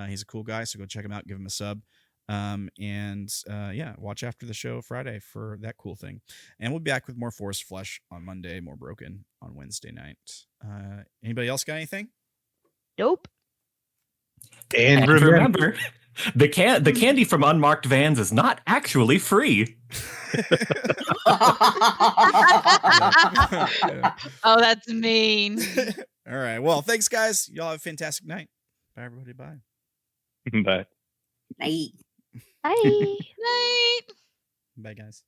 He's a cool guy, so go check him out, give him a sub. Yeah, watch after the show Friday for that cool thing. And we'll be back with more Forest Flesh on Monday, more Broken on Wednesday night. Anybody else got anything? Nope. And remember, the candy from unmarked vans is not actually free. Oh, that's mean. All right. Well, thanks, guys. Y'all have a fantastic night. Bye, everybody. Bye. Bye. Night. Bye. Night. Bye, guys.